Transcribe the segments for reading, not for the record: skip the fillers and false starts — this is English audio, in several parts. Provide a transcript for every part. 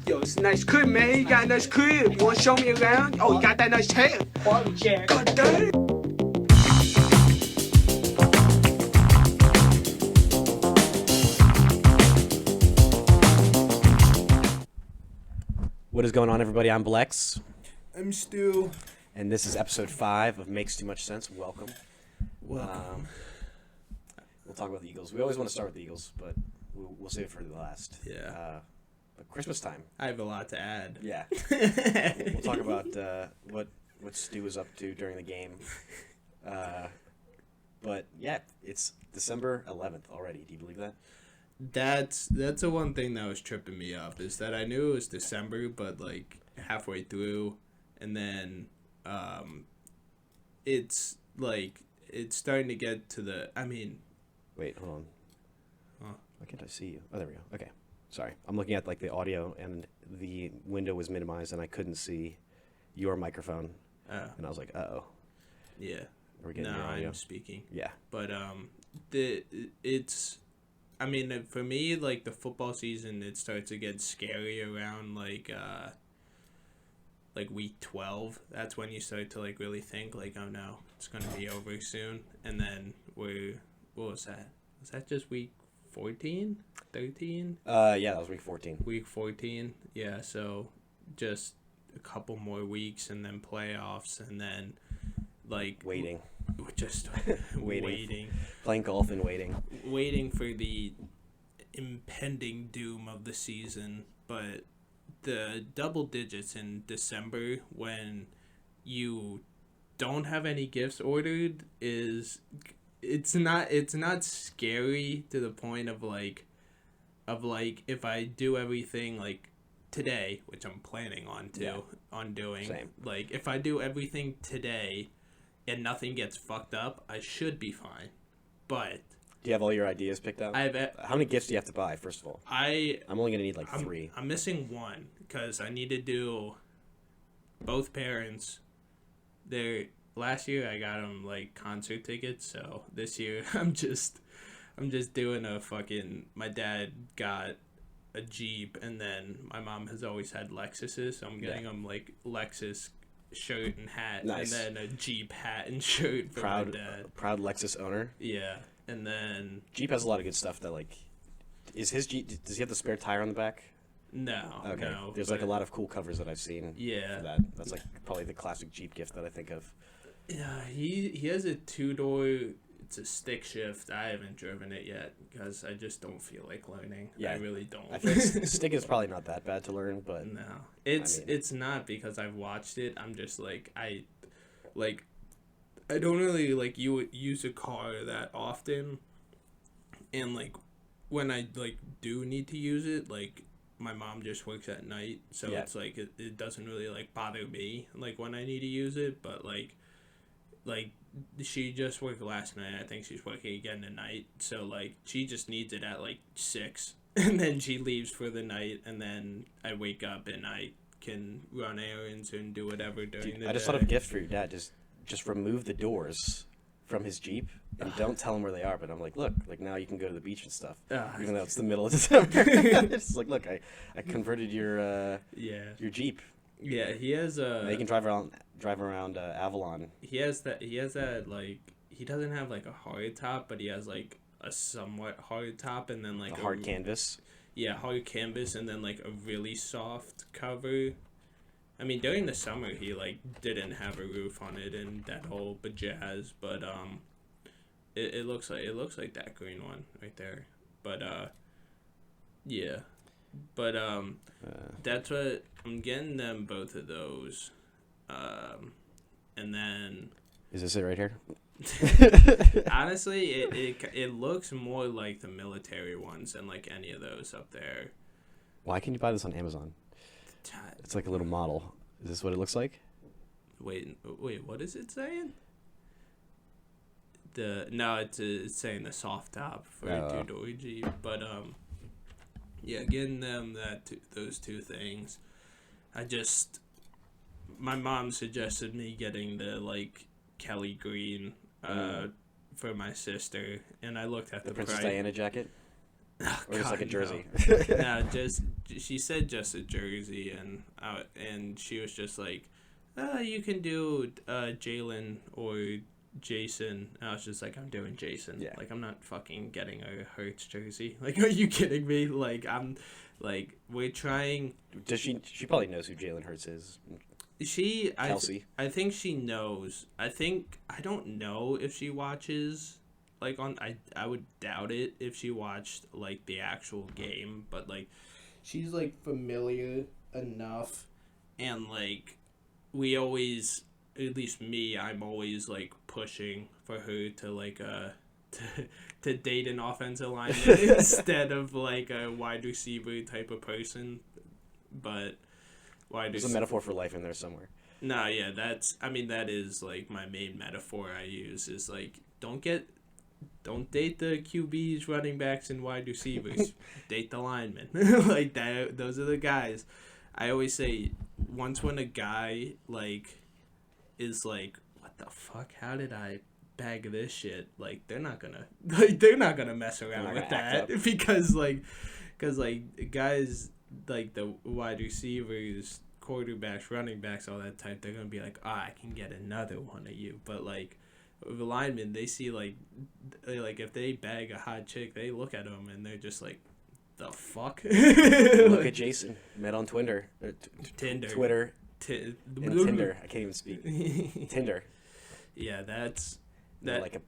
Yo, it's a nice crib, man. You got a nice crib. You want to show me around? Oh, you got that nice hair. Quality chair. God damn. What is going on, everybody? I'm Blex. I'm Stew. And this is episode 5 of Makes Too Much Sense. Welcome. Welcome. We'll talk about the Eagles. We always want to start with the Eagles, but we'll save it for the last. Yeah. But Christmas time. I have a lot to add. Yeah. We'll talk about what Stu was up to during the game. But yeah, it's December 11th already. Do you believe that? That's the one thing that was tripping me up, is that I knew it was December, but like halfway through, and then it's like it's starting to get to the. I mean, wait, hold on. Huh? Why can't I see you? Oh, there we go. Okay, sorry. I'm looking at like the audio, and the window was minimized, and I couldn't see your microphone, and I was like, uh-oh. Yeah. We're getting your audio. I'm speaking. Yeah. But it's. I mean, for me, like, the football season, it starts to get scary around, like week 12. That's when you start to, like, really think, like, oh, no, it's going to be over soon. And then what was that? Was that just week 14? 13? Yeah, that was week 14. Week 14, yeah, so just a couple more weeks and then playoffs and then, like... Waiting. Just waiting. Playing golf and waiting. Waiting for the impending doom of the season, but the double digits in December when you don't have any gifts ordered is it's not scary to the point of like if I do everything like today, which I'm planning on doing. Same. Like if I do everything today and nothing gets fucked up, I should be fine. But do you have all your ideas picked out? How many gifts do you have to buy, first of all? I'm only going to need like 3. I'm missing one because I need to do both parents. Last year I got them like concert tickets, so this year I'm just doing a fucking. My dad got a Jeep, and then my mom has always had Lexuses, so I'm getting them like Lexus shirt and hat, nice. And then a Jeep hat and shirt for my dad. Proud Lexus owner. Yeah, and then Jeep has a lot of good stuff that like. Is his Jeep? Does he have the spare tire on the back? No. Okay. No. There's like a lot of cool covers that I've seen. Yeah. For that. That's like probably the classic Jeep gift that I think of. Yeah, he has a 2-door. It's a stick shift. I haven't driven it yet because I just don't feel like learning. Yeah, I really don't. I think stick is probably not that bad to learn, but no, it's not because I've watched it. I'm just like I don't really like use a car that often, and like when I like do need to use it, like my mom just works at night, so it's like it doesn't really like bother me like when I need to use it, but like she just worked last night. I think she's working again tonight. So, like, she just needs it at, like, 6. And then she leaves for the night. And then I wake up and I can run errands and do whatever during the day. I just thought of a gift for your dad. Just remove the doors from his Jeep and don't tell him where they are. But I'm like, look, like, now you can go to the beach and stuff. Even though it's the middle of December. It's like, look, I converted your Jeep. Yeah, he has a... Now you can drive around Avalon. He has that, like... He doesn't have, like, a hard top, but he has, like, a somewhat hard top, and then, like... A hard canvas? Yeah, hard canvas, and then, like, a really soft cover. I mean, during the summer, he, like, didn't have a roof on it and that whole bajazz, but, it looks like that green one right there. But, yeah. But that's what I'm getting them, both of those, and then. Is this it right here? Honestly, it looks more like the military ones than like any of those up there. Why can you buy this on Amazon? It's like a little model. Is this what it looks like? Wait, what is it saying? It's saying the soft top for a 2-door Jeep, but yeah, getting them those two things. My mom suggested me getting the like Kelly green for my sister, and I looked at the Princess price. Diana jacket. Or just like a jersey? No, she said just a jersey, and she was just like, you can do Jalen or Jason. And I was just like, I'm doing Jason. Yeah. Like, I'm not fucking getting a Hurts jersey. Like, are you kidding me? Like, we're trying. Does she probably knows who Jalen Hurts is? Kelsey. I think she knows. I don't know if she watches. Like, I would doubt it if she watched, like, the actual game. But, like, she's, like, familiar enough. And, like, we always, at least me, I'm always, like, pushing for her to, like, to date an offensive lineman instead of, like, a wide receiver type of person. But there's a metaphor for life in there somewhere. No, yeah, that is, like, my main metaphor I use is, like, don't date the QBs, running backs, and wide receivers. Date the linemen. Like, that. Those are the guys. I always say, once when a guy, like, is like, what the fuck? How did I bag this shit? Like, they're not gonna mess around with that. Because guys, like, the wide receivers, quarterbacks, running backs, all that type, they're gonna be like, I can get another one of you. But, like, the linemen, they see, like, if they bag a hot chick, they look at them and they're just like, the fuck? Look at Jason. Met on Twitter. Tinder. Tinder. I can't even speak. Tinder. Yeah, that's that. Like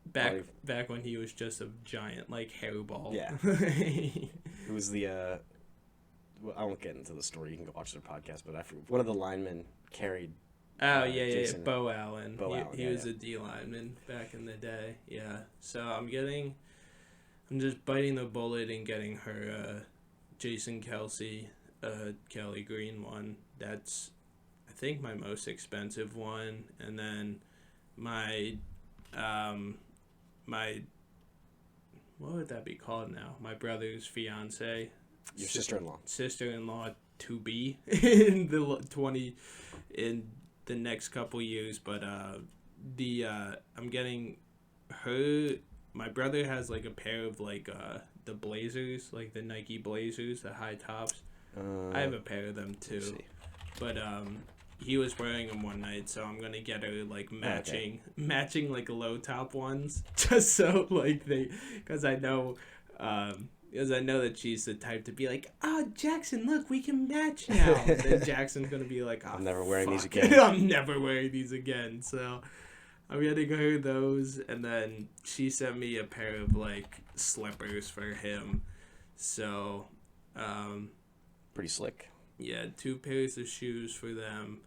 back when he was just a giant, like, hairball. Yeah. Who was the well, I won't get into the story. You can go watch their podcast. But one of the linemen carried. Oh, yeah, Bo Allen. He was a a D lineman back in the day. Yeah. So I'm just biting the bullet and getting her Jason Kelsey, Kelly Green one. That's, I think, my most expensive one. And then my what would that be called now? My brother's fiance. Your sister-in-law. Sister-in-law to be in the next couple years, but I'm getting her. My brother has, like, a pair of, like, the Blazers, like the Nike Blazers, the high tops. I have a pair of them too, but he was wearing them one night, so I'm gonna get her, like, matching like low top ones, just so, like, because I know that she's the type to be like, Jackson, look, we can match now. And then Jackson's going to be like, I'm never wearing these again. I'm never wearing these again. So I'm getting her those. And then she sent me a pair of, like, slippers for him. So, pretty slick. Yeah, 2 pairs of shoes for them.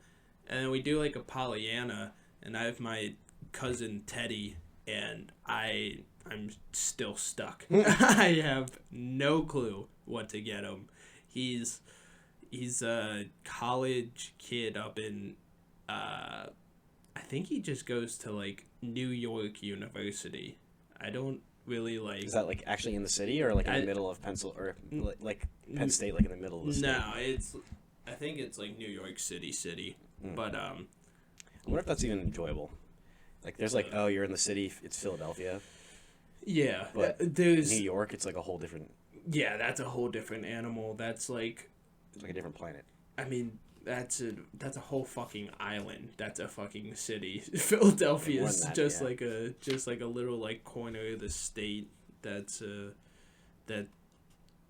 And then we do, like, a Pollyanna. And I have my cousin Teddy, and I'm still stuck. I have no clue what to get him. He's a college kid up in I think he just goes to, like, New York University. I don't really, like. Is that, like, actually in the city, or, like, in the middle of or like Penn State, like, in the middle of the state? No, I think it's, like, New York City. But I wonder if that's even enjoyable. Like, there's, like, you're in the city, it's Philadelphia. Yeah, but there's New York. It's like a whole different. Yeah, that's a whole different animal. That's like. It's like a different planet. I mean, that's a whole fucking island. That's a fucking city. Philadelphia is just like a little, like, corner of the state. That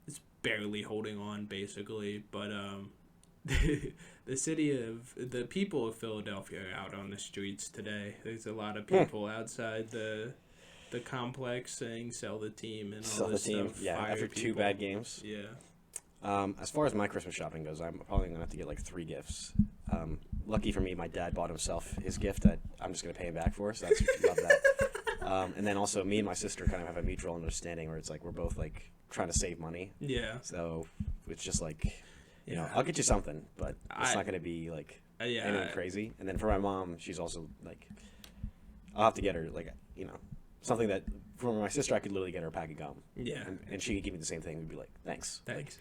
is barely holding on, basically. But the people of Philadelphia are out on the streets today. There's a lot of people outside the complex saying sell the team and all this stuff. Yeah, after people. 2 bad games. Yeah. As far as my Christmas shopping goes, I'm probably going to have to get, like, 3 gifts. Lucky for me, my dad bought himself his gift that I'm just going to pay him back for, so that's love that. And then also me and my sister kind of have a mutual understanding where it's like we're both, like, trying to save money. Yeah. So it's just like, you know, I'll get you something, but it's not going to be, like, anything crazy. And then for my mom, she's also, like, I'll have to get her, like, you know, something that for my sister I could literally get her a pack of gum. Yeah. And she could give me the same thing. We'd be like, thanks. Thanks.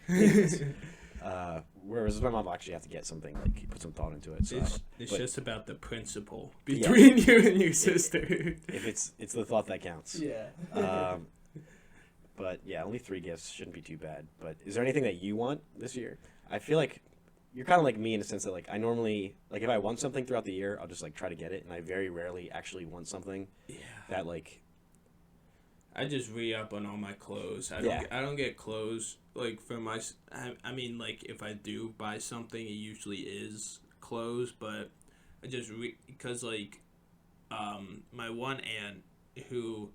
Whereas my mom will actually have to get something, like, put some thought into it. So it's just about the principle between you and your sister. If it's the thought that counts. Yeah. But yeah, only 3 gifts shouldn't be too bad. But is there anything that you want this year? I feel like you're kind of like me in the sense that like I normally like if I want something throughout the year, I'll just like try to get it, and I very rarely actually want something that like. I just re-up on all my clothes. I don't get clothes like for my. I mean, like if I do buy something, it usually is clothes, but I just because like, my one aunt who,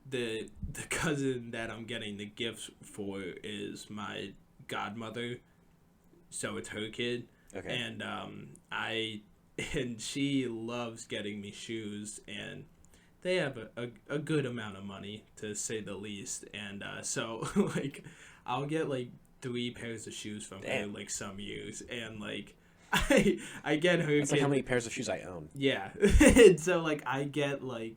the cousin that I'm getting the gifts for is my godmother, so it's her kid. Okay. And and she loves getting me shoes, and they have a good amount of money, to say the least. And so like I'll get like 3 pairs of shoes from her like some years, and like I get her. That's like how many pairs of shoes I own. Yeah. And so like I get like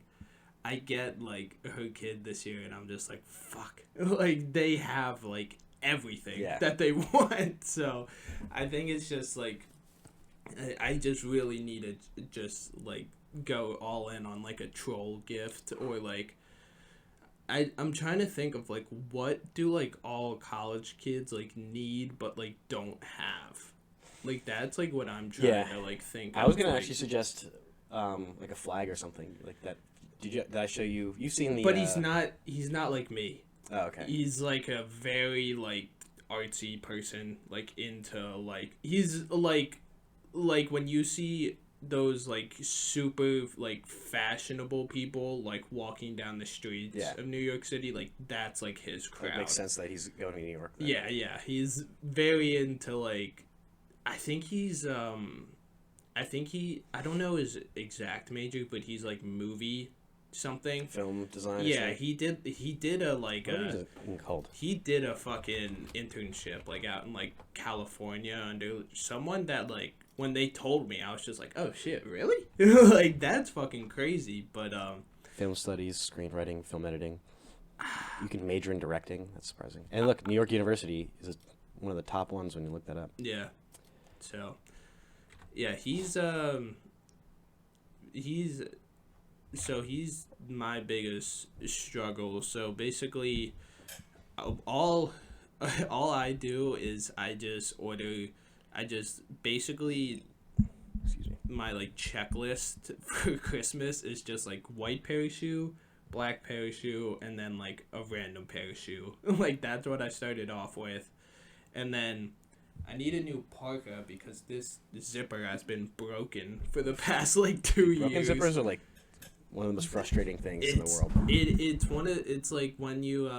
her kid this year, and I'm just like, fuck. Like they have like everything that they want. So I think it's just like I just really need to just like go all in on like a troll gift, or like I'm trying to think of like what do like all college kids like need but like don't have. Like that's like what I'm trying to like think of. I was gonna actually suggest like a flag or something like that. Did I show you? You've seen the. But he's not like me. Oh, okay. He's like a very like artsy person, like into like he's like when you see those like super like fashionable people like walking down the streets of New York City, like that's like his crowd. It makes sense that he's going to New York. Then. Yeah, he's very into like I think I don't know his exact major, but he's like movie something, film design. Yeah, he did a like he did a fucking internship like out in like California under someone that like when they told me I was just like, oh shit, really? Like that's fucking crazy. But film studies, screenwriting, film editing. You can major in directing. That's surprising. And look, New York University is one of the top ones when you look that up. Yeah. So yeah, he's my biggest struggle. So basically, all I do is I just basically, excuse me, my like checklist for Christmas is just like white pair of shoe, black pair of shoe, and then like a random pair of shoe. Like that's what I started off with, and then I need a new parka because this zipper has been broken for the past like 2 years. Broken zippers are like one of the most frustrating things in the world. It's like when you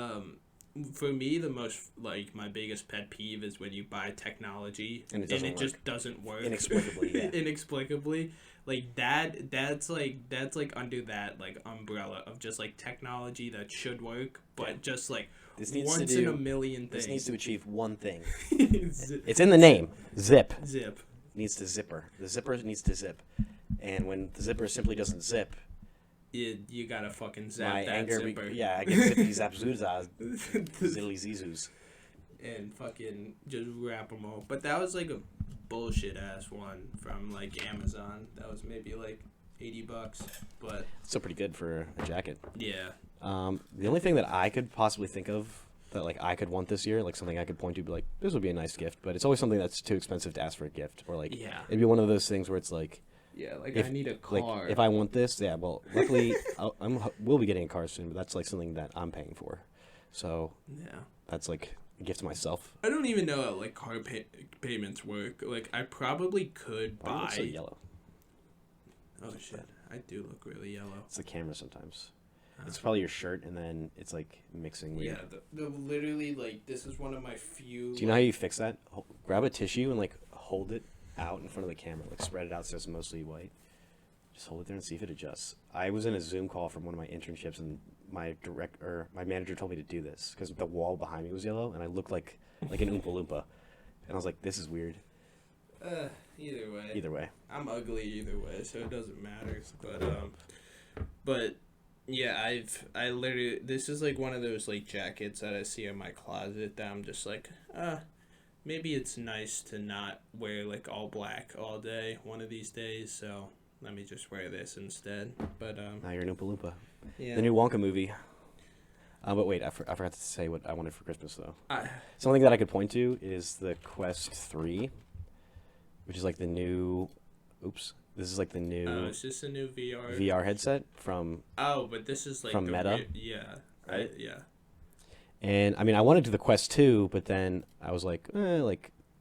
for me the most like my biggest pet peeve is when you buy technology and it just doesn't work inexplicably. Like that's like under that like umbrella of just like technology that should work, but just like once in a million things. This needs to achieve one thing. It's in the name. Zip. Zip. Needs to zipper. The zipper needs to zip. And when the zipper simply doesn't zip, you gotta fucking zap zipper. I get zippy zap zoozas, ziddly zizus. And fucking just wrap them all. But that was like a bullshit ass one from like Amazon. That was maybe like $80, but still pretty good for a jacket. Yeah. The only thing that I could possibly think of that like I could want this year, like something I could point to, be like, this would be a nice gift, but it's always something that's too expensive to ask for a gift, or like it'd be one of those things where it's like, I need a car. Like, if I want this, well, luckily we'll be getting a car soon, but that's like something that I'm paying for, so that's like a gift to myself. I don't even know how like car payments work. Like I probably could buy. Why do you look so yellow? Oh shit! I do look really yellow. It's the camera sometimes. It's probably your shirt, and then it's like mixing weird. Yeah, the literally like this is one of my few. Do you know how you fix that? Grab a tissue and like hold it out in front of the camera, like spread it out so it's mostly white. Just hold it there and see if it adjusts. I was in a Zoom call from one of my internships, and my manager told me to do this because the wall behind me was yellow, and I looked like an Oompa Loompa, and I was like, this is weird. Either way. I'm ugly either way, so it doesn't matter. But yeah, I literally, this is like one of those like jackets that I see in my closet that I'm just like, maybe it's nice to not wear like all black all day one of these days, so let me just wear this instead. But now you're an Oompa Loompa. Yeah. The new Wonka movie. But wait, I forgot to say what I wanted for Christmas though. Something that I could point to is the Quest 3, which is like the new. Oops, this is like the new. Oh, it's just a new VR headset from. Oh, but this is like from Meta. Yeah. Right? Yeah. And I mean, I wanted to the Quest 2, but then I was like,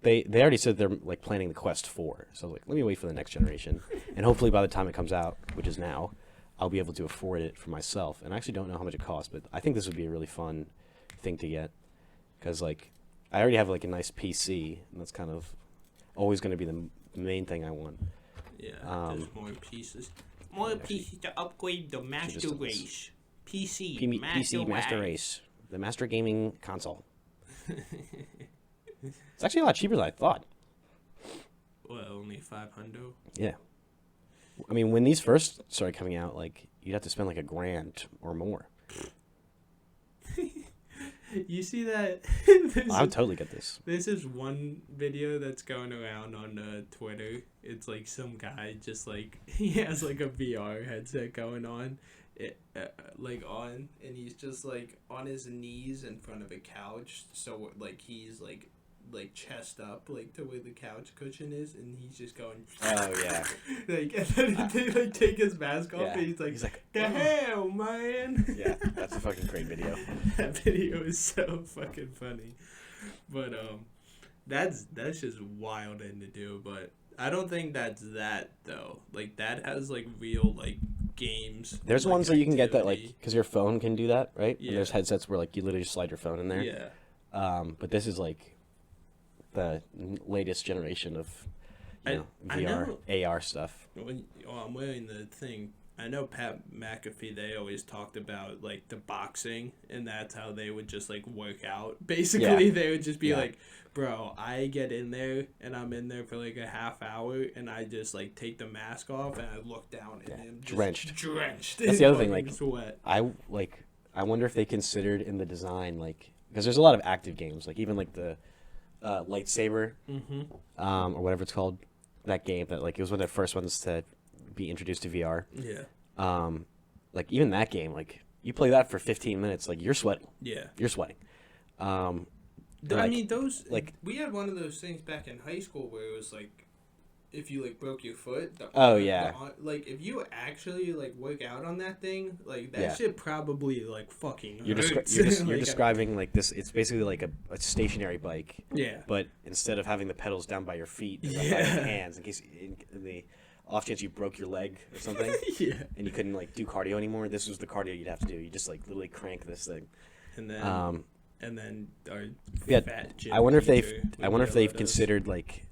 they already said they're like planning the Quest 4, so I was like, let me wait for the next generation, and hopefully by the time it comes out, which is now, I'll be able to afford it for myself. And I actually don't know how much it costs, but I think this would be a really fun thing to get, because like I already have like a nice PC, and that's kind of always going to be the main thing I want. Yeah, there's more pieces. More pieces to upgrade the Master Race. PC Master Race. The Master Gaming Console. It's actually a lot cheaper than I thought. Well, only $500. Yeah. I mean, when these first started coming out, like, you'd have to spend like $1,000 or more. You see that? I would totally get this. This is one video that's going around on Twitter. It's like some guy just like, he has like a VR headset going on. And he's just like on his knees in front of a couch, so like he's like chest up like to where the couch cushion is, and he's just going oh yeah like, and then they like take his mask off, and he's like the hell, man. Yeah, that's a fucking great video. That video is so fucking funny. But that's just wild thing to do. But I don't think that's that though. Like that has like real like games. There's like, ones that you can get that like because your phone can do that, right? Yeah. And there's headsets where like you literally just slide your phone in there. Yeah. But this is like the latest generation of VR, AR stuff. I'm wearing the thing. I know Pat McAfee, they always talked about like the boxing, and that's how they would just like work out. Basically, they would just be like, bro, I get in there and I'm in there for like a half hour, and I just like take the mask off and I look down and I'm just drenched. That's the other thing. Like sweat. I wonder if they considered in the design, like, because there's a lot of active games, like even like the lightsaber, or whatever it's called, that game that like it was one of the first ones to be introduced to VR. Yeah. Like even that game, like you play that for 15 minutes, like you're sweating. Yeah. You're sweating. I mean, those like we had one of those things back in high school where it was like, if you like broke your foot. Like if you actually like work out on that thing, like that shit probably like fucking hurts. You're describing like this. It's basically like a stationary bike. Yeah. But instead of having the pedals down by your feet, by your hands, in case in the off chance you broke your leg or something. Yeah. And you couldn't like do cardio anymore. This was the cardio you'd have to do. You just like literally crank this thing. And then our fat gym I wonder if they've us. considered like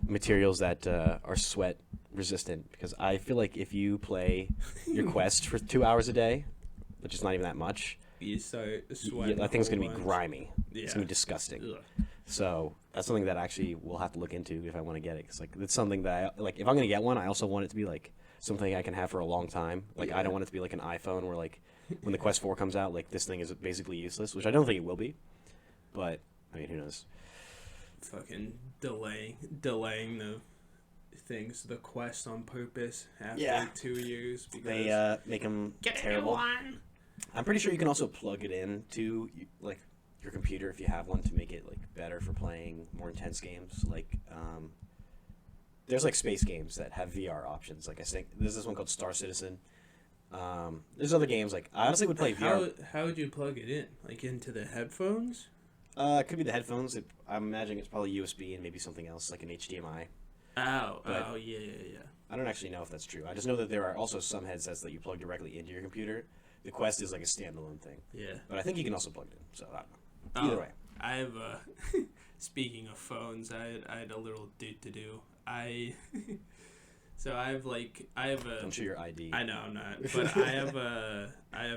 materials that are sweat resistant, because I feel like if you play your Quest for 2 hours a day, which is not even that much, you start sweating. That thing's gonna be grimy. Yeah. It's gonna be disgusting. Ugh. So that's something that actually we'll have to look into if I want to get it. Cause like it's something that like if I'm gonna get one, I also want it to be like something I can have for a long time. Like I don't want it to be like an iPhone where like when the Quest 4 comes out, like this thing is basically useless, which I don't think it will be. But I mean, who knows? Fucking delaying the things, the Quest on purpose after 2 years because they make them terrible. I'm pretty sure you can also plug it in to like your computer if you have one to make it like better for playing more intense games. Like there's like space games that have VR options. Like I think there's this one called Star Citizen. There's other games like I honestly would play VR. How would you plug it in? Like into the headphones? It could be the headphones. I'm imagining it's probably USB and maybe something else like an HDMI. Oh, yeah. I don't actually know if that's true. I just know that there are also some headsets that you plug directly into your computer. The Quest is like a standalone thing. Yeah. But I think you can also plug it in. So I don't know. Either way. I have speaking of phones, I had a little dude to do. So I have a. Don't show your ID. I know I'm not, but I have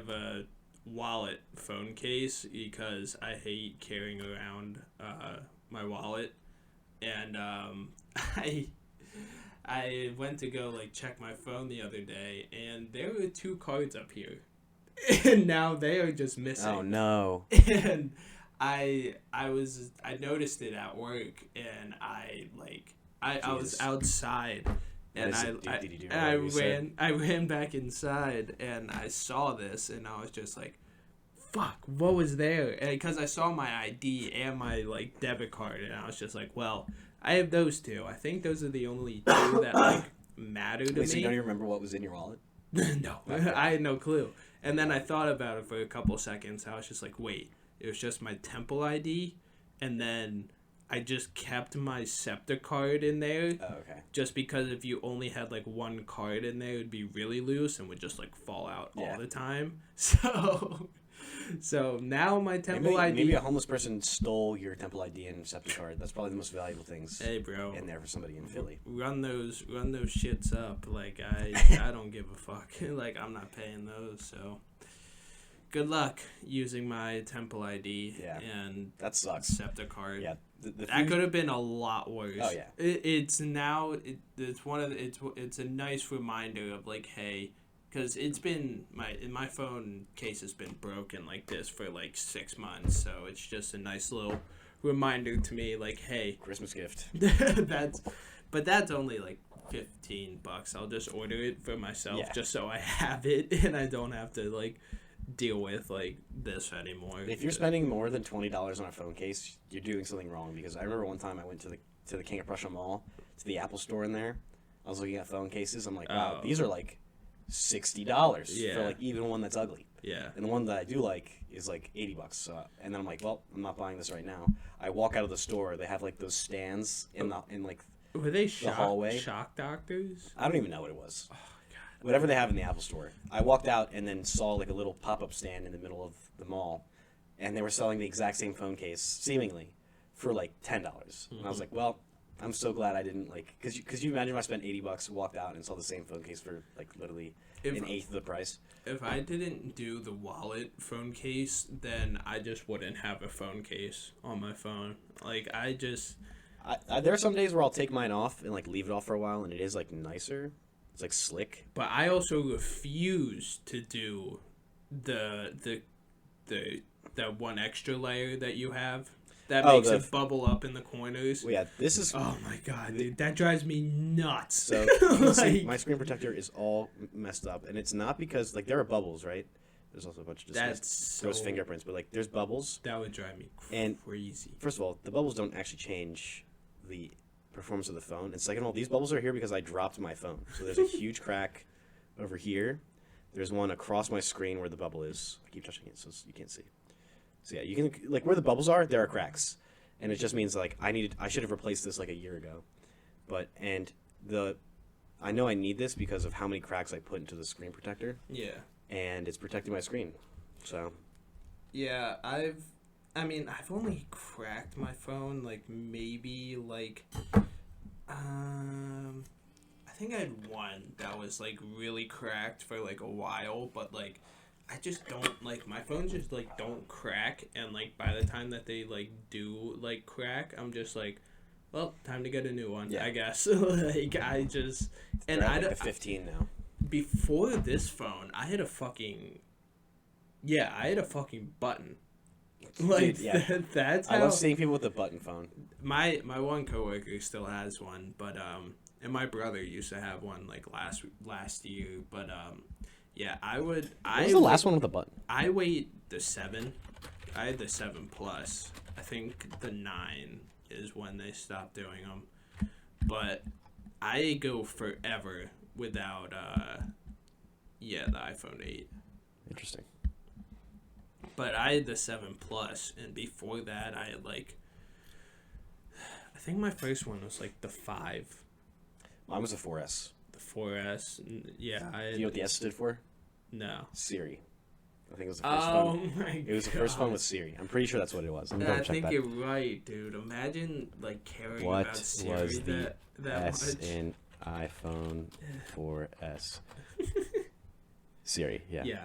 a wallet phone case because I hate carrying around my wallet, and I went to go like check my phone the other day, and there were 2 cards up here, and now they are just missing. Oh no! And I noticed it at work, and I was outside. And I ran back inside, and I saw this, and I was just like, fuck, what was there? Because I saw my ID and my like debit card, and I was just like, well, I have those two. I think those are the only two that like matter to me. So you don't even remember what was in your wallet? No, I had no clue. And then I thought about it for a couple seconds. I was just like, wait, it was just my Temple ID, and then I just kept my SEPTA card in there. Oh, okay. Just because if you only had like one card in there, it would be really loose and would just like fall out all the time. So now my Temple ID. Maybe a homeless person stole your Temple ID and SEPTA card. That's probably the most valuable things. Hey, bro. In there for somebody in Philly. Run those shits up. Like I don't give a fuck. Like I'm not paying those. So good luck using my Temple ID. Yeah. And that sucks. SEPTA card. Yeah. That could have been a lot worse. Oh yeah. It's a nice reminder of like, hey, because it's been my phone case has been broken like this for like 6 months, so it's just a nice little reminder to me, like, hey, Christmas gift. that's only like $15. I'll just order it for myself just so I have it and I don't have to like deal with like this anymore. If you're spending more than $20 on a phone case, you're doing something wrong. Because I remember one time I went to the King of Prussia Mall, to the Apple store in there. I was looking at phone cases. I'm like, wow, these are like $60 for like even one that's ugly. Yeah. And the one that I do like is like $80. So, and then I'm like, well, I'm not buying this right now. I walk out of the store. They have like those stands in like were they the hallway. Shock doctors? I don't even know what it was. Oh, God. Whatever they have in the Apple store. I walked out and then saw like a little pop-up stand in the middle of the mall, and they were selling the exact same phone case, seemingly, for like $10. Mm-hmm. And I was like, well, I'm so glad I didn't like, because you imagine if I spent $80, walked out and saw the same phone case for like literally an eighth of the price. If I didn't do the wallet phone case, then I just wouldn't have a phone case on my phone. Like there are some days where I'll take mine off and like leave it off for a while, and it is like nicer. It's like slick. But I also refuse to do the one extra layer that you have. That makes it bubble up in the corners. Well, yeah, this is... Oh, my God, dude. That drives me nuts. So, you can see my screen protector is all messed up. And it's not because... Like, there are bubbles, right? There's also a bunch of gross fingerprints. But, like, there's bubbles. That would drive me crazy. And, first of all, the bubbles don't actually change the performance of the phone. And second of all, these bubbles are here because I dropped my phone. So, there's a huge crack over here. There's one across my screen where the bubble is. I keep touching it so you can't see. So yeah, you can like where the bubbles are, there are cracks, and it just means like I should have replaced this like a year ago, I know I need this because of how many cracks I put into the screen protector. Yeah. And it's protecting my screen, so. Yeah, I've only cracked my phone like maybe like, I think I had one that was like really cracked for like a while, but like. I just don't, like, my phones just, like, don't crack, and, like, by the time that they, like, do, like, crack, I'm just like, well, time to get a new one, I guess. Like, I just, and I don't... Like the 15 now. Before this phone, I had a fucking button. Like, dude, yeah. That's how... I love seeing people with a button phone. My one coworker still has one, but, and my brother used to have one, like, last year, but, yeah, What was the last one with a button? I wait the 7. I had the 7 Plus. I think the 9 is when they stopped doing them. But I go forever without, the iPhone 8. Interesting. But I had the 7 Plus, and before that, I had, like, I think my first one was, like, the 5. Mine was a 4S. The 4S, yeah. Do you know what the S stood for? No. Siri. I think it was the first phone. Oh my God. It was the first phone with Siri. I'm pretty sure that's what it was. I think you're right, dude. Imagine like caring about Siri what was the that S much. in iPhone 4S? Siri, yeah. Yeah.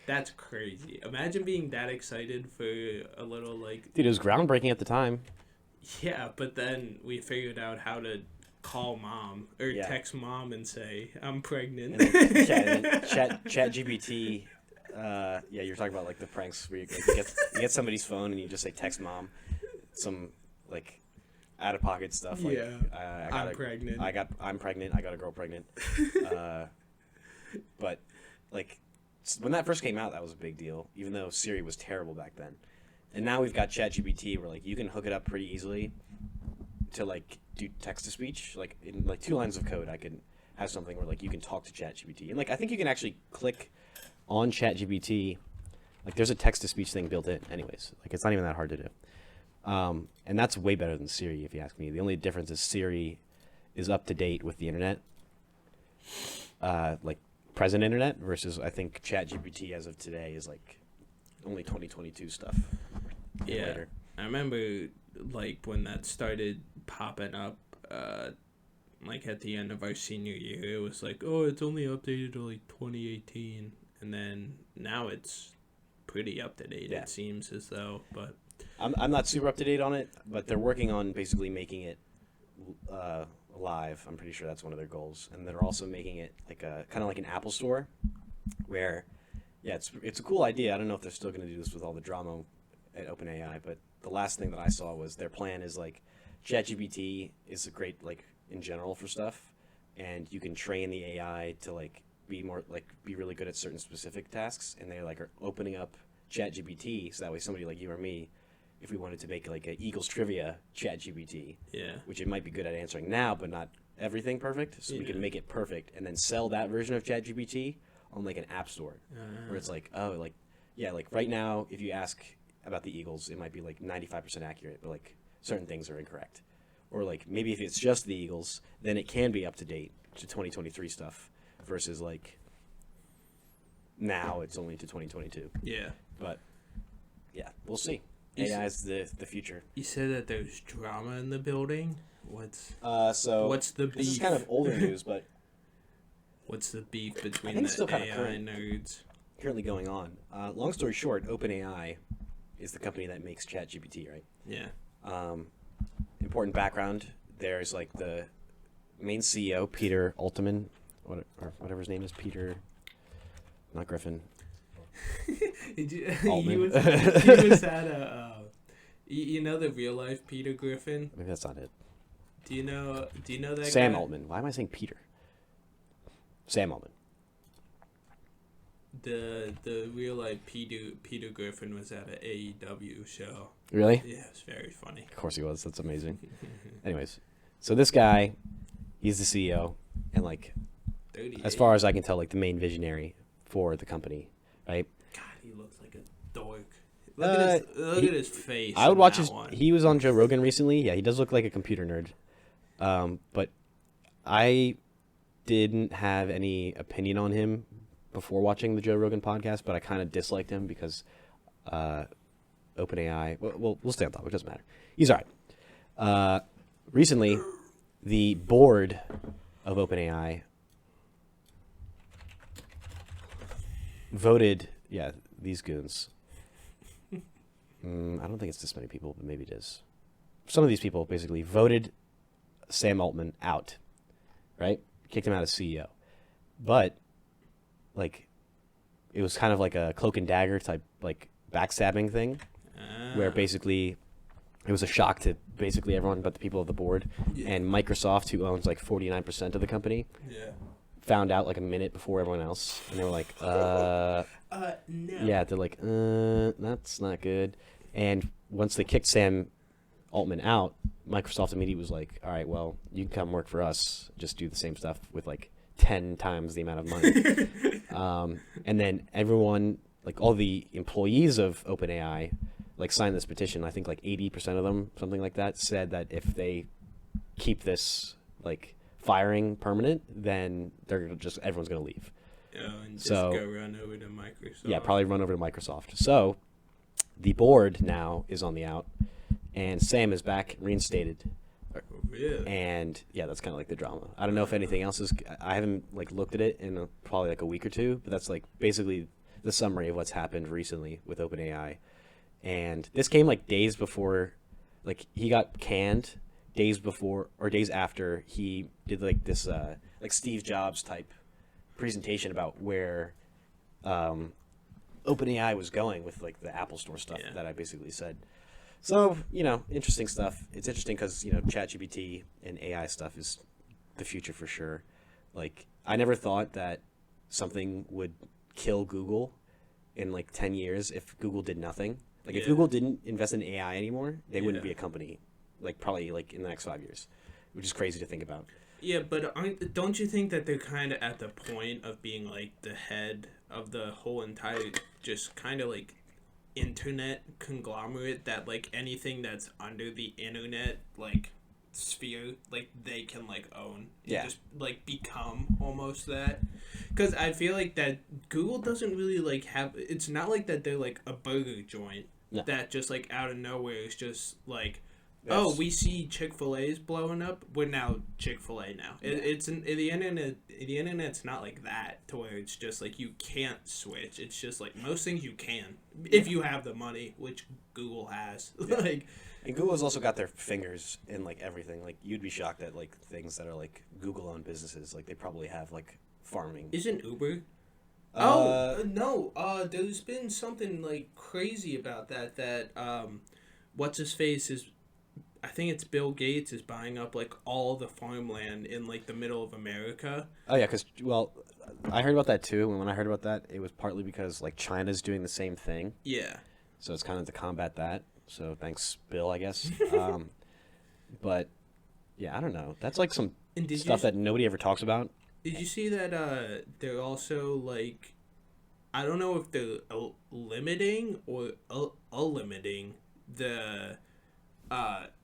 That's crazy. Imagine being that excited for a little like... Dude, it was groundbreaking at the time. Yeah, but then we figured out how to call mom or text mom and say I'm pregnant. And then ChatGPT. You're talking about like the pranks where you get somebody's phone and you just say text mom, some like out of pocket stuff. Like, I'm pregnant. I'm pregnant. I got a girl pregnant. But like when that first came out, that was a big deal, even though Siri was terrible back then. And now we've got ChatGPT where like you can hook it up pretty easily to like do text to speech. Like in like 2 lines of code, I can have something where like you can talk to ChatGPT. And like I think you can actually click on ChatGPT. Like there's a text to speech thing built in anyways. Like it's not even that hard to do. And that's way better than Siri if you ask me. The only difference is Siri is up to date with the internet. Like present internet versus I think ChatGPT as of today is like only 2022 stuff. Yeah, later. I remember like when that started popping up, like at the end of our senior year, it was like, oh, it's only updated to like 2018, and then now it's pretty up to date. Yeah. It seems as though, but I'm not super up to date on it, but they're working on basically making it live. I'm pretty sure that's one of their goals, and they're also making it like a kind of like an Apple Store, where yeah, it's a cool idea. I don't know if they're still going to do this with all the drama at OpenAI, but the last thing that I saw was their plan is like ChatGPT is a great like in general for stuff, and you can train the AI to like be really good at certain specific tasks, and they like are opening up ChatGPT so that way somebody like you or me, if we wanted to make like a Eagles trivia ChatGPT, yeah, which it might be good at answering now, but not everything perfect, so we can make it perfect and then sell that version of ChatGPT on like an app store where it's like, oh, like yeah, like right now if you ask about the Eagles, it might be like 95% accurate, but like certain things are incorrect. Or like maybe if it's just the Eagles, then it can be up to date to 2023 stuff versus like now it's only to 2022. Yeah. But yeah, we'll see. AI is the future. You said that there's drama in the building. What's the beef? This is kind of older news, but what's the beef between the AI nerds? Currently going on. Long story short, OpenAI is the company that makes ChatGPT, right? Yeah. Important background. There's like the main CEO, Peter Altman, or whatever his name is, Peter, not Griffin. He was at a, you know the real life Peter Griffin? Maybe that's not it. Do you know that Sam guy? Altman. Why am I saying Peter? Sam Altman. The real life Peter Griffin was at an AEW show. Really? Yeah, it was very funny. Of course he was. That's amazing. Anyways, so this guy, he's the CEO, and like, as far as I can tell, like the main visionary for the company, right? God, he looks like a dork. Look at his face. I would watch his. He was on Joe Rogan recently. Yeah, he does look like a computer nerd. But I didn't have any opinion on him before watching the Joe Rogan podcast, but I kind of disliked him because OpenAI. We'll stay on topic. It doesn't matter. He's all right. Recently, the board of OpenAI voted. Yeah, these goons. I don't think it's this many people, but maybe it is. Some of these people basically voted Sam Altman out, right? Kicked him out as CEO. But, like, it was kind of like a cloak and dagger type, like, backstabbing thing, where basically it was a shock to basically everyone but the people of the board. Yeah. And Microsoft, who owns, like, 49% of the company, found out, like, a minute before everyone else. And they were like, no. Yeah, they're like, that's not good. And once they kicked Sam Altman out, Microsoft immediately was like, all right, well, you can come work for us. Just do the same stuff with like 10 times the amount of money. And then everyone, like all the employees of OpenAI, like signed this petition. I think like 80% of them, something like that, said that if they keep this like firing permanent, then everyone's going to leave. Oh, and just go run over to Microsoft. Yeah, probably run over to Microsoft. So the board now is on the out, and Sam is back, reinstated. Really? And yeah, that's kind of like the drama. I don't know if anything else is. I haven't like looked at it in probably like a week or two, but that's like basically the summary of what's happened recently with OpenAI. And this came like days before, like he got canned days before or days after he did like this like Steve Jobs type presentation about where OpenAI was going with like the Apple Store stuff that I basically said. So, you know, interesting stuff. It's interesting because, you know, ChatGPT and AI stuff is the future for sure. Like, I never thought that something would kill Google in like 10 years if Google did nothing. Like if Yeah. Google didn't invest in AI anymore, they wouldn't be a company, like probably like in the next 5 years, which is crazy to think about. Yeah, but don't you think that they're kind of at the point of being like the head of the whole entire, just kind of like internet conglomerate, that like anything that's under the internet like sphere, like they can like own? Yeah. Just like become almost that. Because I feel like that Google doesn't really like have, it's not like that they're like a burger joint that just like out of nowhere is just like, oh, we see Chick-fil-A's blowing up. We're now Chick-fil-A now. It's the internet. The internet's not like that to where it's just like you can't switch. It's just like most things you can if you have the money, which Google has. Like, and Google's also got their fingers in like everything. Like you'd be shocked at like things that are like Google-owned businesses. Like they probably have like farming. Isn't Uber? No. There's been something like crazy about that. That what's his face is. I think it's Bill Gates is buying up like all the farmland in like the middle of America. Oh yeah, because I heard about that too. And when I heard about that, it was partly because like China's doing the same thing. Yeah. So it's kind of to combat that. So thanks, Bill, I guess. But yeah, I don't know. That's like some stuff that nobody ever talks about. Did you see that they're also like, I don't know if they're limiting or limiting the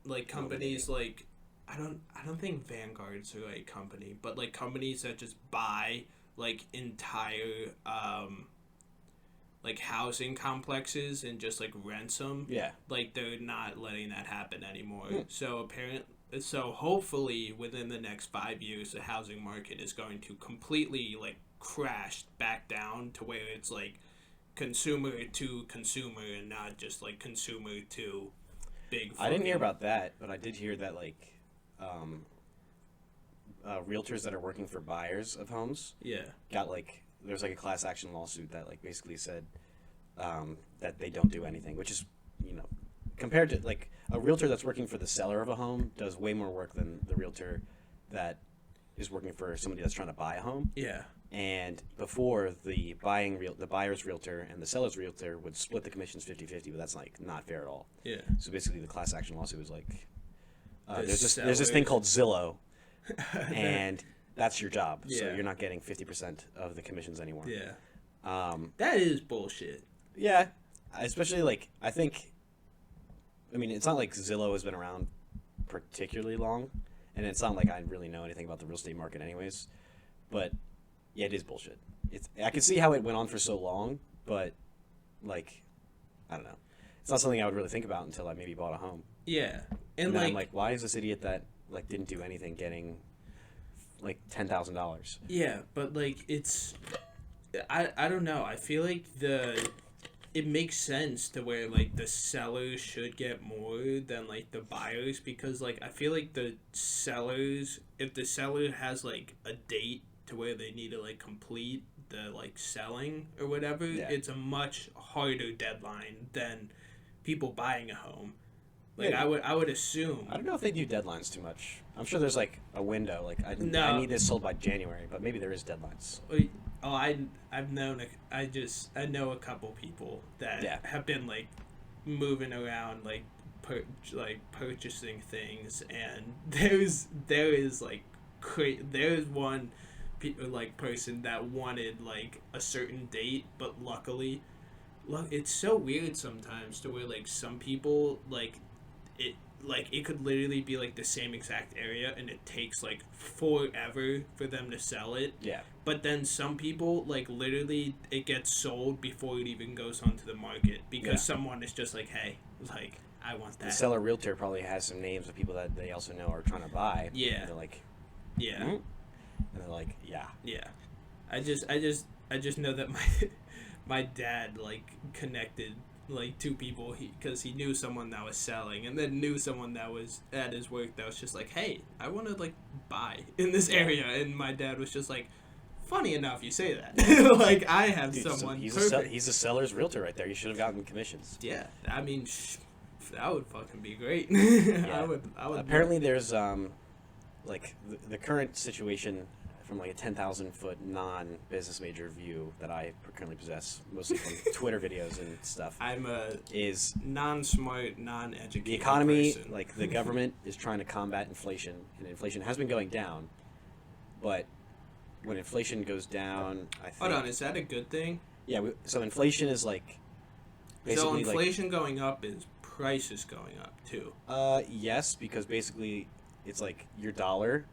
like companies like I don't think Vanguard's the right company, but like companies that just buy like entire like housing complexes and just like rents them. Yeah. Like they're not letting that happen anymore. So hopefully within the next 5 years the housing market is going to completely like crash back down to where it's like consumer to consumer and not just like consumer to big. I didn't hear about that, but I did hear that like realtors that are working for buyers of homes got like there's like a class action lawsuit that like basically said that they don't do anything, which is, you know, compared to like a realtor that's working for the seller of a home does way more work than the realtor that is working for somebody that's trying to buy a home. Yeah. And before the buyer's realtor and the seller's realtor would split the commissions 50-50, but that's like not fair at all. Yeah. So basically the class action lawsuit was like there's this thing called Zillow and that's your job. Yeah. So you're not getting 50% of the commissions anymore. Yeah. That is bullshit. Yeah. Especially like I mean it's not like Zillow has been around particularly long, and it's not like I really know anything about the real estate market anyways, but yeah, it is bullshit. I can see how it went on for so long, but like I don't know. It's not something I would really think about until I maybe bought a home. Yeah. And then I'm like, why is this idiot that like didn't do anything getting like $10,000? Yeah, but like it's I don't know. I feel like it makes sense to where like the sellers should get more than like the buyers, because like I feel like the sellers, if the seller has like a date to where they need to like complete the like selling or whatever, it's a much harder deadline than people buying a home. Like I would assume. I don't know if they do deadlines too much. I'm sure there's like a window. Like I need this sold by January, but maybe there is deadlines. Oh, I know a couple people that have been like moving around like purchasing things, and there is like there's one person that wanted like a certain date, but luckily, it's so weird sometimes to where like some people it could literally be like the same exact area and it takes like forever for them to sell it. Yeah. But then some people like literally it gets sold before it even goes onto the market because someone is just like, hey, like I want that. The seller realtor probably has some names of people that they also know are trying to buy. Yeah. And they're like, yeah. Mm-hmm. And they're like, yeah. Yeah. I just know that my dad like connected like two people because he knew someone that was selling and then knew someone that was at his work that was just like, hey, I want to like buy in this area, and my dad was just like, funny enough you say that. Like I have someone he's perfect. He's a seller's realtor right there. You should have gotten commissions. Yeah, I mean that would fucking be great. Yeah. I would apparently there's like the current situation from like a 10,000-foot non-business major view that I currently possess, mostly from Twitter videos and stuff. I'm a is non-smart, non-educated the economy, person. like the government is trying to combat inflation, and inflation has been going down, but when inflation goes down, I think... Hold on, is that a good thing? Yeah, so inflation is like... So inflation going up is prices going up too? Yes, because basically it's like your dollar...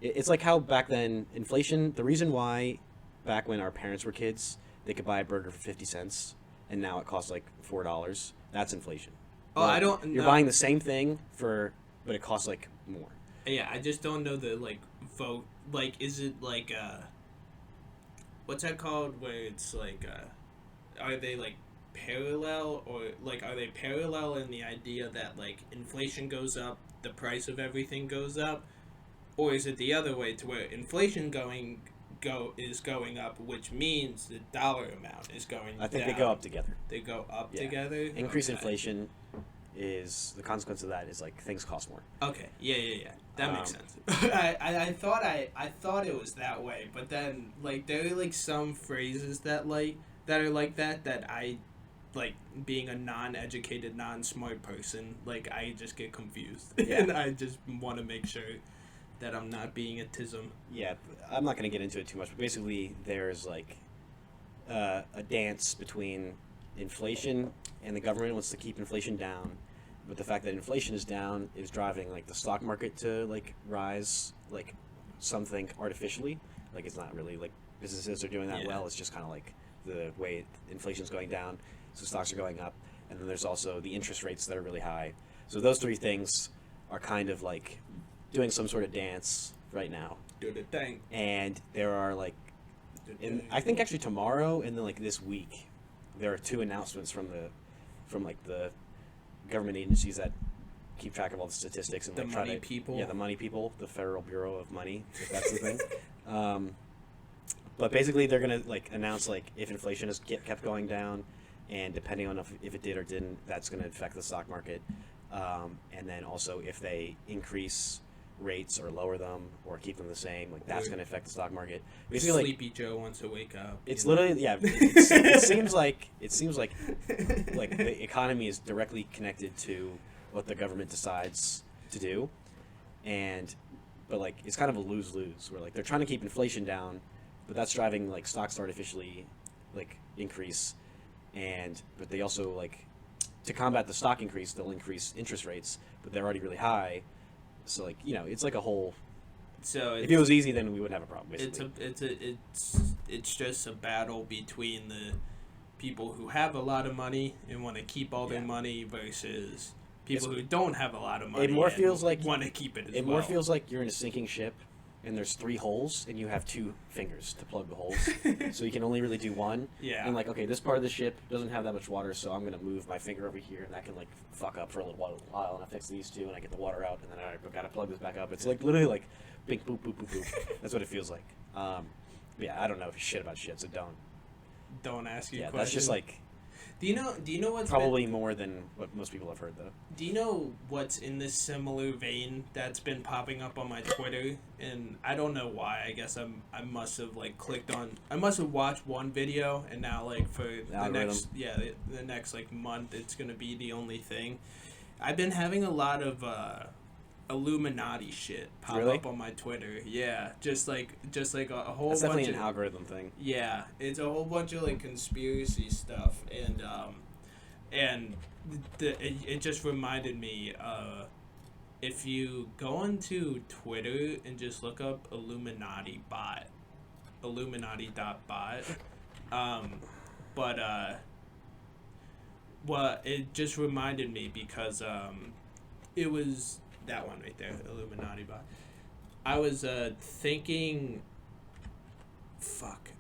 It's like how back then, inflation, the reason why back when our parents were kids, they could buy a burger for 50 cents, and now it costs like $4, that's inflation. Oh, I don't You're buying the same thing but it costs like more. Yeah, I just don't know the, like, vote, like, is it like, what's that called, where it's like, are they like parallel, or like, are they parallel in the idea that like inflation goes up, the price of everything goes up? Or is it the other way to where inflation is going up, which means the dollar amount is going down? I think they go up together. They go up together? Increased inflation is, the consequence of that is like things cost more. Okay, yeah. That makes sense. I thought it was that way, but then like there are like some phrases that are like that I, like, being a non-educated, non-smart person, like I just get confused. Yeah. And I just want to make sure that I'm not being a tism. Yeah, I'm not going to get into it too much, but basically there's like a dance between inflation, and the government wants to keep inflation down, but the fact that inflation is down is driving like the stock market to like rise, like something artificially. Like it's not really like businesses are doing that well, it's just kind of like the way inflation's going down, so stocks are going up, and then there's also the interest rates that are really high. So those three things are kind of like doing some sort of dance right now. Do the thing. And there are like, I think actually tomorrow and then like this week, there are 2 announcements from like the government agencies that keep track of all the statistics and the like money people. Yeah, the money people, the Federal Bureau of Money, if that's the thing. But basically, they're gonna like announce like if inflation has kept going down, and depending on if it did or didn't, that's gonna affect the stock market. And then also if they increase rates or lower them or keep them the same, like that's going to affect the stock market. Basically, Sleepy Joe wants to wake up. It's literally it seems like like the economy is directly connected to what the government decides to do, but like it's kind of a lose-lose where like they're trying to keep inflation down, but that's driving like stocks to artificially like increase, but they also like to combat the stock increase, they'll increase interest rates, but they're already really high. So like it's like a whole. So if it was easy, then we wouldn't have a problem. Basically. It's just a battle between the people who have a lot of money and want to keep all their money versus people who don't have a lot of money. It more feels like want to keep it. It more feels like you're in a sinking ship, and there's 3 holes, and you have 2 fingers to plug the holes, so you can only really do one. Yeah. And like, okay, this part of the ship doesn't have that much water, so I'm gonna move my finger over here, and that can like fuck up for a little while, and I fix these 2, and I get the water out, and then I gotta plug this back up. It's like literally like, big boop boop boop boop. That's what it feels like. Yeah, I don't know shit about shit, so don't ask you. Yeah, questions. that's just like. Do you know what's probably more than what most people have heard though? Do you know what's in this similar vein that's been popping up on my Twitter? And I don't know why. I guess I must have like clicked on. I must have watched one video, and now like for the next like month, it's gonna be the only thing. I've been having a lot of Illuminati shit pop up on my Twitter. Yeah, just like a whole. That's bunch definitely of, an algorithm thing. Yeah, it's a whole bunch of like conspiracy stuff, and it just reminded me. If you go onto Twitter and just look up Illuminati bot, Illuminati.bot, well, it just reminded me because it was. That one right there, Illuminati bot. I was thinking. Fuck.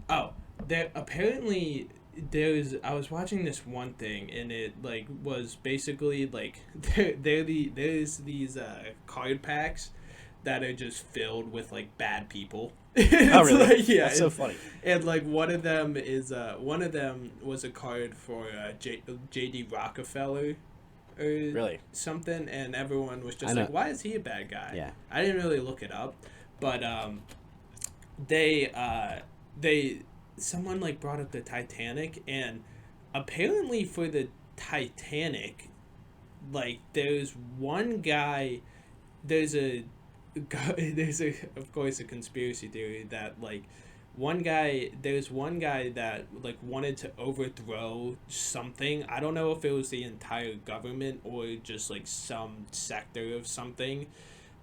Oh, there apparently there's. I was watching this one thing, and it like was basically like there's these card packs that are just filled with like bad people. Oh really? Like, yeah, that's so funny. And like one of them was a card for J.D. Rockefeller. Or really? something, and everyone was just like, why is he a bad guy? Yeah. I didn't really look it up, But someone like brought up the Titanic, and apparently for the Titanic, like there's one guy, there's of course a conspiracy theory that like there's one guy that like wanted to overthrow something. I don't know if it was the entire government or just like some sector of something,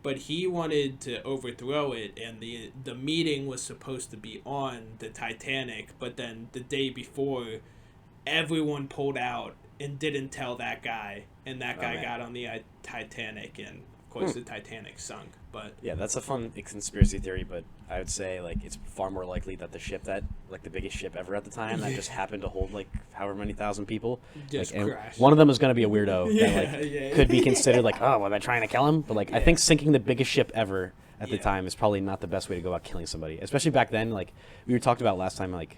but he wanted to overthrow it, and the meeting was supposed to be on the Titanic, but then the day before everyone pulled out and didn't tell that guy, and that guy got on the Titanic, and of course the Titanic sunk. But yeah, that's a fun conspiracy theory, but I would say like it's far more likely that the ship that like the biggest ship ever at the time that just happened to hold like however many thousand people just like, crashed. One of them is going to be a weirdo that like could be considered like, oh, well, they're trying to kill him, but like I think sinking the biggest ship ever at the time is probably not the best way to go about killing somebody, especially back then. Like we were talked about last time, like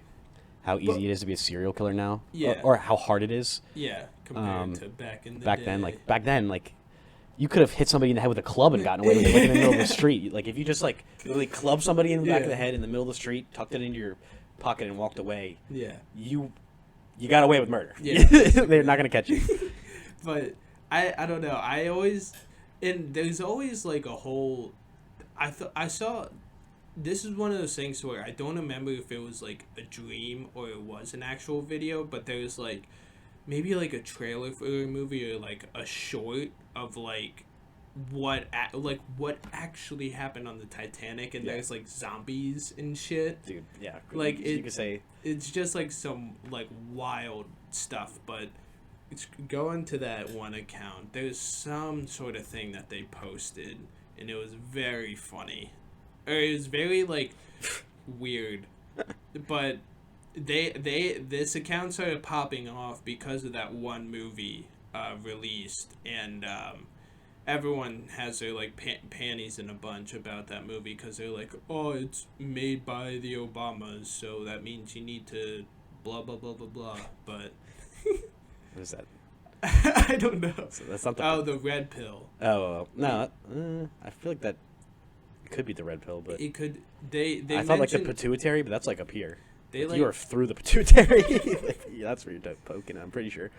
how easy it is to be a serial killer now, or how hard it is. Yeah, compared to back in the back day. Back then, like you could have hit somebody in the head with a club and gotten away with it, like in the middle of the street. Like if you just like literally club somebody in the back of the head in the middle of the street, tucked it into your pocket, and walked away. Yeah, you got away with murder. Yeah, they're not gonna catch you. But I don't know. I always there's always like a whole. I saw. This is one of those things where I don't remember if it was like a dream or it was an actual video, but there was like maybe like a trailer for a movie or like a short of like what actually happened on the Titanic, and there's like zombies and shit. Dude, yeah. Like you could say it's just like some like wild stuff, but it's going to that one account. There's some sort of thing that they posted, and it was very funny. Or it was very like weird, but this account started popping off because of that one movie released, and everyone has their like panties in a bunch about that movie because they're like, oh, it's made by the Obamas, so that means you need to blah blah blah blah blah. But what is that? I don't know. So that's not the red pill. Oh no, I feel like that. It could be the red pill, but it could. They I thought like the pituitary, but that's like up here. Like, you are through the pituitary. That's where you're poking. I'm pretty sure.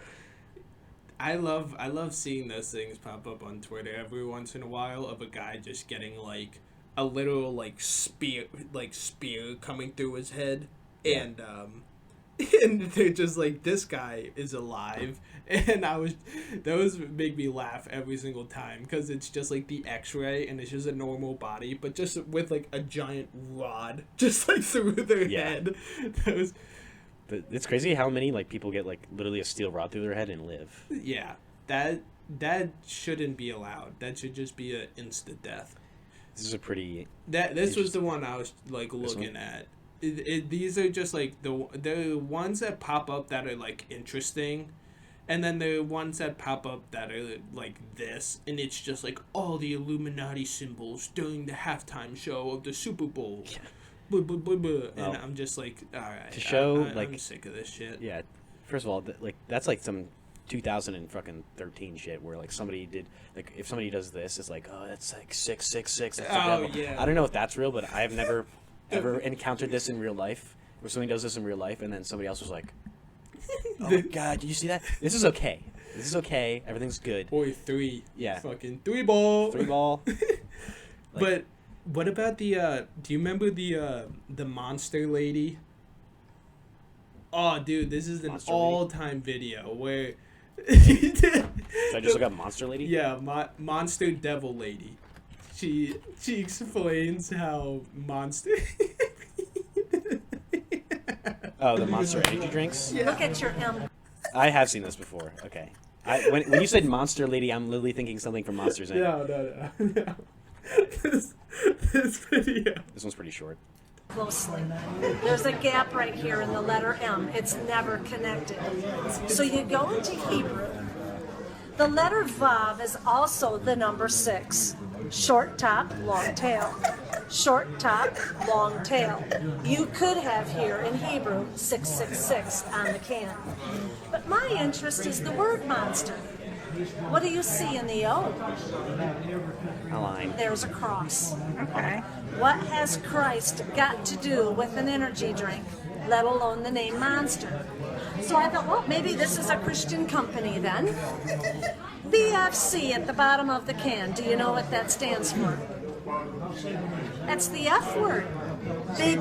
I love seeing those things pop up on Twitter every once in a while of a guy just getting like a literal like spear coming through his head, and they're just like, this guy is alive, and those make me laugh every single time because it's just like the X-ray and it's just a normal body, but just with like a giant rod just like through their head. But it's crazy how many like people get like literally a steel rod through their head and live. Yeah, that shouldn't be allowed. That should just be an instant death. This is a pretty. This was the one I was like looking at. These are just like the ones that pop up that are like interesting, and then the ones that pop up that are like this, and it's just like all the Illuminati symbols during the halftime show of the Super Bowl. Yeah. Blah, blah, blah, blah. And well, I'm just like, all right, to show I'm sick of this shit. Yeah, first of all, that's like some 2013 shit where like somebody did like if somebody does this, it's like, oh, that's like 666. Yeah. I don't know if that's real, but I've never ever encountered this in real life where somebody does this in real life and then somebody else was like, oh my god, did you see that? This is okay, everything's good. Boy, 3. Yeah, fucking 3 ball. Like, but what about the do you remember the monster lady? Oh dude, this is an all-time video where should I just look up monster lady? Yeah, monster devil lady. She explains how monster. Oh, the Monster energy drinks? Yeah. Look at your I have seen this before. Okay. When you said monster lady, I'm literally thinking something from Monsters Inc. No. This video. This one's pretty short. Closely. There's a gap right here in the letter M. It's never connected. So you go into Hebrew. The letter Vav is also the number 6. Short top, long tail. Short top, long tail. You could have here in Hebrew 666 on the can. But my interest is the word monster. What do you see in the O? a line. there's a cross. Okay. What has Christ got to do with an energy drink, let alone the name Monster? So I thought, well, maybe this is a Christian company then. VFC at the bottom of the can. Do you know what that stands for? That's the F word. Big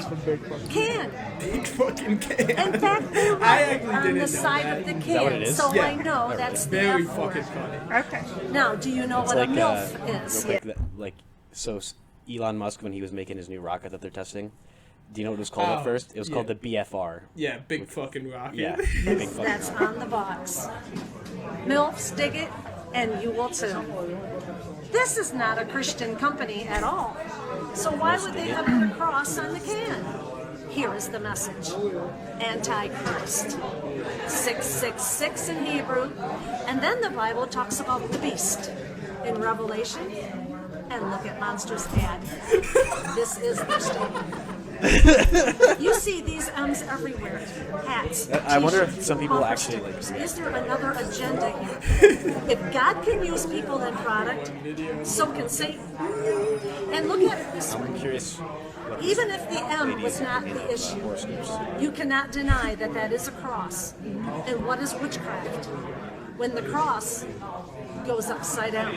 can. Big fucking can. In fact, they wrote I actually on didn't the know side that. of the that can, what it is? so Yeah. I know that's the Very F word. fucking funny. Okay. Now, do you know what a MILF is? real quick, so Elon Musk, when he was making his new rocket that they're testing, do you know what it was called at first? It was called the BFR. Yeah, big fucking rocket. Yeah, the big fucking That's rocket. on the box. MILFs dig it, and you will too. This is not a Christian company at all. So why would they have put a cross on the can? Here is the message. Antichrist. 666 in Hebrew. And then the Bible talks about the beast in Revelation. And look at Monster's ad. This is their statement. You see these M's everywhere. Hats. I wonder if t-shirts, some people office actually, stickers. like, Is there another agenda here? If God can use people and product, so can Satan. And look at it this way. I'm curious. Even if the M was not the issue, you cannot deny that that is a cross. And what is witchcraft? When the cross goes upside down,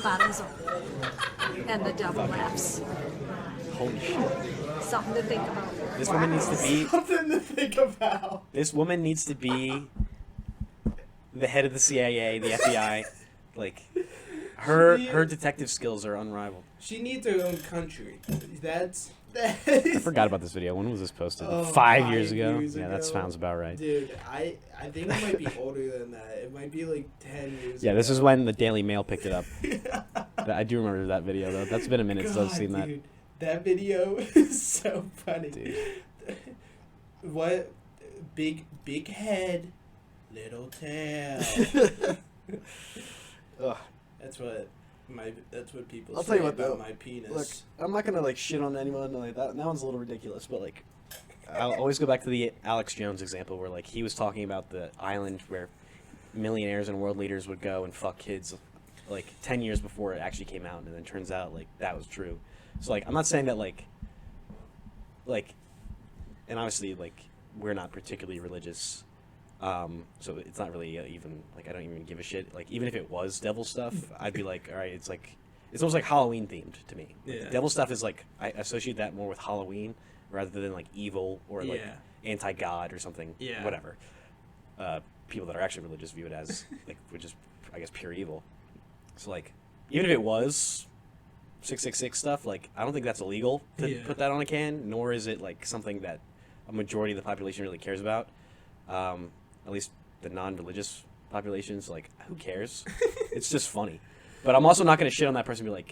bottoms up, and the devil laughs. Holy shit! Something to think about. This woman needs to be. Something to think about. This woman needs to be the head of the CIA, the FBI. Like, her detective skills are unrivaled. She needs her own country. That's I forgot about this video. When was this posted? Oh, 5 years ago? years Yeah, that ago. sounds about right. Dude, I think it might be older than that. It might be like 10 years Yeah, ago. this is when the Daily Mail picked it up. I do remember that video, though. That's been a minute since I've seen that. Dude, that video is so funny. Dude. What? Big head, little tail. Ugh. That's what people I'll say tell you what, about though. my penis. Look, I'm not gonna shit on anyone like that. That one's a little ridiculous, but I'll always go back to the Alex Jones example where he was talking about the island where millionaires and world leaders would go and fuck kids 10 years before it actually came out, and then turns out that was true. So I'm not saying that and obviously we're not particularly religious. So it's not really even I don't even give a shit. Even if it was devil stuff, I'd be like, all right, it's almost like Halloween themed to me. Yeah. Devil stuff is I associate that more with Halloween rather than evil or anti-God or something. Yeah. Whatever. People that are actually religious view it as which is I guess pure evil. So even if it was 666 stuff, I don't think that's illegal to put that on a can, nor is it something that a majority of the population really cares about. At least the non-religious populations, who cares? It's just funny. But I'm also not going to shit on that person and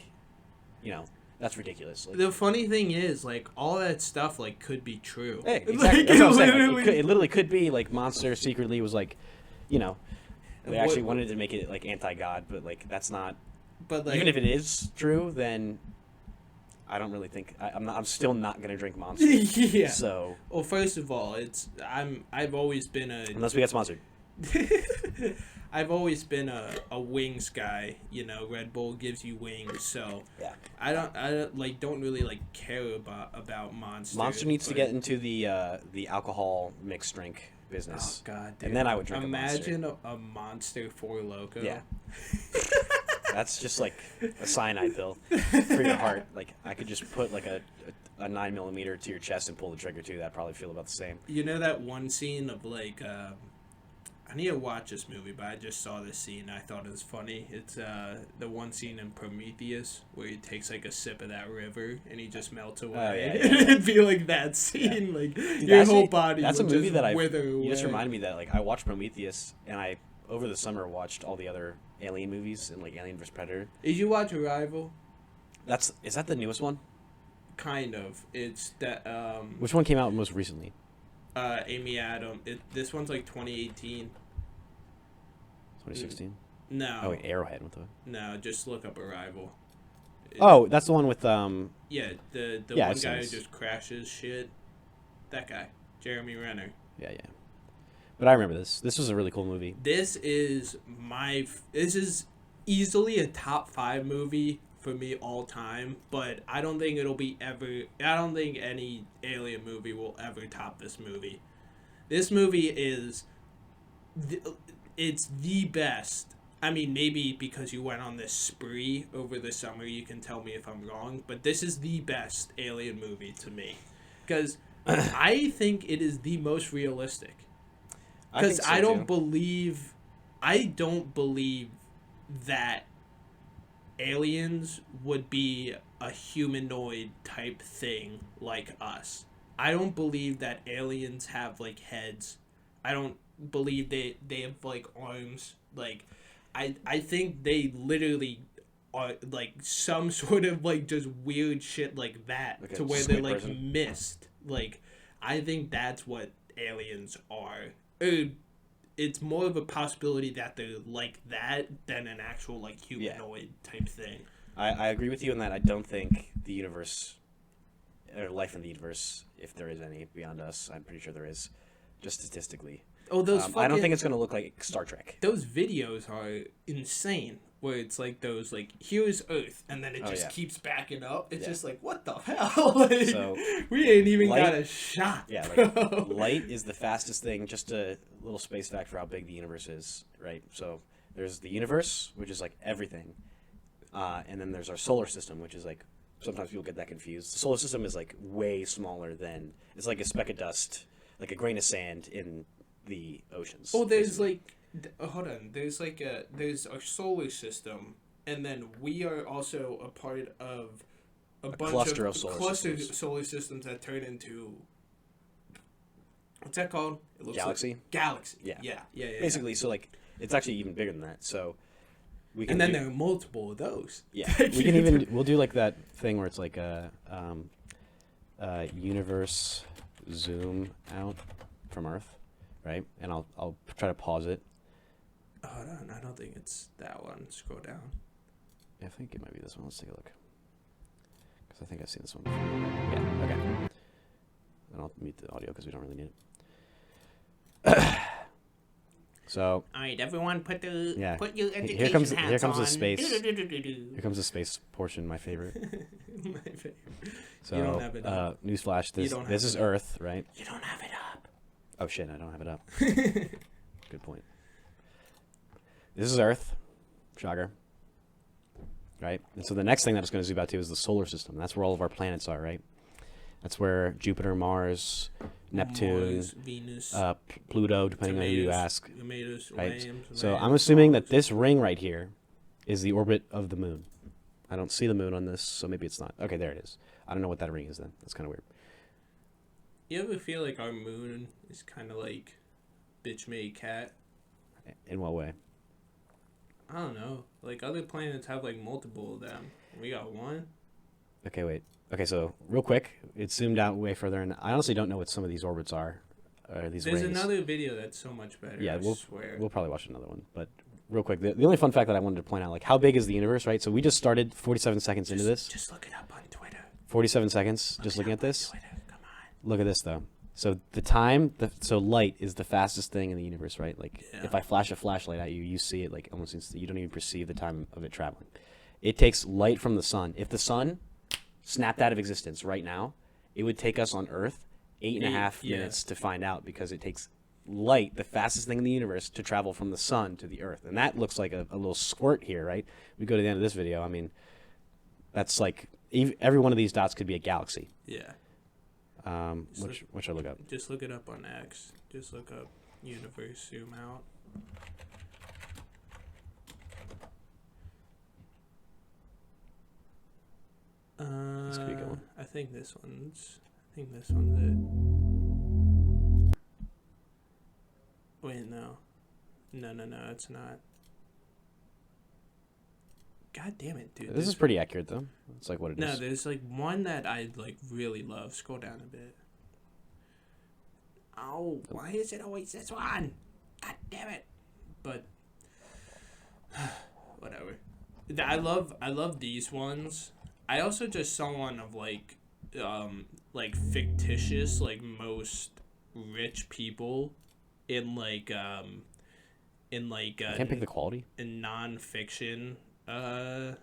be that's ridiculous. The funny thing is, all that stuff could be true. Hey, exactly. That's what I'm saying. It literally could be Monster secretly was they actually wanted to make it anti-God, but that's not. But even if it is true, then I don't really think I'm still not gonna drink Monster. Yeah. So. Well, first of all, I've always been Unless we get sponsored. I've always been a wings guy. Red Bull gives you wings, so Yeah. I don't really care about Monster. Monster needs to get into the alcohol mixed drink business. Oh God, dude. And then I would drink Imagine a Monster Four Loko. Yeah. That's just a cyanide pill for your heart. I could just put a 9mm to your chest and pull the trigger too. That'd probably feel about the same. You know that one scene of I need to watch this movie, but I just saw this scene and I thought it was funny. It's the one scene in Prometheus where he takes a sip of that river and he just melts away. Oh, yeah. It'd be like that scene, Dude, your actually, whole body. That's a would movie just that wither away. You just reminded me that I watched Prometheus and I over the summer watched all the other Alien movies and Alien vs Predator. Did you watch Arrival? Is that the newest one? Kind of. It's that. Which one came out most recently? Amy Adams. This one's 2018. 2016. No. Oh wait, Arrowhead. What the? No, just look up Arrival. Oh, that's the one with Yeah, the Yeah, one I've guy who seen this. just crashes shit. That guy, Jeremy Renner. Yeah. But I remember this. This was a really cool movie. This is easily a top 5 movie for me all time, but I don't think any alien movie will ever top this movie. This movie is it's the best. I mean, maybe because you went on this spree over the summer, you can tell me if I'm wrong, but this is the best alien movie to me. Because I think it is the most realistic. Because I don't believe that aliens would be a humanoid type thing like us. I don't believe that aliens have like heads. I don't believe they have like arms. Like I think they literally are like some sort of like just weird shit like that, like to where they're like mist. Like I think that's what aliens are. It's more of a possibility that they're like that than an actual like humanoid type thing. I agree with you in that. I don't think the universe or life in the universe, if there is any beyond us, I'm pretty sure there is, just statistically. Oh, I don't think it's gonna look like Star Trek. Those videos are insane. Where it's like those like here's Earth and then it just keeps backing up. It's just like what the hell? Like, so we ain't even got a shot. Yeah, like light is the fastest thing. Just a little space fact for how big the universe is, right? So there's the universe, which is like everything, and then there's our solar system, which is like sometimes people get that confused. The solar system is like way smaller than it's like a speck of dust, like a grain of sand in the oceans. Oh, there's basically. Hold on. There's a solar system, and then we are also a part of a bunch cluster of solar systems that turn into what's that called? It looks Galaxy. Like Galaxy. Yeah. Basically, so like it's actually even bigger than that. So we can. And then there are multiple of those. Yeah, we'll do like that thing where it's like a universe zoom out from Earth, right? And I'll try to pause it. Hold on, I don't think it's that one. Scroll down. Yeah, I think it might be this one. Let's take a look. Because I think I've seen this one before. Yeah, okay. And I'll mute the audio because we don't really need it. So. All right, everyone, put your education here comes on. The space. Here comes the space portion. My favorite. My favorite. So, you don't have it up. Newsflash: this is Earth, right? You don't have it up. Oh shit! I don't have it up. Good point. This is Earth, shocker, right? And so the next thing that it's going to zoom out to is the solar system. That's where all of our planets are, right? That's where Jupiter, Mars, Neptune, Venus, Pluto, depending on who you ask. Right? So I'm assuming that this ring right here is the orbit of the moon. I don't see the moon on this, so maybe it's not. Okay, there it is. I don't know what that ring is then. That's kind of weird. You ever feel like our moon is kind of like bitch made cat? In what way? I don't know. Like, other planets have, like, multiple of them. We got one. Okay, wait. Okay, so, real quick, it's zoomed out way further, and I honestly don't know what some of these orbits are. There's rings. Another video that's so much better, yeah, I swear. We'll probably watch another one. But, real quick, the only fun fact that I wanted to point out, like, how big is the universe, right? So, we just started 47 seconds into this. Just look it up on Twitter. 47 seconds, just looking at this. Twitter. Come on. Look at this, though. So so light is the fastest thing in the universe, right? Like if I flash a flashlight at you, you see it like almost instantly. You don't even perceive the time of it traveling. It takes light from the sun. If the sun snapped out of existence right now, it would take us on Earth 8.5 minutes to find out, because it takes light, the fastest thing in the universe, to travel from the sun to the Earth. And that looks like a little squirt here, right? We go to the end of this video. I mean, that's like every one of these dots could be a galaxy. Yeah. What should I look up? Just look it up on X. Just look up universe zoom out. This could be a good one. I think this one's it. Wait, no, it's not. God damn it, dude. This is pretty accurate, though. It's like what it is. No, there's like one that I like really love. Scroll down a bit. Oh, why is it always this one? God damn it. But whatever. I love these ones. I also just saw one of like fictitious, like most rich people in like in like I can't pick the quality. In nonfiction. No,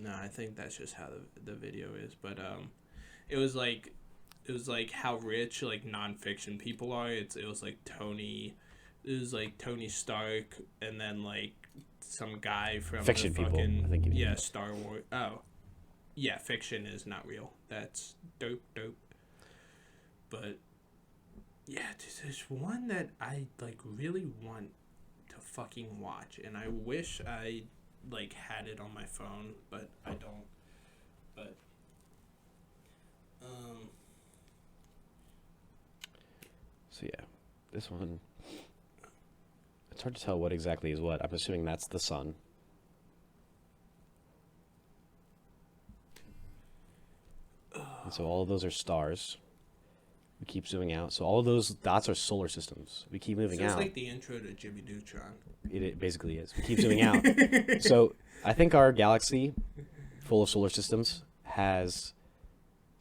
I think that's just how the video is. But it was like how rich like nonfiction people are. It was like Tony Stark, and then like some guy from fiction the fucking, people. I think you mean. Yeah, Star Wars. Oh, yeah, fiction is not real. That's dope. But yeah, there's one that I like really want to fucking watch, and I wish I like had it on my phone, but I don't. But So yeah, this one. It's hard to tell what exactly is what. I'm assuming that's the sun. And so all of those are stars. We keep zooming out. So all of those dots are solar systems. We keep moving out. It's like the intro to Jimmy Neutron. It basically is. We keep zooming out. So I think our galaxy, full of solar systems, has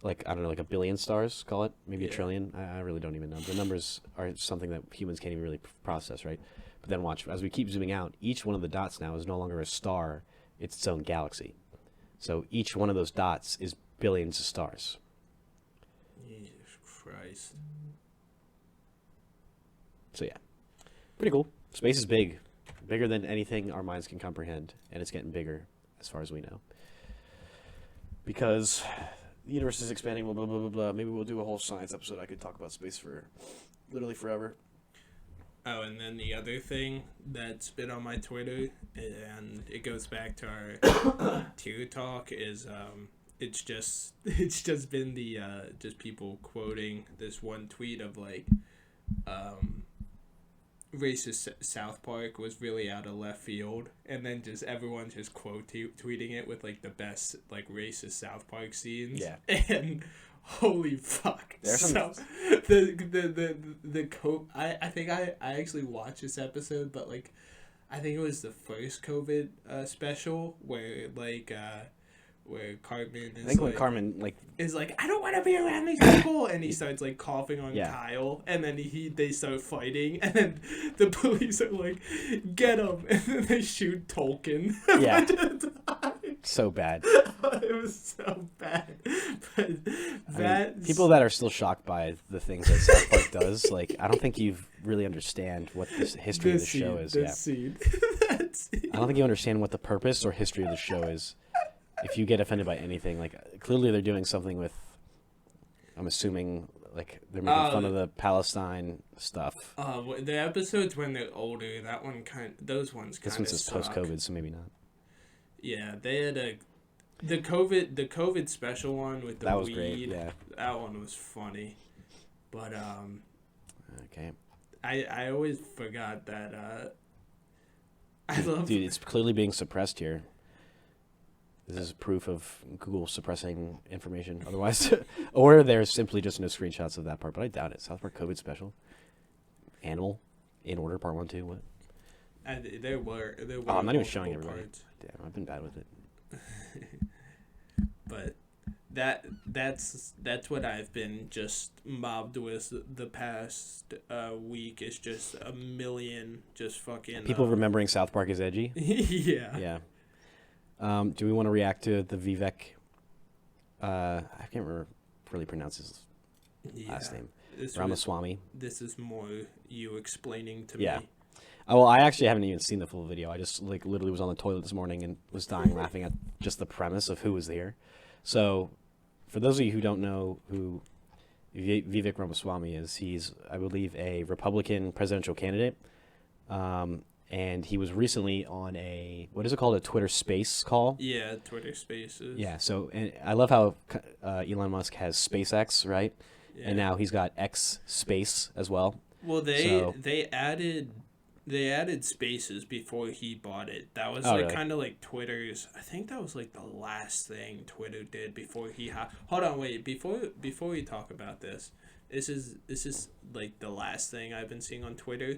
like, I don't know, like 1 billion stars, call it, maybe 1 trillion. I really don't even know. The numbers are something that humans can't even really process, right? But then watch, as we keep zooming out, each one of the dots now is no longer a star, it's its own galaxy. So each one of those dots is billions of stars. Jesus Christ. So yeah, pretty cool. Space is big, bigger than anything our minds can comprehend, and it's getting bigger as far as we know. Because the universe is expanding, blah, blah, blah, blah, blah. Maybe we'll do a whole science episode. I could talk about space for literally forever. Oh, and then the other thing that's been on my Twitter, and it goes back to our tier talk, is it's just been the just people quoting this one tweet of like racist South Park was really out of left field, and then just everyone just tweeting it with like the best like racist South Park scenes. Yeah. And holy fuck. There's some I think I actually watched this episode, but like I think it was the first COVID special where like where Cartman is, I think like, when Cartman like is like, I don't want to be around these people, and he starts like coughing on Yeah. Kyle, and then they start fighting, and then the police are like, get him, and then they shoot Tolkien. Yeah. So bad. It was so bad. But I mean, people that are still shocked by the things that South Park does, like, I don't think you really understand what the history of the show is. That scene. I don't think you understand what the purpose or history of the show is. If you get offended by anything, like, clearly they're doing something with, I'm assuming, like, they're making fun of the Palestine stuff. The episodes when they're older, those ones kind of This one's just post-COVID, so maybe not. Yeah, they had the COVID special one with the that was weed. Great, yeah. That one was funny, but Okay. I always forgot that Dude, it's clearly being suppressed here. This is proof of Google suppressing information otherwise. Or there's simply just no screenshots of that part, but I doubt it. South Park COVID special. Animal. In Order, part 1, 2, what? There were Oh, I'm not even showing everybody. parts. Damn, I've been bad with it. But that's what I've been just mobbed with the past week. Is just a million just fucking People remembering South Park is edgy? Yeah. Yeah. Do we want to react to the Vivek? I can't remember really pronounce his last name. Ramaswamy. This is more you explaining to Yeah. me. Oh, well, I actually haven't even seen the full video. I just like literally was on the toilet this morning and was dying laughing at just the premise of who was here. So, for those of you who don't know who Vivek Ramaswamy is, he's, I believe, a Republican presidential candidate. And he was recently on what is it called? A Twitter Space call? Yeah, Twitter Spaces. Yeah, so and I love how Elon Musk has SpaceX, right? Yeah. And now he's got X Space as well. Well, they added Spaces before he bought it. That was really? kind of like Twitter's. I think that was like the last thing Twitter did before he. Hold on, wait. Before we talk about this, this is like the last thing I've been seeing on Twitter,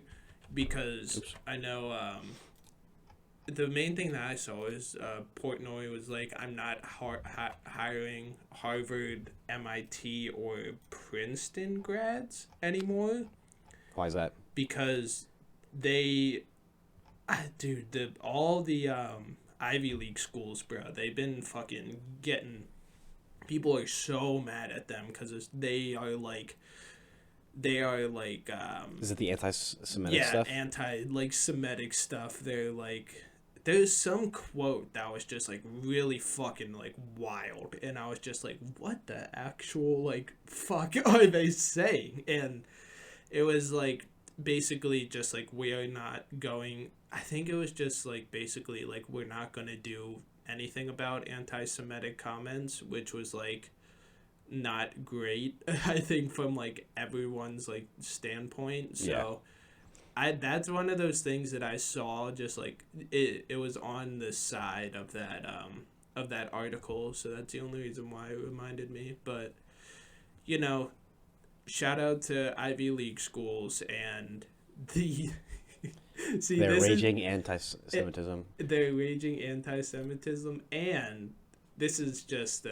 because I know the main thing that I saw is Portnoy was like, I'm not hiring Harvard, MIT, or Princeton grads anymore. Why is that? Because all the Ivy League schools, bro, they've been fucking getting. People are so mad at them because they are like. Is it the anti-Semitic stuff? Yeah, Semitic stuff. They're like, there's some quote that was just like really fucking like wild, and I was just like, what the actual like fuck are they saying? And it was like basically just like, we are not going. I think it was just like basically like, we're not gonna do anything about anti-Semitic comments, which was like not great, I think, from like everyone's like standpoint. So that's one of those things that I saw, just like it was on the side of that article, so that's the only reason why it reminded me. But shout out to Ivy League schools and the they're raging anti-Semitism. They're raging anti-Semitism, and this is just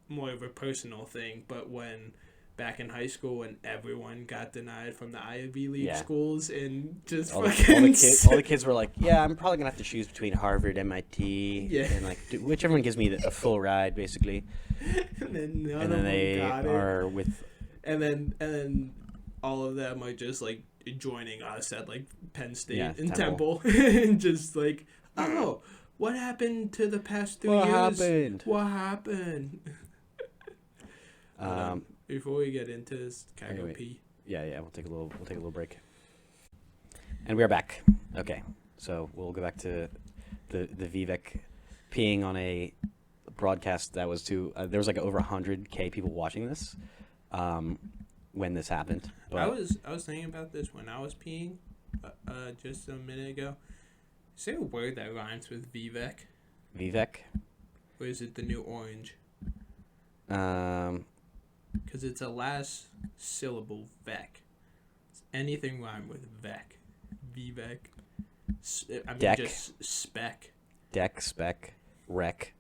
more of a personal thing, but when back in high school, when everyone got denied from the Ivy League schools, and just all the kids were like, yeah, I'm probably gonna have to choose between Harvard, MIT, and like whichever one gives me a full ride, basically. And then and then all of them are just like joining us at like Penn State and Temple. And just like, oh, what happened to the past 3 years? What happened? Before we get into this, can I go pee? Yeah. We'll take a little break. And we're back. Okay, so we'll go back to the Vivek peeing on a broadcast that was there was like over 100K people watching this when this happened. But I was thinking about this when I was peeing just a minute ago. Say a word that rhymes with Vivek. Vivek? Or is it the new orange? Because it's a last syllable, Vec. Anything rhyme with Vec. Vivek. Just spec. Deck, spec, rec.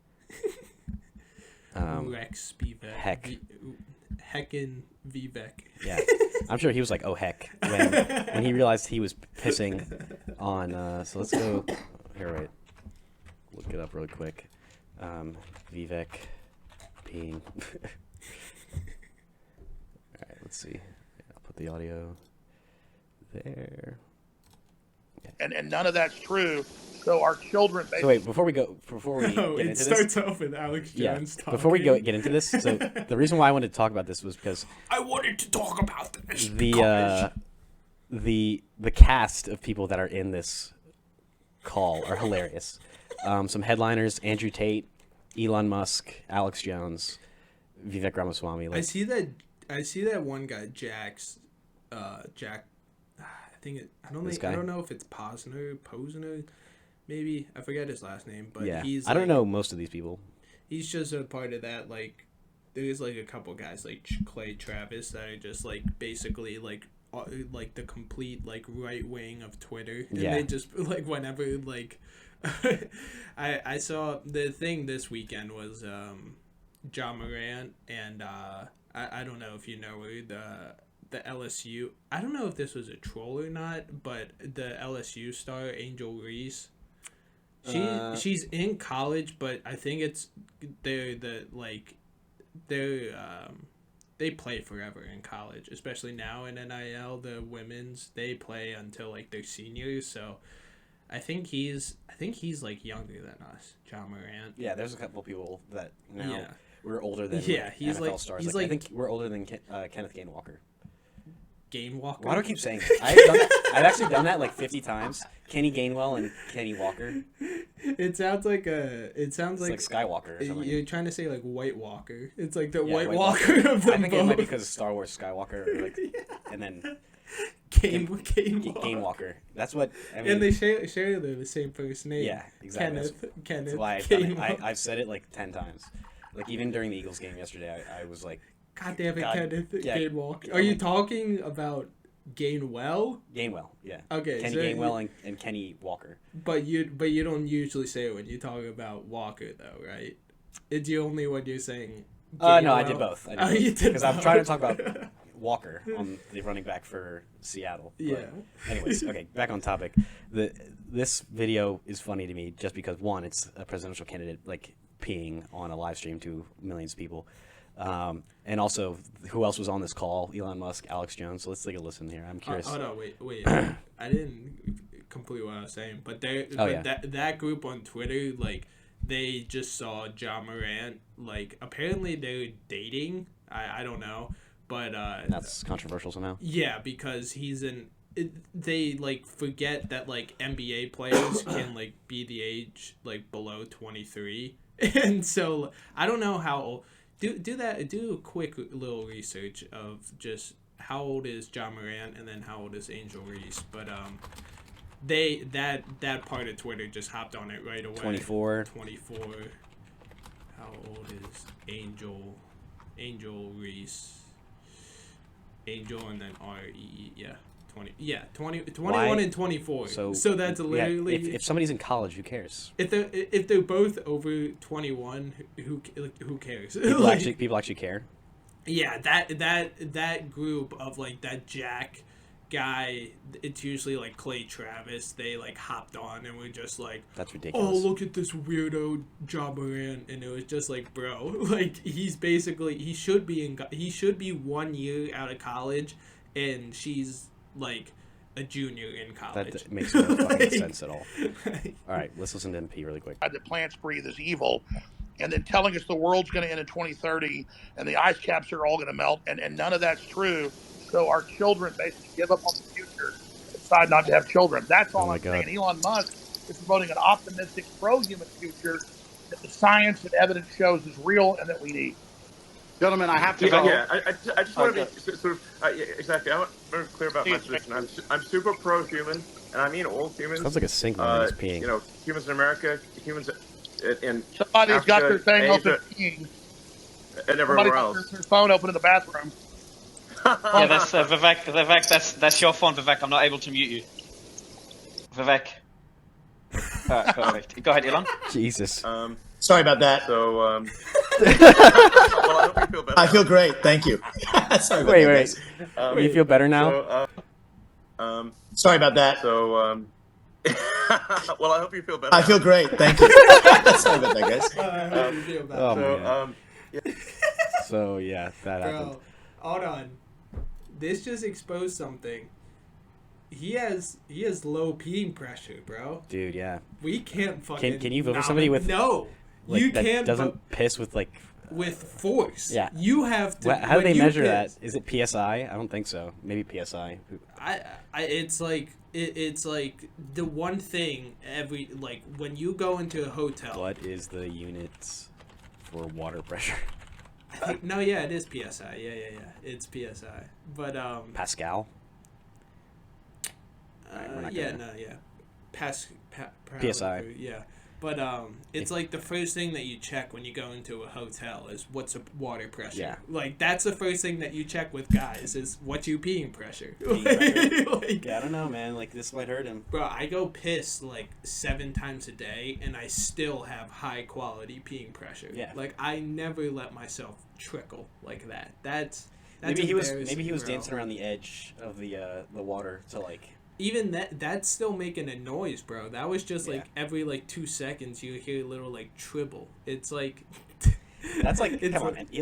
Rex, Vivek. Heck. Heckin' Vivek. Yeah. I'm sure he was like, oh heck, when he realized he was pissing on, so let's go, here, wait, look it up really quick. Vivek peeing. Alright, let's see. I'll put the audio there. Okay. And none of that's true. So our children. So wait, before we get into this, it starts off with Alex Jones talking. Before we get into this, so the reason why I wanted to talk about this was because I wanted to talk about this. The cast of people that are in this call are hilarious. Some headliners: Andrew Tate, Elon Musk, Alex Jones, Vivek Ramaswamy. I see that one guy, Jack. I don't know if it's Posner, maybe. I forget his last name, but he's. I don't know most of these people. He's just a part of that. Like, there's like a couple guys like Clay Travis that are just like basically like the complete like right wing of Twitter, and they just like whenever like. I saw the thing this weekend was John Morant and I don't know if you know the LSU. I don't know if this was a troll or not, but the LSU star Angel Reese. She's in college, but I think they play forever in college, especially now in NIL. The women's, they play until like their seniors, so I think he's like younger than us, John Morant. Yeah, there's a couple people that now we're older than he's NFL like stars. he's like, I think we're older than Kenneth Gainwalker. Gainwalker. Why do I keep saying that? I've actually done that like 50 times. Kenny Gainwell and Kenny Walker. It sounds like Skywalker or something. You're trying to say like White Walker. It's like the White Walker of them. I think it might be because of Star Wars Skywalker, or like, and then Gainwalker. That's what I mean. And they share the same first name. Yeah, exactly. Kenneth. That's why I've said it like 10 times. Like even during the Eagles game yesterday, I was like, God damn it, Kenneth Gainwalker. Are you talking about Gainwell? Gainwell, yeah. Okay, Kenny Gainwell and Kenny Walker. But you don't usually say it when you talk about Walker, though, right? It's the only one you're saying. No, I did both. You did because I'm trying to talk about Walker on the running back for Seattle. Yeah. But anyways, okay, back on topic. This video is funny to me just because, one, it's a presidential candidate like peeing on a live stream to millions of people. And also, who else was on this call? Elon Musk, Alex Jones. So let's take a listen here. I'm curious. Oh no, wait. I didn't complete what I was saying, but that group on Twitter, like, they just saw John Morant. Like, apparently they're dating. I don't know, but that's controversial somehow. Yeah, because they like forget that like NBA players can like be the age like below 23, and so I don't know how. Do a quick little research of just how old is John Morant and then how old is Angel Reese, but that part of Twitter just hopped on it right away. 24. How old is Angel Reese? Angel and then REE, yeah. 21 and 24. So that's literally. If somebody's in college, who cares? If they're both over 21, who cares? People actually care. Yeah, that group of like that Jack guy, it's usually like Clay Travis. They like hopped on and were just like, that's ridiculous. Oh, look at this weirdo John Morant, and it was just like, bro, like he should be 1 year out of college, and she's like a junior in college. That makes no fucking sense at all. All right, let's listen to him pee really quick. That plants breathe is evil, and then telling us the world's going to end in 2030 and the ice caps are all going to melt, and none of that's true. So our children basically give up on the future, decide not to have children. That's all I'm saying. Elon Musk is promoting an optimistic, pro-human future that the science and evidence shows is real and that we need. Gentlemen, I have to go. Yeah, I just want to be sort of exactly. I want to be clear about my position. I'm super pro-human, and I mean all humans. Sounds like a sink when he's peeing. You know, humans in America, humans in somebody's Africa, got their thing Asia, open peeing, and everywhere else. Got their phone open in the bathroom. Yeah, that's Vivek. That's your phone, Vivek. I'm not able to mute you. Vivek. Perfect. Go ahead, Elon. Jesus. Sorry about that. So, well, I hope you feel better. I feel great. Thank you. Sorry about wait. You feel better now? So, sorry about that. So, well, I hope you feel better. I feel great. Thank you. Sorry about that, guys. So yeah, that happened. Bro, hold on. This just exposed something. He has low peeing pressure, bro. Dude, yeah. We can't fucking. Can you vote for somebody with no? Like, you that can't doesn't piss with like with force. Yeah. You have to. How do they measure that? Is it PSI? I don't think so. Maybe PSI. It's like the one thing when you go into a hotel. What is the units for water pressure? No, yeah, it is PSI. Yeah. It's PSI. But Pascal. PSI. Yeah. But it's like the first thing that you check when you go into a hotel is what's the water pressure. Yeah. Like that's the first thing that you check with guys is what's your peeing pressure. Yeah, I don't know, man. Like this might hurt him. Bro, I go piss like 7 times a day and I still have high quality peeing pressure. Yeah. Like I never let myself trickle like that. That's maybe he was dancing around the edge of the water to like. Even that's still making a noise, bro. That was just like every like 2 seconds you hear a little like tribble. It's like that's like come on, man. He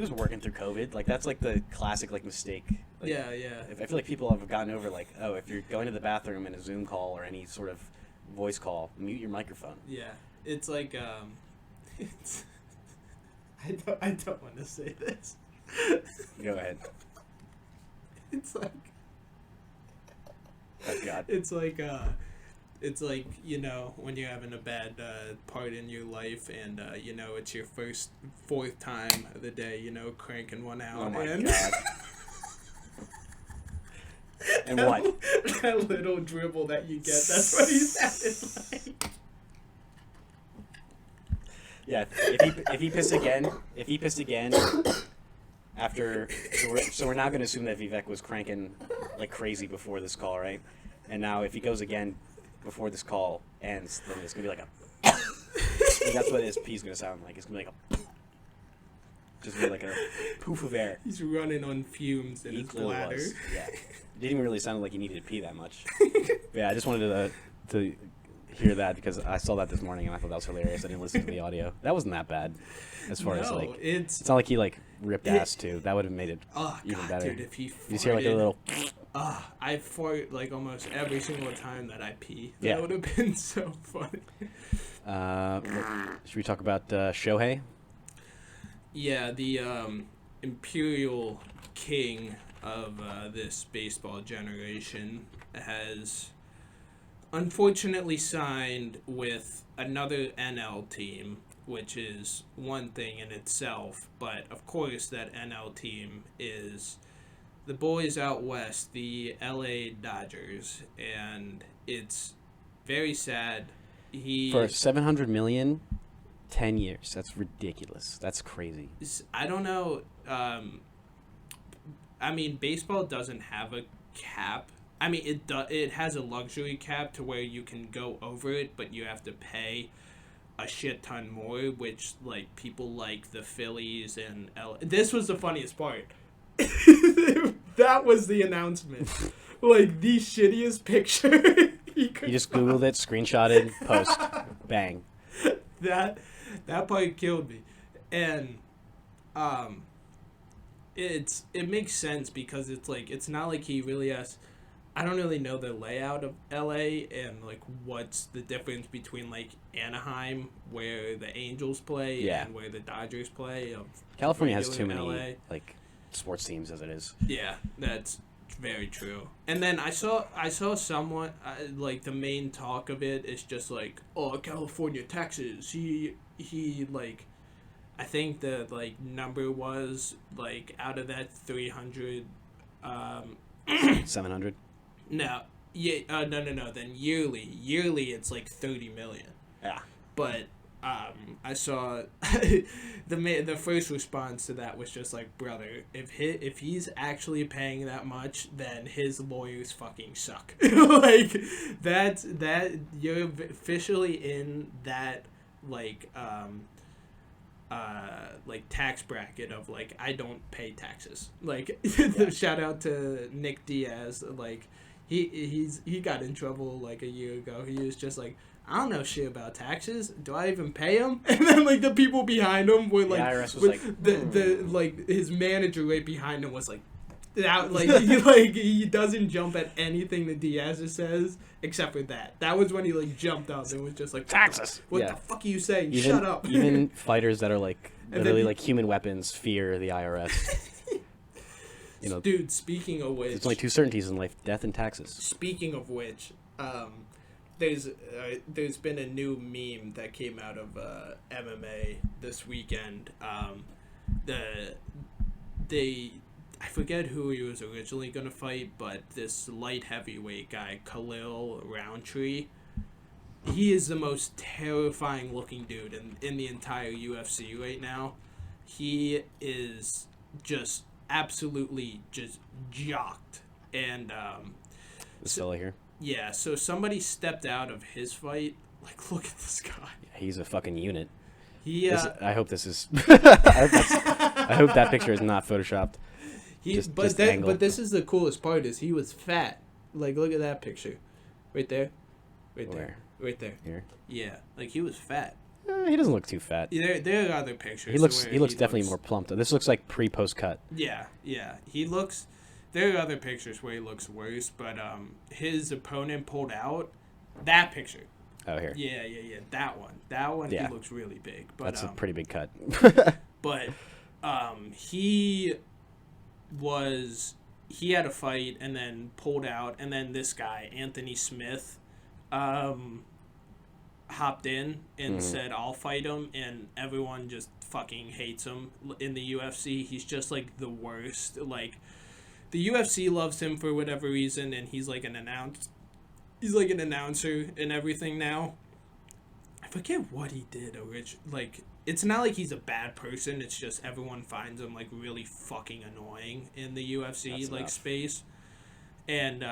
was working through COVID. Like that's like the classic like mistake. Like, yeah. I feel like people have gotten over like, oh, if you're going to the bathroom in a Zoom call or any sort of voice call, mute your microphone. Yeah. It's like it's I don't want to say this. Go ahead. It's like oh, God. It's like you know when you're having a bad part in your life and you know it's your fourth time of the day, you know, cranking one out. Oh my God. And what? That little dribble that you get, that's what he sounded like. Yeah, if he pissed again after, so we're now going to assume that Vivek was cranking like crazy before this call, right? And now if he goes again before this call ends, then it's going to be like a, that's what his pee's going to sound like. It's going to be like Just be like a poof of air. He's running on fumes in his clearly bladder. was. Yeah. It didn't even really sound like he needed to pee that much. Yeah, I just wanted to hear that because I saw that this morning and I thought that was hilarious. I didn't listen to the audio. That wasn't that bad, as far as like it's not like he like ripped ass too. That would have made it even better. Dude, if he farted, you just hear like a little. I fart like almost every single time that I pee. That Yeah. would have been so funny. Should we talk about Shohei? Yeah, the imperial king of this baseball generation has unfortunately signed with another NL team, which is one thing in itself, but of course that NL team is the boys out west, the LA Dodgers, and it's very sad. For $700 million, 10 years. That's ridiculous. That's crazy. I don't know. I mean, baseball doesn't have a cap. I mean, it has a luxury cap to where you can go over it, but you have to pay a shit ton more, which, like, people like the Phillies and This was the funniest part. That was the announcement. Like, the shittiest picture. You just Googled it, screenshotted, post, bang. That part killed me. And it makes sense because it's like it's not like he really has. I don't really know the layout of LA and like what's the difference between like Anaheim where the Angels play and where the Dodgers play. California has too many LA. like sports teams as it is. Yeah, that's very true. And then I saw someone like the main talk of it is just like, oh, California taxes. He like, I think the like number was like out of that 300 700. No. Yeah, no. Then yearly it's like 30 million. Yeah. But I saw the first response to that was just like, brother, if he's actually paying that much, then his lawyers fucking suck. Like that you're officially in that like tax bracket of like I don't pay taxes. Like shout out to Nick Diaz. Like he got in trouble like a year ago. He was just like, I don't know shit about taxes. Do I even pay him? And then like the people behind him were like, the IRS was like, the like his manager right behind him was like, that like he doesn't jump at anything that Diaz says except for that. That was when he like jumped up and was just like, taxes. What the fuck are you saying? Even, Shut up. Even fighters that are like literally like human weapons fear the IRS. You know, dude. Speaking of which, there's only two certainties in life: death and taxes. Speaking of which, there's been a new meme that came out of MMA this weekend. I forget who he was originally gonna fight, but this light heavyweight guy, Khalil Roundtree, he is the most terrifying looking dude in the entire UFC right now. He is just absolutely just jocked, and This fella here. yeah, so somebody stepped out of his fight. Like, look at this guy. He's a fucking unit. Yeah. I hope this is. I hope that picture is not photoshopped. But this is the coolest part is he was fat. Like, look at that picture, right there, right there, right there. Here. Yeah, like he was fat. He doesn't look too fat. There are other pictures. He looks definitely more plump. This looks like pre-post cut. Yeah. He looks. There are other pictures where he looks worse, but his opponent pulled out that picture. Oh, here. Yeah. That one. Yeah. He looks really big. But, that's a pretty big cut. But he had a fight and then pulled out, and then this guy Anthony Smith hopped in and said I'll fight him, and everyone just fucking hates him in the UFC. He's just like the worst. Like the UFC loves him for whatever reason, and he's like an announcer and everything now. I forget what he did like it's not like he's a bad person, it's just everyone finds him like really fucking annoying in the UFC space. And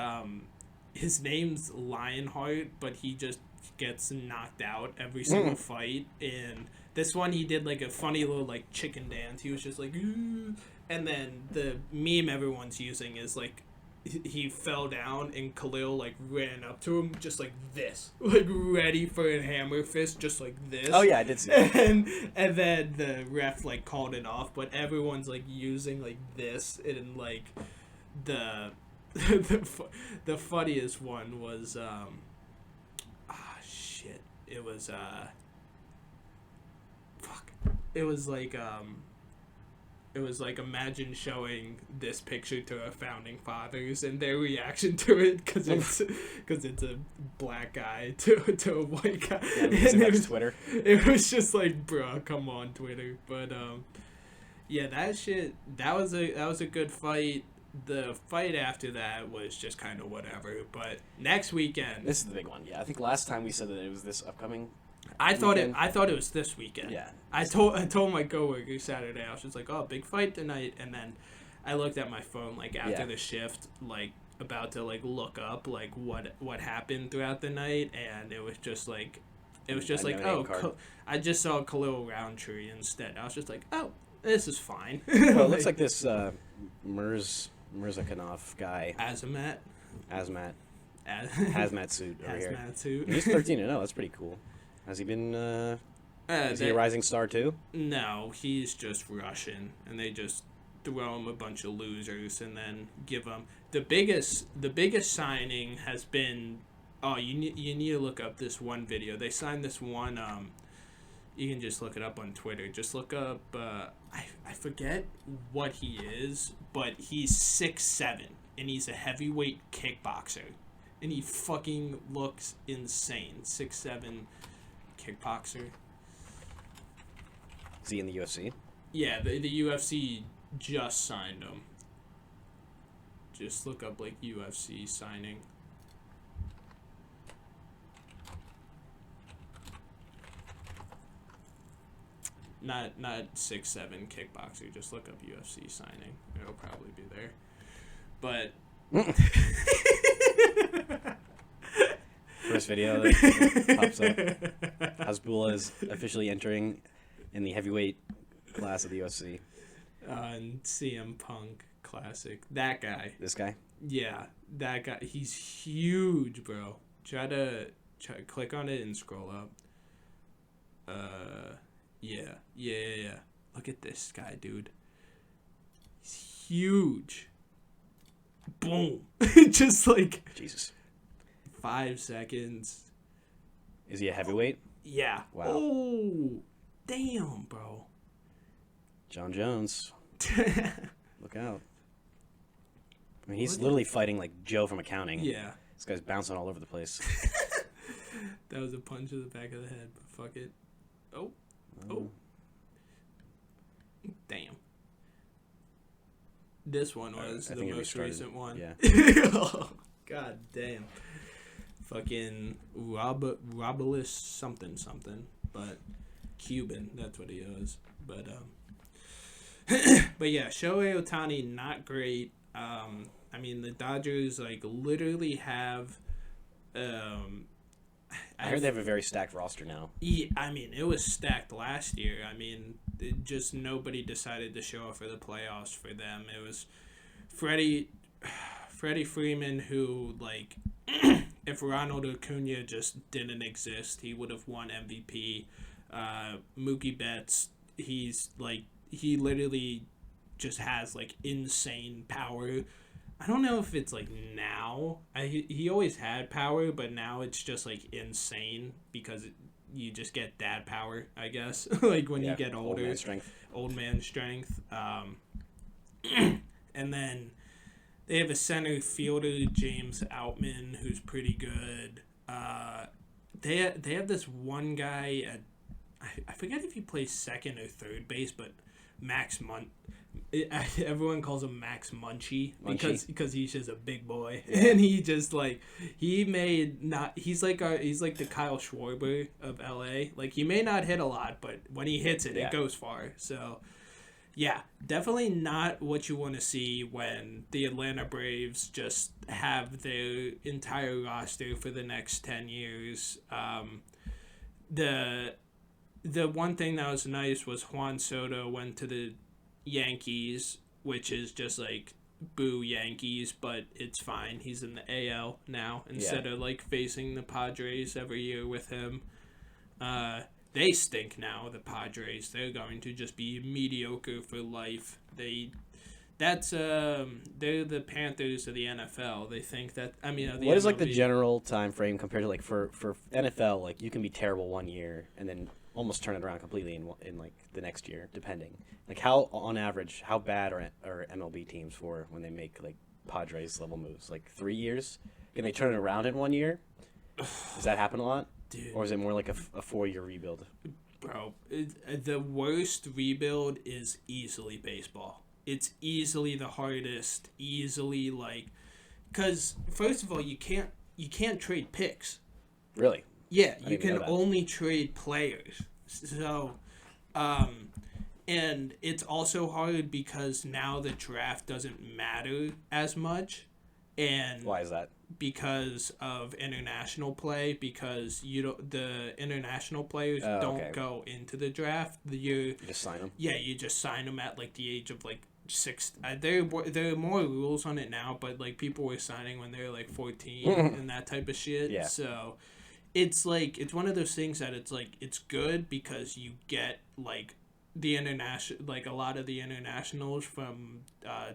his name's Lionheart, but he just gets knocked out every single fight, and This one he did like a funny little like chicken dance. He was just like, "Ooh." And then the meme everyone's using is like he fell down and Khalil like ran up to him just like this, like ready for a hammer fist, just like this. Oh yeah, I did see that. And then the ref like called it off, but everyone's like using like this, and like the the funniest one was shit. It was it was like imagine showing this picture to our founding fathers and their reaction to it because it's a black guy to a white guy. Yeah, and it was, Twitter. It was just like, bruh, come on, Twitter. But yeah, that was a good fight. The fight after that was just kind of whatever. But next weekend, This is the big one. Yeah, I think last time we said that it was this upcoming. I thought it was this weekend. Yeah. I told my coworker Saturday, I was just like, oh, big fight tonight, and then I looked at my phone like after the shift, like about to like look up like what happened throughout the night, and it was just like I just saw Khalil Roundtree instead. I was just like, oh, this is fine. Well, it looks like this Mirzakhanov guy. Hazmat suit over here. Hazmat suit. He's 13-0. That's pretty cool. Has he been? Is he a rising star too? No, he's just Russian, and they just throw him a bunch of losers and then give him the biggest signing has been. Oh, you need to look up this one video. They signed this one. You can just look it up on Twitter. Just look up. I forget what he is, but he's 6'7", and he's a heavyweight kickboxer, and he fucking looks insane. 6'7". Kickboxer. Is he in the UFC? Yeah, the UFC just signed him. Just look up like UFC signing. Not 6'7" kickboxer. Just look up UFC signing. It'll probably be there. But First video that pops up. Hasbulla is officially entering in the heavyweight class of the UFC. And CM Punk classic. That guy. This guy? Yeah, that guy. He's huge, bro. Try to click on it and scroll up. Yeah. Look at this guy, dude. He's huge. Boom. Just like Jesus. 5 seconds. Is he a heavyweight? Yeah. Wow. Oh, damn, bro. John Jones. Look out. I mean, he's literally fighting like Joe from accounting. Yeah. This guy's bouncing all over the place. That was a punch to the back of the head, but fuck it. Oh. Damn. This one was the most recent one. Yeah. Oh, god damn. Fucking Robulis something. But Cuban, that's what he is. But but yeah, Shohei Ohtani, not great. I mean, the Dodgers like literally have I heard they have a very stacked roster now. Yeah, I mean, it was stacked last year. I mean, just nobody decided to show up for the playoffs for them. It was Freddie Freeman, who, like, if Ronald Acuna just didn't exist, he would have won MVP. Mookie Betts, he literally just has, like, insane power. I don't know if it's like now. He always had power, but now it's just like insane because you just get dad power, I guess. Like when you get older, old man strength. And then they have a center fielder, James Outman, who's pretty good. They have this one guy at, I forget if he plays second or third base, but everyone calls him Max Munchie because he's just a big boy. Yeah. And he just like he's like the Kyle Schwarber of LA. Like he may not hit a lot, but when he hits it, it goes far. So yeah, definitely not what you want to see when the Atlanta Braves just have their entire roster for the next 10 years. the one thing that was nice was Juan Soto went to the Yankees, which is just like boo Yankees, but it's fine. He's in the AL now instead of like facing the Padres every year with him. They stink now, the Padres. They're going to just be mediocre for life. They're the Panthers of the NFL. They think that, I mean, what is like the general time frame compared to like for NFL? Like you can be terrible one year and then almost turn it around completely in like the next year, depending. Like how on average, how bad are MLB teams for when they make like Padres level moves? Like 3 years? Can they turn it around in 1 year? Does that happen a lot? Dude. Or is it more like a 4-year rebuild? Bro, the worst rebuild is easily baseball. It's easily the hardest. Easily like, because first of all, you can't trade picks. Really? Yeah, you can only trade players. So, and it's also hard because now the draft doesn't matter as much. And why is that? Because of international play, because the international players don't go into the draft. You just sign them. Yeah, you just sign them at like the age of like 6. There are more rules on it now, but like people were signing when they were like 14 and that type of shit. Yeah. So it's like it's one of those things that it's like it's good because you get like the international, like a lot of the internationals from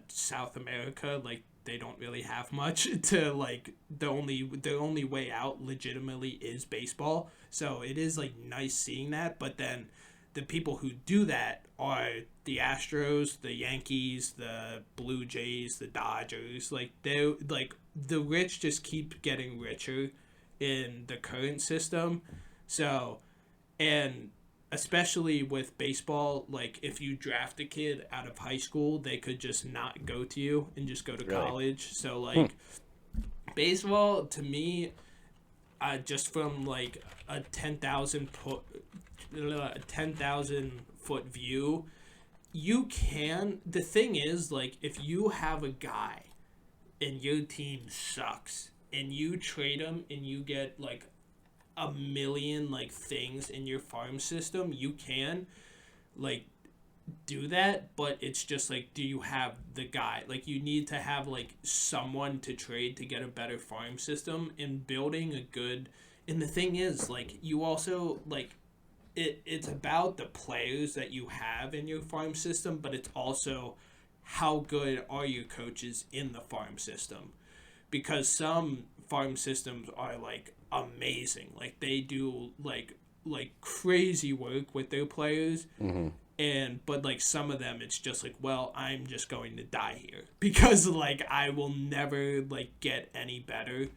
South America, like they don't really have much to like the only way out legitimately is baseball. So it is like nice seeing that, but then the people who do that are the Astros, the Yankees, the Blue Jays, the Dodgers. Like they're like the rich just keep getting richer in the current system. So, and especially with baseball, like if you draft a kid out of high school, they could just not go to you and just go to college. So like baseball to me, just from like a 10,000 foot view, you can, the thing is like if you have a guy and your team sucks and you trade him and you get like a million like things in your farm system, you can like do that, but it's just like, do you have the guy? Like you need to have like someone to trade to get a better farm system and building a good. And the thing is like you also like it's about the players that you have in your farm system, but it's also how good are your coaches in the farm system, because some farm systems are like amazing, like they do like crazy work with their players, and but like some of them it's just like, well, I'm just going to die here because like I will never like get any better.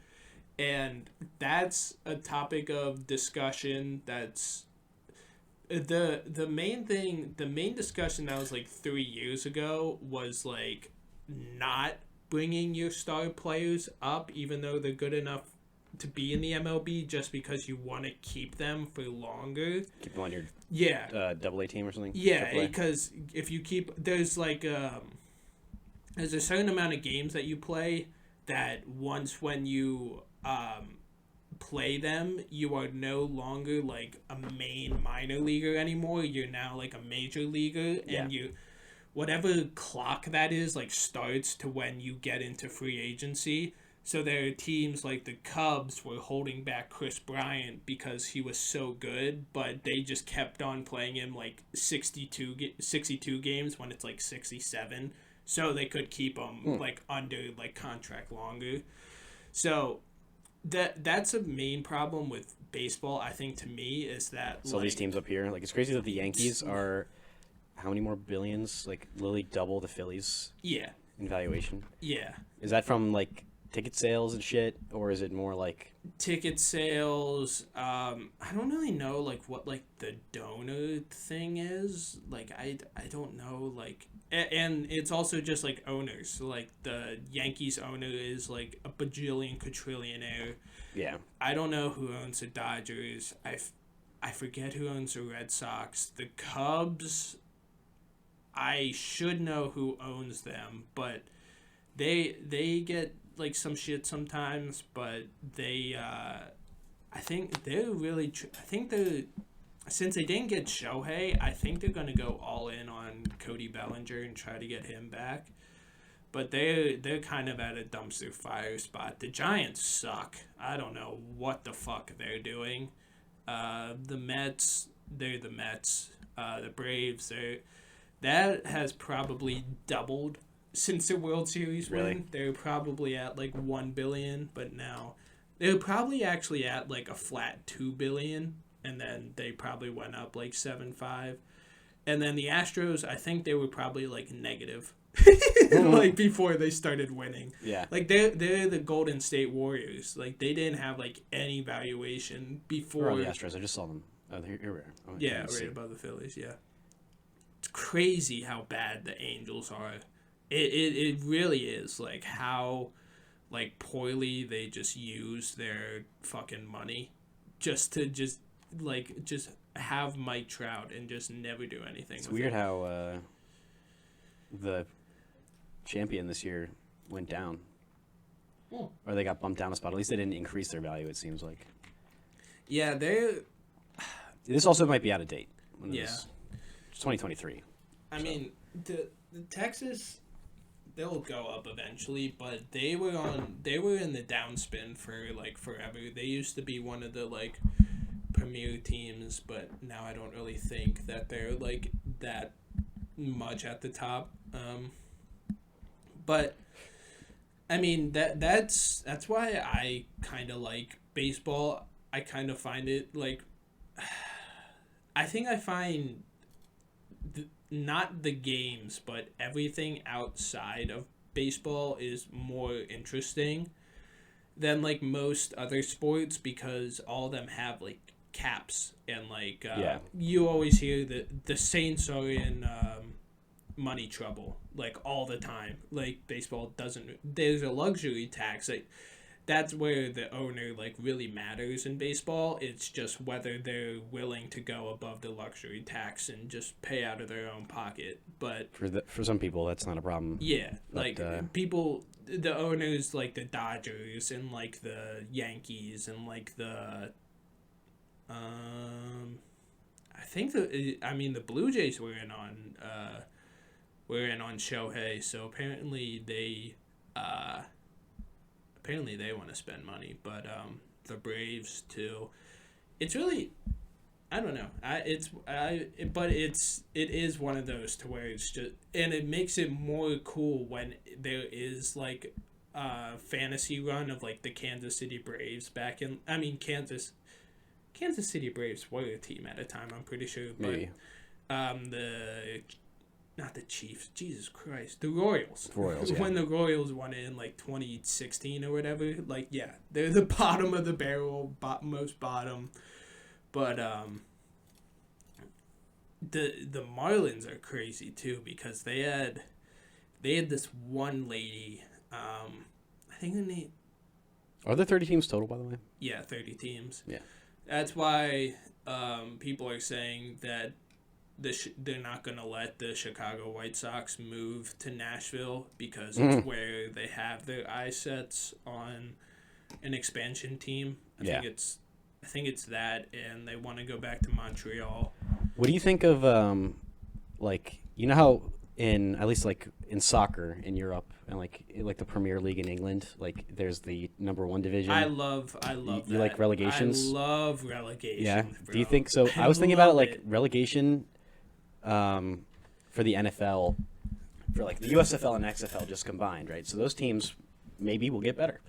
And that's a topic of discussion. That's the main discussion that was like 3 years ago was like not bringing your star players up even though they're good enough to be in the MLB, just because you want to keep them for longer. Keep them on your AA team or something? Yeah, because if you keep, there's like there's a certain amount of games that you play that once when you play them, you are no longer like a minor leaguer anymore. You're now like a major leaguer, and you whatever clock that is like starts to when you get into free agency. So there are teams like the Cubs were holding back Chris Bryant because he was so good, but they just kept on playing him like 62 games when it's like 67, so they could keep him like under like contract longer. So that's a main problem with baseball, I think, to me, is that so like, these teams up here, like it's crazy that the Yankees are how many more billions, like literally double the Phillies in valuation. Is that from like ticket sales and shit, or is it more like ticket sales? I don't really know like what like the donor thing is. Like I don't know, like, and it's also just like owners. So, like the Yankees owner is like a bajillion quadrillionaire. I don't know who owns the Dodgers. I forget who owns the Red Sox. The Cubs, I should know who owns them, but they get like some shit sometimes, but they I think they're really since they didn't get Shohei, I think they're going to go all in on Cody Bellinger and try to get him back. But they're kind of at a dumpster fire spot. The Giants suck. I don't know what the fuck they're doing. The Mets, they're the Mets. The Braves, that has probably doubled since the World Series win. Really? They're probably at like $1 billion, but now they're probably actually at like a flat $2 billion, and then they probably went up like 7.5. And then the Astros, I think they were probably like negative. Like before they started winning. Yeah. Like they're the Golden State Warriors. Like they didn't have like any valuation before. Where are the Astros? I just saw them. Oh, here we are. Oh, yeah, right above the Phillies. Yeah. It's crazy how bad the Angels are. It really is, like how like poorly they just use their fucking money just to have Mike Trout and just never do anything. It's weird how the champion this year went down. Or they got bumped down a spot. At least they didn't increase their value, it seems like. Yeah, this also might be out of date. Yeah. It's 2023. I mean, the Texas, they'll go up eventually, but they were in the downspin for like forever. They used to be one of the like premier teams, but now I don't really think that they're like that much at the top. But I mean that's why I kind of like baseball. I kind of find it like I think I find not the games, but everything outside of baseball is more interesting than like most other sports, because all of them have like caps and like you always hear that the Saints are in money trouble like all the time. Like baseball doesn't. There's a luxury tax. Like that's where the owner like really matters in baseball. It's just whether they're willing to go above the luxury tax and just pay out of their own pocket. But for some people that's not a problem. Yeah, but, like people, the owners like the Dodgers and like the Yankees and like the I think the Blue Jays were in on Shohei, so apparently they want to spend money, but the Braves too. It's really, I don't know. But it is one of those to where it's just, and it makes it more cool when there is like a fantasy run of like the Kansas City Braves back in. I mean, Kansas City Braves were a team at a time, I'm pretty sure. But, maybe. Not the Chiefs, Jesus Christ, the Royals. Yeah. When the Royals won it in like 2016 or whatever, like yeah, they're the bottom of the barrel, most bottom. But the Marlins are crazy too, because they had this one lady. I think the name. Are there 30 teams total, by the way? Yeah, 30 teams. Yeah. That's why people are saying that they're not going to let the Chicago White Sox move to Nashville, because it's where they have their eye sets on an expansion team. I think it's that, and they want to go back to Montreal. What do you think of like, you know how at least like in soccer in Europe and like the Premier League in England, like there's the number 1 division. I love that. You like relegations? I love relegation. Yeah. Bro. Do you think so? I was thinking about it like it. relegation for the NFL, for like the USFL and XFL just combined, right? So those teams maybe will get better.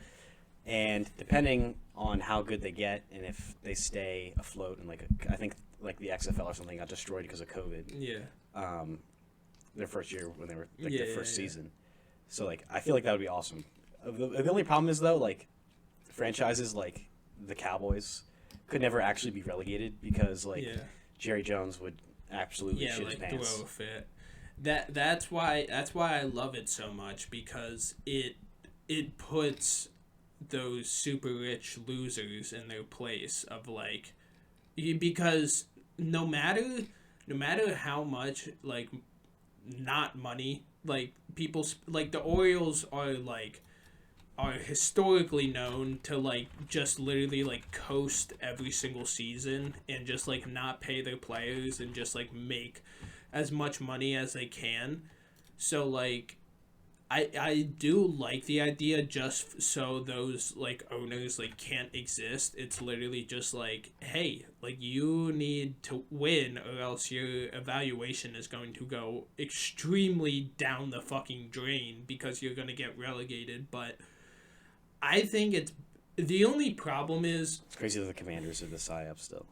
And depending on how good they get and if they stay afloat, and like I think like the XFL or something got destroyed because of COVID. Yeah. Their first year when they were their first season. So like I feel like that would be awesome. The only problem is though, like franchises like the Cowboys could never actually be relegated because like Jerry Jones would absolutely shit his pants. Throw a fit. That's why I love it so much, because it puts those super rich losers in their place of like, because no matter how much like not money like people like the Orioles are like are historically known to like just literally like coast every single season and just like not pay their players and just like make as much money as they can. So like I do like the idea just so those like owners like can't exist. It's literally just like, hey, like you need to win or else your evaluation is going to go extremely down the fucking drain because you're going to get relegated. But I think it's the only problem is It's crazy that the Commanders are the PSYOP still.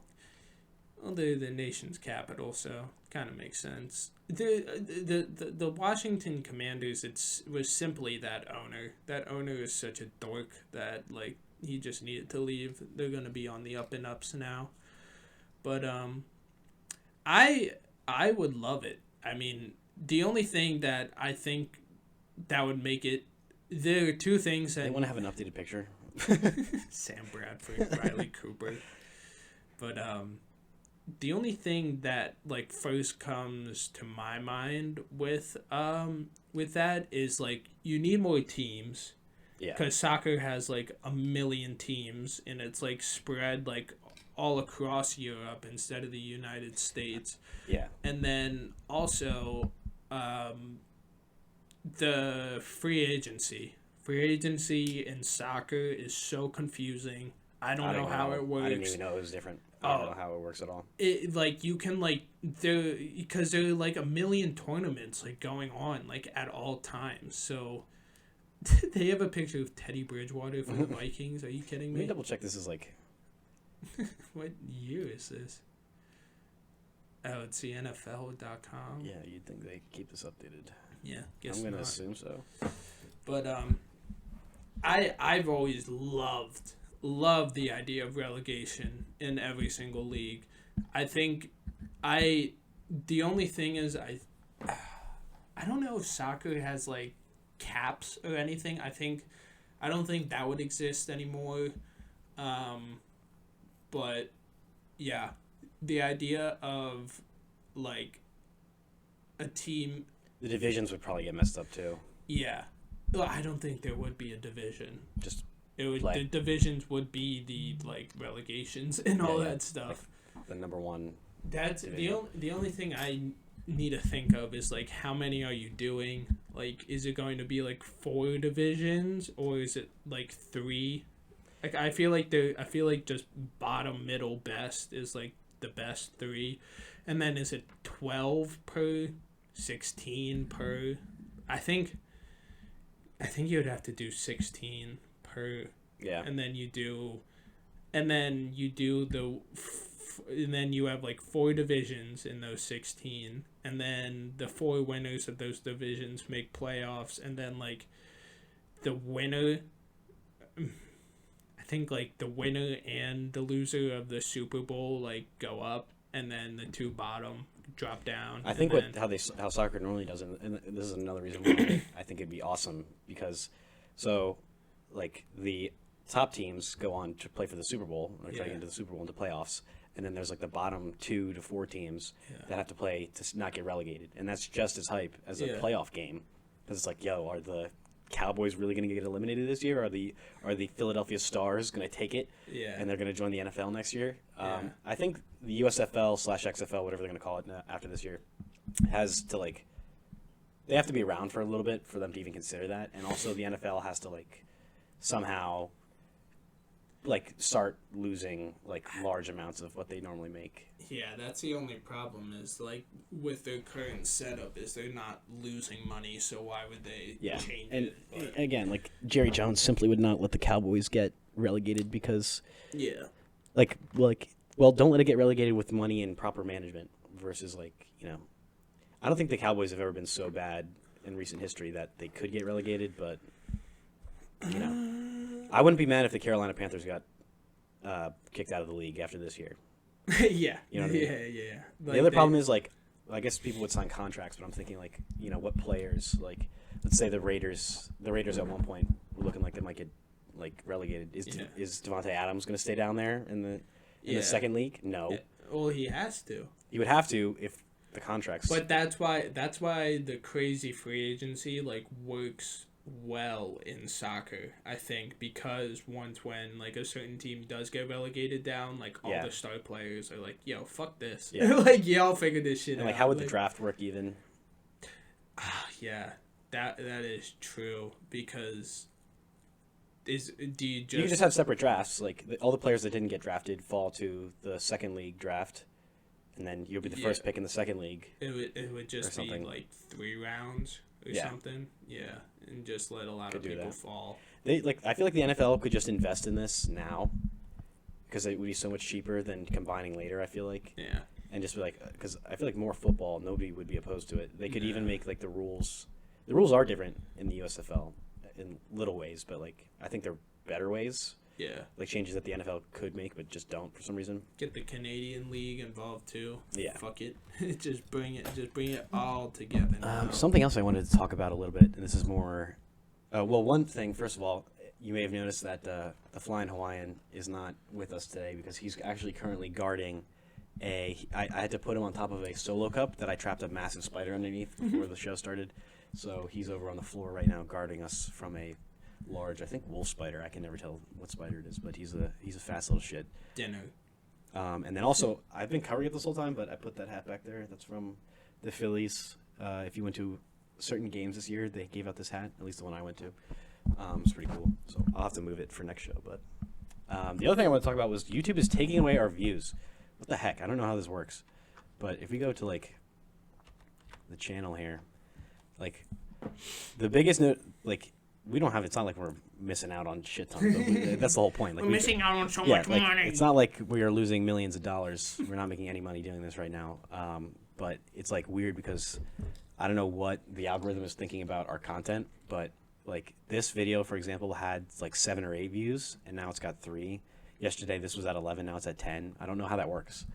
well, they're the nation's capital, so kind of makes sense. The Washington Commanders, was simply that owner. That owner is such a dork that like he just needed to leave. They're gonna be on the up and ups now, but I would love it. I mean, the only thing that I think that would make it, there are two things that They want to have an updated picture. Sam Bradford, Riley Cooper, but the only thing that like first comes to my mind with that is like you need more teams. Yeah. Because soccer has like a million teams and it's like spread like all across Europe instead of the United States. Yeah. And then also the free agency in soccer is so confusing. I don't know how it works. I didn't even know it was different. I don't know how it works at all. It like you can like because there are like a million tournaments like going on like at all times. So they have a picture of Teddy Bridgewater from the Vikings. Are you kidding Let me me? double check. This is like What year is this? Oh, it's the NFL.com. yeah. You'd think they keep this updated. Yeah, guess I'm gonna not. assume so. But I've always loved the idea of relegation in every single league. I think the only thing is I don't know if soccer has like caps or anything. I don't think that would exist anymore. But yeah, the idea of like a team. The divisions would probably get messed up too. Yeah. Well, I don't think there would be a division. Just It would play. the divisions would be the like relegations and all Yeah, yeah. that stuff. the number one. That's division. the only thing I need to think of is like how many are you doing? Like is it going to be like 4 divisions or is it like 3? Like I feel like just bottom, middle, best is like the best 3. And then is it 12 per, 16 per? I think you would have to do 16 per. Yeah. And then you do and then you have like 4 divisions in those 16, and then the 4 winners of those divisions make playoffs, and then like the winner, I think like the winner and the loser of the Super Bowl like go up, and then the 2 bottom drop down. I think how soccer normally does it, and this is another reason why I think it'd be awesome, because so like the top teams go on to play for the Super Bowl or try to get into the Super Bowl into playoffs, and then there's like the bottom 2 to 4 teams that have to play to not get relegated, and that's just as hype as a playoff game, because it's like, yo, are the Cowboys really going to get eliminated this year? Are the Philadelphia Stars going to take it? Yeah. And they're going to join the NFL next year? I think the USFL/XFL, whatever they're going to call it after this year, has to like, they have to be around for a little bit for them to even consider that, and also the NFL has to like somehow like start losing like large amounts of what they normally make. Yeah, that's the only problem is like with their current setup is they're not losing money, so why would they change it? But Again, like Jerry Jones simply would not let the Cowboys get relegated because don't let it get relegated with money and proper management versus like, you know, I don't think the Cowboys have ever been so bad in recent history that they could get relegated, but you know, I wouldn't be mad if the Carolina Panthers got kicked out of the league after this year. yeah. You know what I mean? Yeah. The other problem is like, I guess people would sign contracts, but I'm thinking like, you know, what players, like let's say the Raiders at one point were looking like they might get like relegated. Is Devontae Adams going to stay down there in the second league? No. Yeah. Well, he has to. He would have to if the contracts. But that's why the crazy free agency like works well in soccer, I think, because once when like a certain team does get relegated down, like all the star players are like, yo, fuck this. Like, y'all figure this shit and out. like, how would the draft work even? Yeah, that is true, because do you You just have separate drafts. Like all the players that didn't get drafted fall to the second league draft, and then you'll be the first pick in the second league. It would just be like 3 rounds or something. Yeah, and just let a lot of people fall. I feel like the NFL could just invest in this now, because it would be so much cheaper than combining later. I feel like. Yeah. And just be like, because I feel like more football, nobody would be opposed to it. They could even make like the rules. The rules are different in the USFL in little ways, but like I think they're better ways. Yeah. Like changes that the NFL could make, but just don't for some reason. Get the Canadian League involved too. Yeah. Fuck it. Just bring it all together. Something else I wanted to talk about a little bit, and this is more. Well, one thing, first of all, you may have noticed that the Flying Hawaiian is not with us today because he's actually currently guarding I had to put him on top of a solo cup that I trapped a massive spider underneath before the show started. So he's over on the floor right now guarding us from a large, I think, wolf spider. I can never tell what spider it is, but he's a fast little shit. Dinner. And then also, I've been covering it this whole time, but I put that hat back there. That's from the Phillies. If you went to certain games this year, they gave out this hat, at least the one I went to. It's pretty cool. So I'll have to move it for next show. But the other thing I want to talk about was YouTube is taking away our views. What the heck? I don't know how this works. But if we go to, like, the channel here, like, the biggest we don't have, it's not like we're missing out on shit tons. But that's the whole point. Like, we're missing out on so much money. It's not like we are losing millions of dollars. We're not making any money doing this right now. But it's, like, weird because I don't know what the algorithm is thinking about our content, but, like, this video, for example, had, like, 7 or 8 views, and now it's got 3. Yesterday, this was at 11. Now it's at 10. I don't know how that works.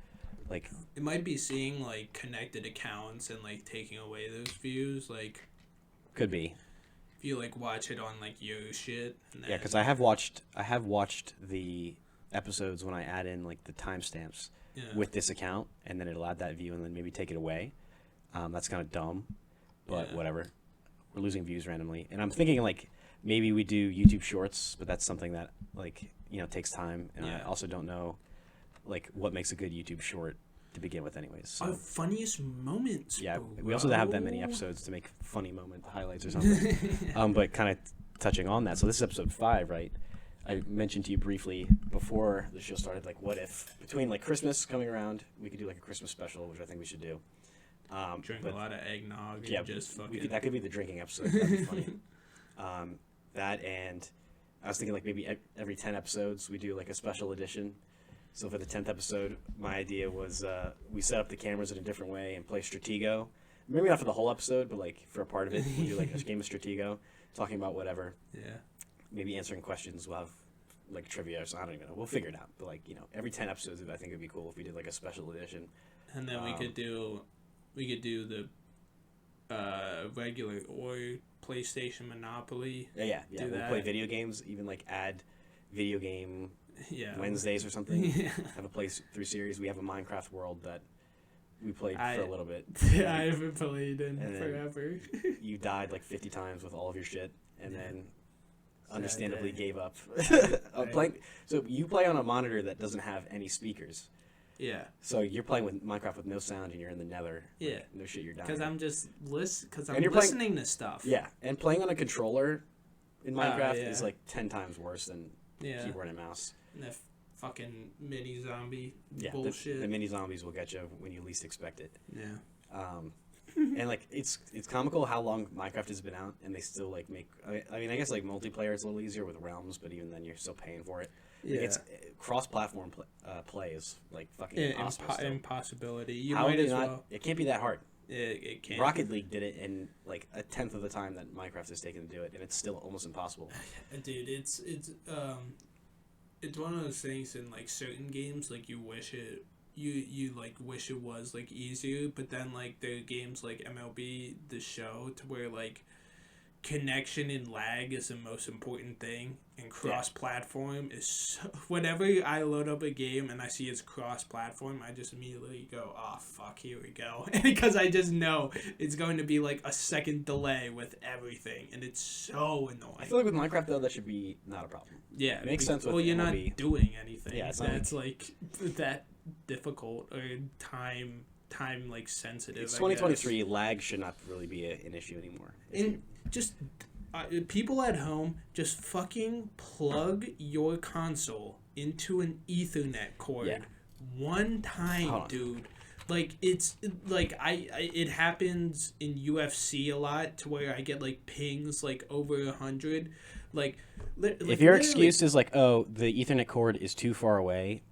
Like, it might be seeing like connected accounts and like taking away those views. Like, could be. If you like watch it on like your shit. And then... Yeah, because I have watched the episodes when I add in like the timestamps with this account, and then it'll add that view and then maybe take it away. That's kind of dumb, but whatever. We're losing views randomly, and I'm thinking like maybe we do YouTube Shorts, but that's something that like takes time, and I also don't know like what makes a good YouTube short to begin with anyways. So. Our funniest moments. Yeah, bro. we also don't have that many episodes to make funny moment highlights or something. But kind of touching on that, so this is episode 5, right? I mentioned to you briefly before the show started, like what if between like Christmas coming around, we could do like a Christmas special, which I think we should do. Drink a lot of eggnog and just fucking... that could be the drinking episode. That'd be funny. That, and I was thinking like maybe every 10 episodes we do like a special edition. So for the 10th episode, my idea was we set up the cameras in a different way and play Stratego. Maybe not for the whole episode, but like for a part of it, we do like a game of Stratego, talking about whatever. Yeah. Maybe answering questions. We'll have like trivia or something. I don't even know. We'll figure it out. But like every 10 episodes, I think it'd be cool if we did like a special edition. And then we could do the regular or PlayStation Monopoly. Yeah. We'll play video games. Even like add video game. Wednesdays or something. Have a playthrough series. We have a Minecraft world that we played for a little bit. I haven't played in forever. You died like 50 times with all of your shit, and then understandably gave up. So you play on a monitor that doesn't have any speakers. Yeah. So you're playing with Minecraft with no sound, and you're in the Nether. Yeah. Like, no shit, you're dying. Because I'm just listening to stuff. Yeah, and playing on a controller in Minecraft is like 10 times worse than keyboard and mouse. And that fucking mini zombie bullshit. The mini zombies will get you when you least expect it. Yeah. And like it's comical how long Minecraft has been out, and they still like make. I mean, I guess like multiplayer is a little easier with realms, but even then you're still paying for it. Yeah. It's cross-platform play is like fucking impossible. Impossibility. You how might as well. It can't be that hard. It can't. Rocket League did it in like a 10th of the time that Minecraft has taken to do it, and it's still almost impossible. Dude, it's one of those things in like certain games like you wish it was like easier, but then like there are games like MLB The Show to where like connection and lag is the most important thing, and cross-platform is so, whenever I load up a game and I see it's cross-platform, I just immediately go, oh fuck, here we go. Because I just know it's going to be like a second delay with everything, and it's so annoying. I feel like with Minecraft though, that should be not a problem. Yeah, it makes sense. With you're MLB. not doing anything. Yeah, it's that's like that difficult or time like sensitive. It's 2023. Lag should not really be an issue anymore. And just people at home, just fucking plug your console into an Ethernet cord one time, dude. Like it's like it happens in UFC a lot to where I get like pings like over 100. Like if your excuse is like, oh, the Ethernet cord is too far away,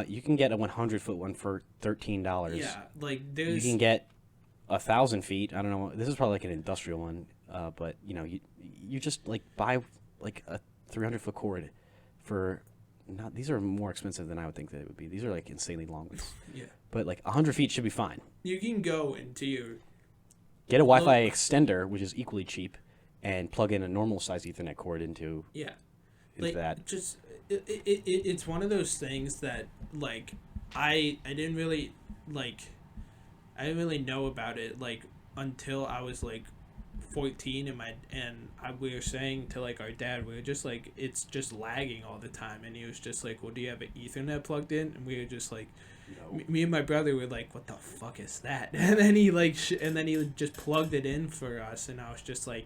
you can get a 100-foot one for $13. Yeah, like there's. You can get 1,000 feet. I don't know. This is probably like an industrial one, but you know, you just like buy like a 300-foot cord for. Not these are more expensive than I would think that it would be. These are like insanely long ones. Yeah. But like 100 feet should be fine. You can go into your. Get a Wi-Fi extender, which is equally cheap, and plug in a normal size Ethernet cord into. Yeah. Into like, that. Just it's one of those things that like I didn't really like. I didn't really know about it like until I was like 14 we were saying to like our dad, we were just like, it's just lagging all the time, and he was just like, well, do you have an Ethernet plugged in? And we were just like, no. Me and my brother were like, what the fuck is that? And then he like and then he just plugged it in for us, and I was just like,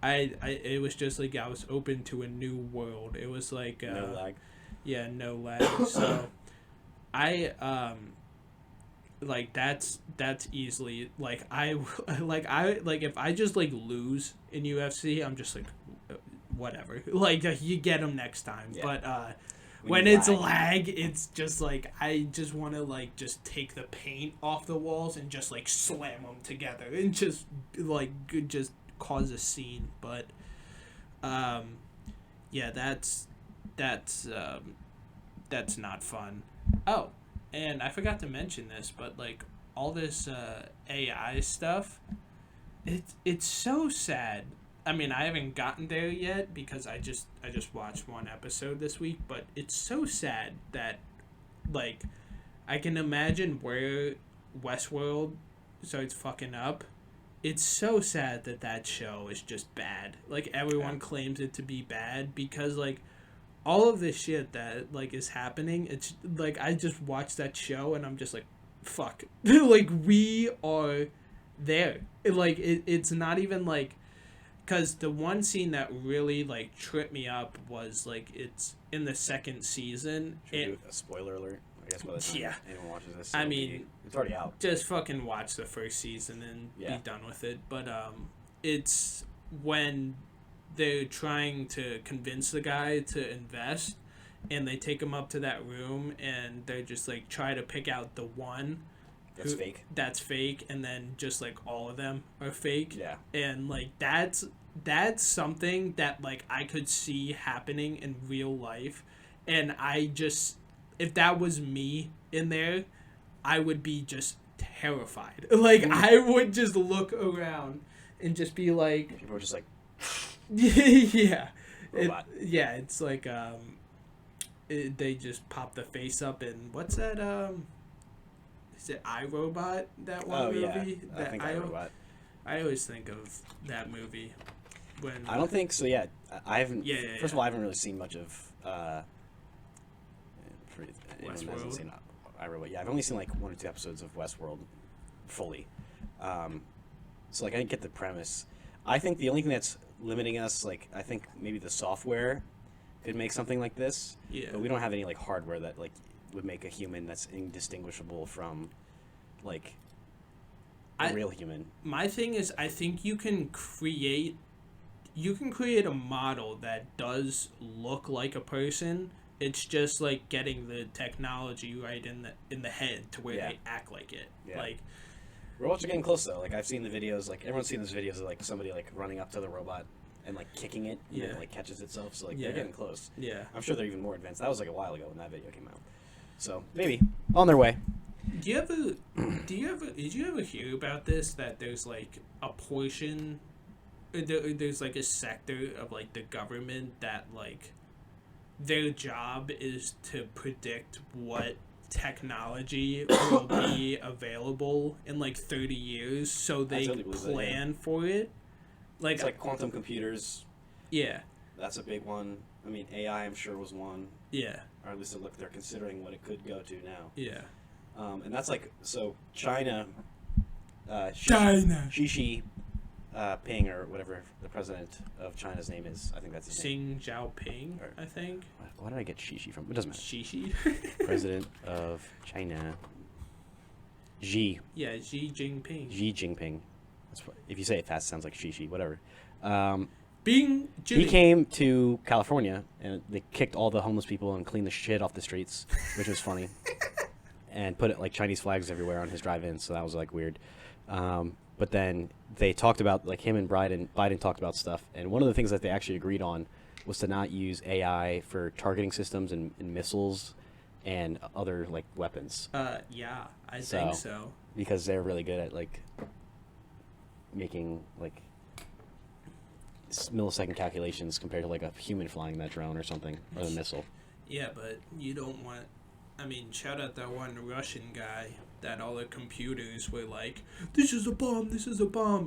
it was just like I was open to a new world. It was like no lag. Yeah, no lag. So like that's easily like if I just like lose in UFC, I'm just like whatever, like you get them next time. Yeah. But when it's lag, it's just like I just want to like just take the paint off the walls and just like slam them together and just like just cause a scene. But yeah, that's not fun. Oh, and I forgot to mention this, but like all this AI stuff, it's so sad. I mean, I haven't gotten there yet because I just watched one episode this week, but it's so sad that like I can imagine where Westworld starts fucking up. It's so sad that show is just bad. Like everyone claims it to be bad because like all of this shit that like is happening, it's like I just watched that show and I'm just like, fuck. Like we are there. It's not even like, because the one scene that really like tripped me up was like it's in the second season. Should we do a spoiler alert? I guess by the time anyone watches this, I mean, it's already out. Just fucking watch the first season and be done with it. But it's when they're trying to convince the guy to invest, and they take him up to that room, and they're just like try to pick out the one that's fake, and then just like all of them are fake. Yeah. And like that's something that like I could see happening in real life, and I just, if that was me in there, I would be just terrified. Like I would just look around and just be like, people are just like yeah. Robot. It's like they just pop the face up, and what's that is it iRobot, that one movie? I think iRobot. I always think of that movie when I don't think so. Yeah, I haven't. First of all, I haven't really seen much of Westworld. Seen iRobot. Yeah, I've only seen like 1 or 2 episodes of Westworld fully. So like I didn't get the premise. I think the only thing that's limiting us, like I think maybe the software could make something like this. Yeah. But we don't have any like hardware that like would make a human that's indistinguishable from like a real human. My thing is, I think you can create a model that does look like a person. It's just like getting the technology right in the head to where they act like it. Yeah. Like robots are getting close though. Like I've seen the videos. Like everyone's seen those videos of like somebody like running up to the robot and like kicking it. And it like catches itself. So like they're getting close. Yeah. I'm sure they're even more advanced. That was like a while ago when that video came out. So maybe on their way. Did you ever hear about this? That there's like a portion there's like a sector of like the government that like their job is to predict what technology will be available in like 30 years, so they plan for it. Like it's like quantum computers. Yeah. That's a big one. I mean, AI, I'm sure, was one. Yeah. Or at least they're considering what it could go to now. Yeah. And that's like, so China. China. Xi Ping, or whatever the president of China's name is. I think that's his name. Xi Jinping, I think. Why did I get Xi from? It doesn't matter. Xi. President of China. Xi. Yeah, Xi Jinping. Xi Jinping. That's what, if you say it fast, it sounds like Xi, whatever. He came to California, and they kicked all the homeless people and cleaned the shit off the streets, which was funny. And put like Chinese flags everywhere on his drive-in, so that was like weird. But then they talked about, like, him and Biden talked about stuff, and one of the things that they actually agreed on was to not use AI for targeting systems and missiles and other like weapons. Yeah, I think so. Because they're really good at like making like millisecond calculations compared to like a human flying that drone or something, or a missile. Yeah, but you don't want. I mean, shout out that one Russian guy that all the computers were like, this is a bomb,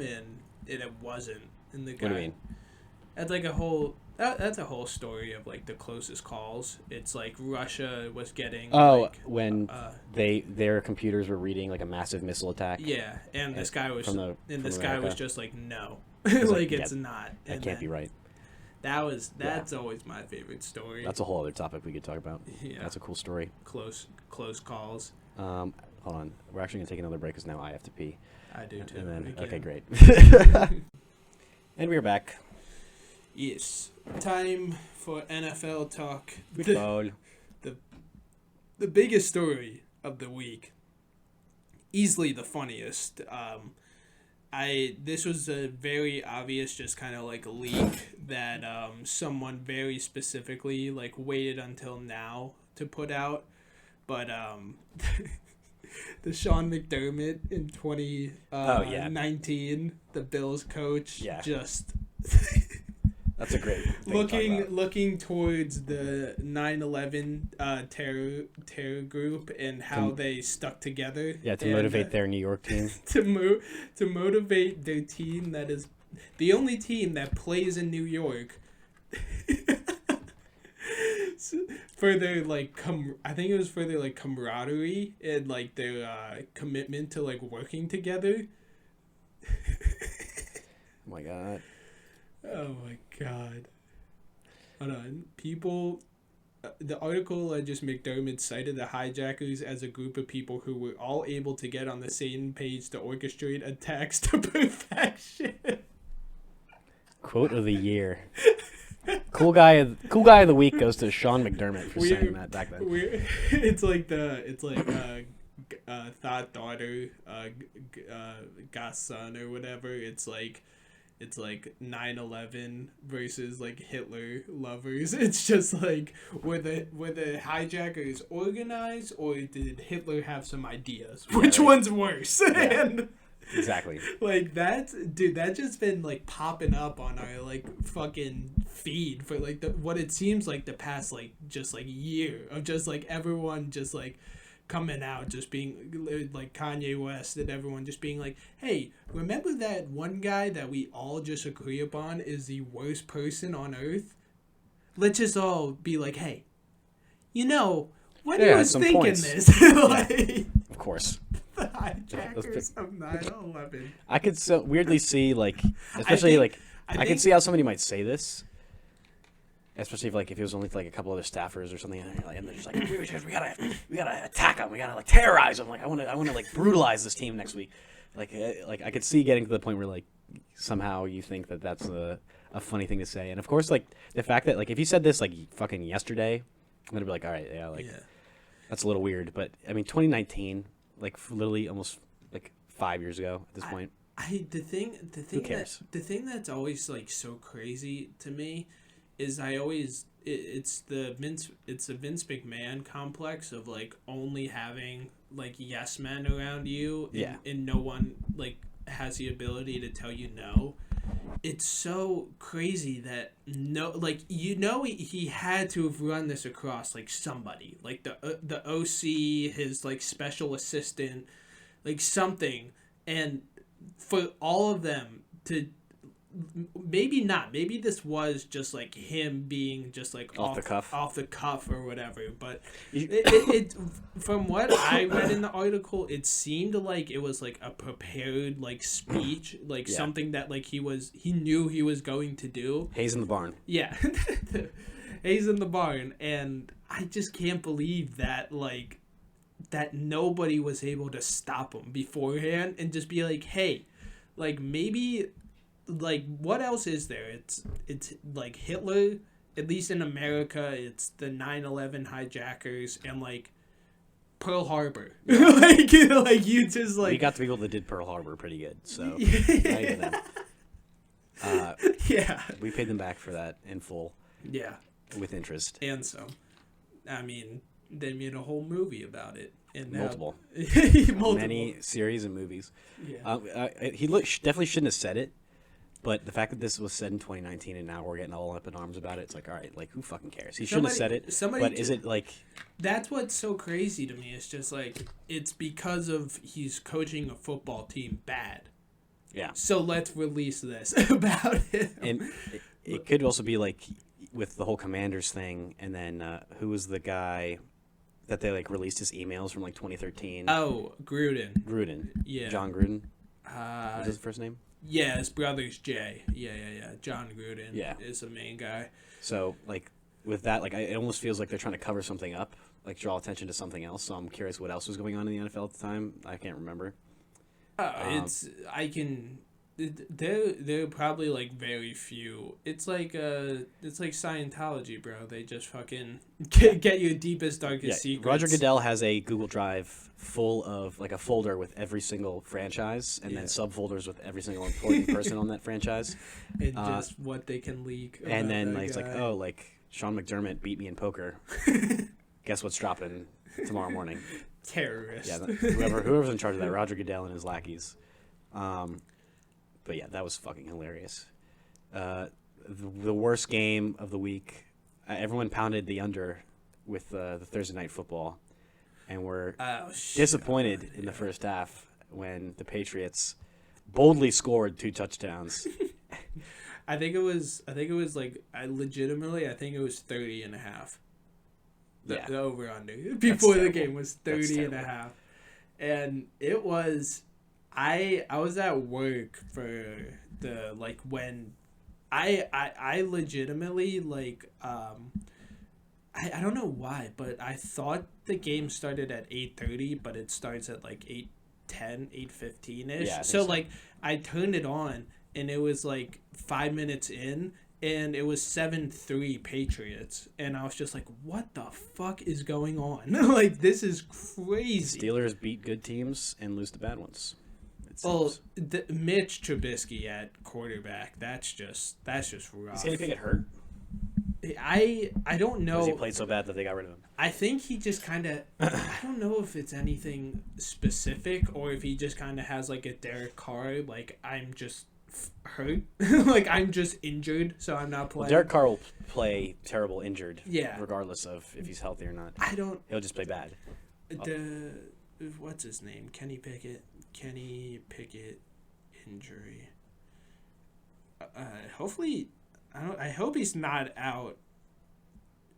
and it wasn't. And the guy, What do you mean? That's like that's a whole story of like the closest calls. It's like Russia was getting when their computers were reading like a massive missile attack. Yeah, and this guy was guy was just like, no, like it's not. That can't be right. That's always my favorite story. That's a whole other topic we could talk about. Yeah, that's a cool story. Close calls. Hold on, we're actually gonna take another break because now I have to pee. I do too. And then, okay, great. And we're back. Yes, time for NFL talk. Football. The biggest story of the week, easily the funniest. This was a very obvious, just kind of like leak that someone very specifically like waited until now to put out, but the Sean McDermott in 2019, the Bills coach, just that's a great thing looking towards the 9/11 terror group and how they stuck together. Yeah, to motivate their New York team. to motivate their team that is the only team that plays in New York. For their like I think it was for their like camaraderie and like their commitment to like working together. Oh my god. Oh my god. Hold on. People, the article just McDermott cited the hijackers as a group of people who were all able to get on the same page to orchestrate attacks to perfection. Quote of the year. Cool guy of the week goes to Sean McDermott for saying that back then. It's like thought daughter, God's son or whatever. It's like 9/11 versus like Hitler lovers. It's just like were the hijackers organized or did Hitler have some ideas? Which one's worse? Yeah. And exactly. Like that's just been like popping up on our like fucking feed for like what it seems like the past like just like year of just like everyone just like coming out just being like Kanye West and everyone just being like, hey, remember that one guy that we all just agree upon is the worst person on earth? Let's just all be like, hey, when you was thinking points. this, like, of course. The hijackers of 9/11. I could so weirdly see like, especially I could see how somebody might say this. Especially if it was only like a couple other staffers or something, and they're just like, we gotta attack them, we gotta like terrorize them. Like I want to like brutalize this team next week. Like I could see getting to the point where like somehow you think that that's a funny thing to say, and of course like the fact that like if you said this like fucking yesterday, I'm gonna be like, all right, that's a little weird. But I mean 2019, like literally almost like 5 years ago at this point. The thing that's always like so crazy to me is it's the Vince McMahon complex of like only having like yes men around you and no one like has the ability to tell you no. it's so crazy that he had to have run this across like somebody, like the OC, his like special assistant, like something, and for all of them to maybe not, maybe this was just like him being just like off the cuff or whatever, but it from what I read in the article, it seemed like it was like a prepared like speech, like something that like he knew he was going to do. Hayes in the barn. Yeah. Hayes in the barn. And I just can't believe that like that nobody was able to stop him beforehand and just be like, hey, like maybe like what else is there? It's like Hitler, at least in America, it's the 9/11 hijackers and like Pearl Harbor. like you just like, we got the people that did Pearl Harbor pretty good, so not even them. Yeah, we paid them back for that in full. Yeah, with interest and some. I mean, they made a whole movie about it. And multiple. Many series and movies. Yeah. He definitely shouldn't have said it. But the fact that this was said in 2019 and now we're getting all up in arms about it, it's like, all right, like, who fucking cares? He shouldn't have said it, but is it like... That's what's so crazy to me. It's just like, it's because of he's coaching a football team bad. Yeah. So let's release this about him. And it could also be like with the whole Commanders thing, and then who was the guy that they like released his emails from like 2013? Oh, Gruden. Yeah. John Gruden? What's his first name? Yeah, his brother's Jay. Yeah. John Gruden is the main guy. So, like, with that, like, it almost feels like they're trying to cover something up, like draw attention to something else. So I'm curious what else was going on in the NFL at the time. I can't remember. There are probably like very few. It's like Scientology, bro. They just fucking get your deepest, darkest secrets. Roger Goodell has a Google Drive full of like a folder with every single franchise, and then subfolders with every single important person on that franchise, and just what they can leak. And then like, it's like, oh, like Sean McDermott beat me in poker. Guess what's dropping tomorrow morning? Terrorist. Yeah, whoever's in charge of that, Roger Goodell and his lackeys. But yeah, that was fucking hilarious. The worst game of the week. Everyone pounded the under with the Thursday night football, and were disappointed in the first half when the Patriots boldly scored 2 touchdowns. I think it was like I think it was 30.5. The over under before the game was 30.5, and it was. I was at work for the like when I legitimately like I don't know why, but I thought the game started at 8:30, but it starts at like 8:10, 8:15 ish. Yeah, so like I turned it on and it was like 5 minutes in and it was 7-3 Patriots, and I was just like, what the fuck is going on? Like, this is crazy. Steelers beat good teams and lose to bad ones. Well, Mitch Trubisky at quarterback, that's just rough. Is he anything get hurt? I don't know. Because he played so bad that they got rid of him. I think he just kind of... I don't know if it's anything specific or if he just kind of has like a Derek Carr, like, I'm just hurt. Like, I'm just injured, so I'm not playing. Well, Derek Carr will play terrible injured, yeah, regardless of if he's healthy or not. He'll just play bad. What's his name? Kenny Pickett injury. Hopefully, I hope he's not out.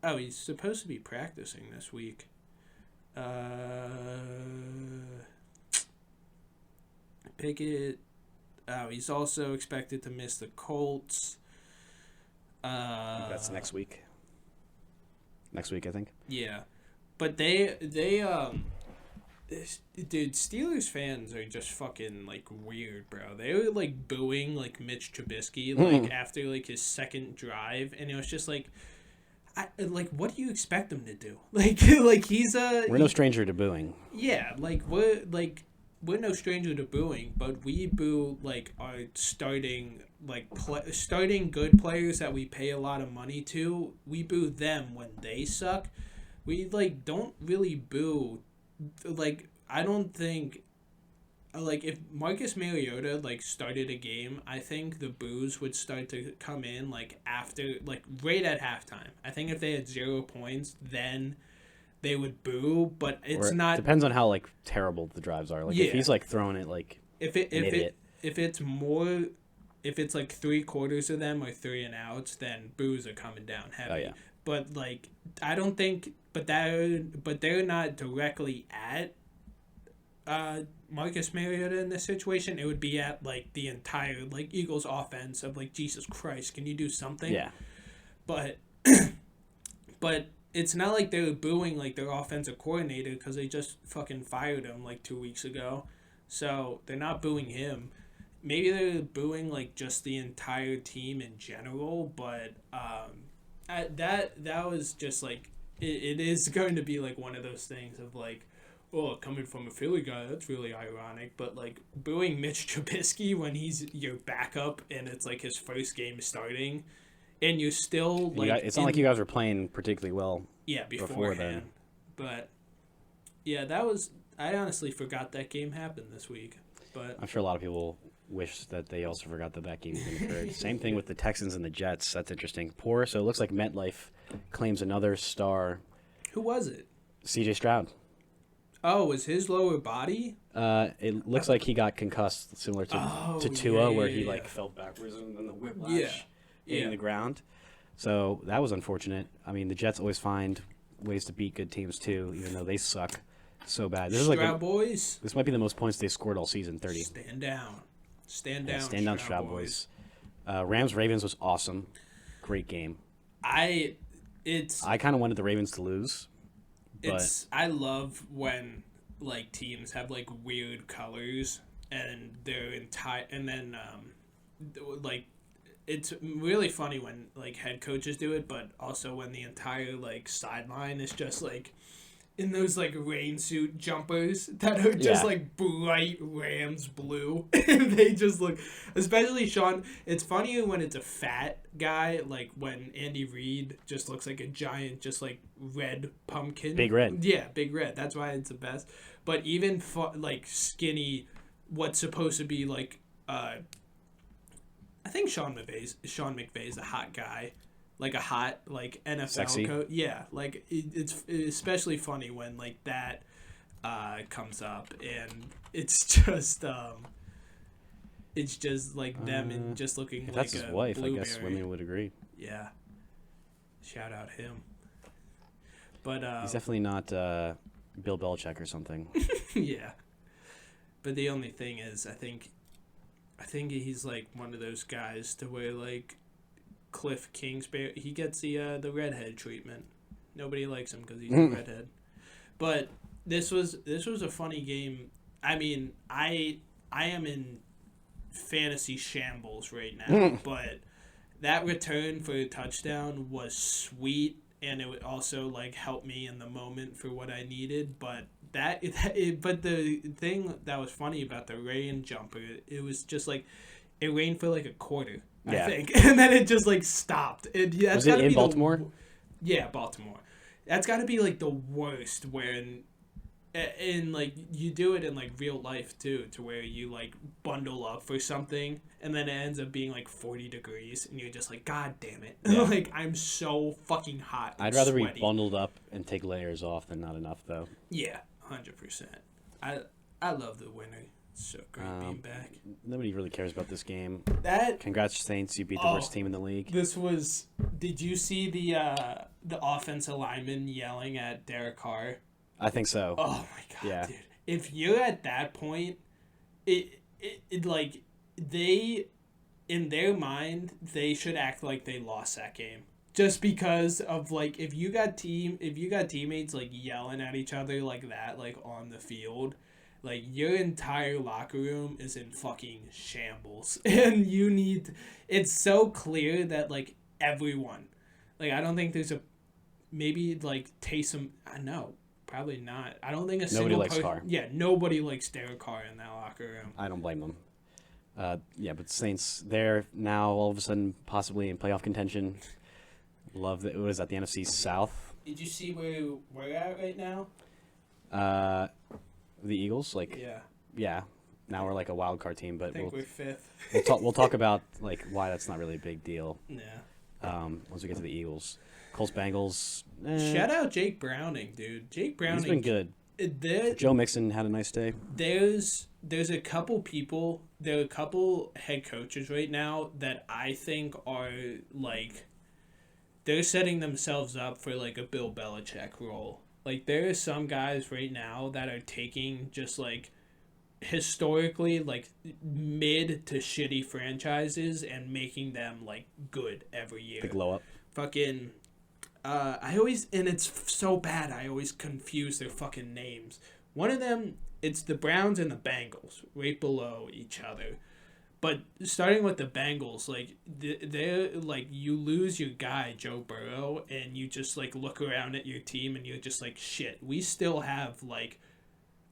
Oh, he's supposed to be practicing this week. Pickett. Oh, he's also expected to miss the Colts. That's next week. Next week, I think. Yeah, but dude, Steelers fans are just fucking like weird, bro. They were like booing like Mitch Trubisky like after like his second drive, and it was just like, what do you expect him to do? Like we're no stranger to booing. Yeah, we're no stranger to booing, but we boo like our starting starting good players that we pay a lot of money to. We boo them when they suck. We like don't really boo. Like, I don't think like if Marcus Mariota like started a game, I think the boos would start to come in like after, like right at halftime. I think if they had 0 points, then they would boo, but it's not. Depends on how like terrible the drives are. Like if he's like throwing it like if it's like 3/4 of them or 3 and outs, then boos are coming down heavy. Oh yeah. But like I don't think, but they're not directly at Marcus Mariota in this situation. It would be at like the entire like Eagles offense of like, Jesus Christ, can you do something? Yeah. But but it's not like they were booing like their offensive coordinator because they just fucking fired him like 2 weeks ago. So they're not booing him. Maybe they're booing like just the entire team in general, but that was just like it is going to be like one of those things of like, oh, coming from a Philly guy, that's really ironic. But like booing Mitch Trubisky when he's your backup and it's like his first game starting, and you're still like, it's not like you guys were playing particularly well. Yeah, before then. But yeah, that was. I honestly forgot that game happened this week. But I'm sure a lot of people wish that they also forgot that game even occurred. Same thing with the Texans and the Jets. That's interesting. So it looks like MetLife claims another star. Who was it? C.J. Stroud. Oh, was his lower body? It looks like he got concussed, similar to Tua, where he like fell backwards and then the whiplash hitting the ground. So that was unfortunate. I mean, the Jets always find ways to beat good teams too, even though they suck so bad. This is like boys. This might be the most points they scored all season, 30. Stand down, Stroud boys. Rams Ravens was awesome, great game. I kind of wanted the Ravens to lose. I love when like teams have like weird colors and their entire, and then like it's really funny when like head coaches do it, but also when the entire like sideline is just like in those like rain suit jumpers that are just like bright Rams blue. And they just look, especially Sean, it's funny when it's a fat guy, like when Andy Reid just looks like a giant, just like red pumpkin. Big red. Yeah, big red. That's why it's the best. But even like skinny, what's supposed to be like, I think Sean McVay is a hot guy. Like a hot like NFL coach. Yeah, like it's especially funny when like that comes up, and it's just like them and just looking like that's his wife. Blueberry. I guess women would agree. Yeah, shout out him. But he's definitely not Bill Belichick or something. Yeah, but the only thing is, I think he's like one of those guys to where like Cliff Kingsbury, he gets the redhead treatment. Nobody likes him because he's a redhead. But this was a funny game. I mean, I am in fantasy shambles right now, but that return for a touchdown was sweet, and it would also like help me in the moment for what I needed. But but the thing that was funny about the rain jumper, it was just like it rained for like a quarter. I think, and then it just like stopped. Was it in Baltimore? Yeah, Baltimore. That's got to be like the worst when, in like you do it in like real life too, to where you like bundle up for something and then it ends up being like 40 degrees and you're just like, God damn it! Yeah. Like I'm so fucking hot. I'd rather sweaty. be bundled up and take layers off than not enough though. Yeah, 100%. I love the winter. So great being back. Nobody really cares about this game. That Congrats, Saints! You beat the worst team in the league. This was. Did you see the offensive lineman yelling at Derek Carr? I think so. Oh my god, dude! If you're at that point, it like they, in their mind, they should act like they lost that game. Just because of like if you got teammates like yelling at each other like that, like on the field. Like, your entire locker room is in fucking shambles. And it's so clear that, like, everyone. Like, I don't think there's maybe, like, Taysom. No, probably not. I don't think nobody likes Carr. Yeah, nobody likes Derek Carr in that locker room. I don't blame them. But Saints, they're now all of a sudden possibly in playoff contention. Love that. What is that, the NFC South? Did you see where we're at right now? The Eagles, like yeah. now we're like a wild card team, but I think we're fifth. we'll talk about like why that's not really a big deal. Yeah. Once we get to the Eagles, Colts Bengals. Shout out Jake Browning, dude. Jake Browning. He's been good. Joe Mixon had a nice day. There's a couple people. There are a couple head coaches right now that I think are like, they're setting themselves up for like a Bill Belichick role. Like there are some guys right now that are taking just like historically like mid to shitty franchises and making them like good every year. The glow up. Fucking I always, and it's so bad, I always confuse their fucking names. One of them, it's the Browns and the Bengals right below each other. But starting with the Bengals, like they're like, you lose your guy Joe Burrow and you just like look around at your team and you're just like, shit, we still have like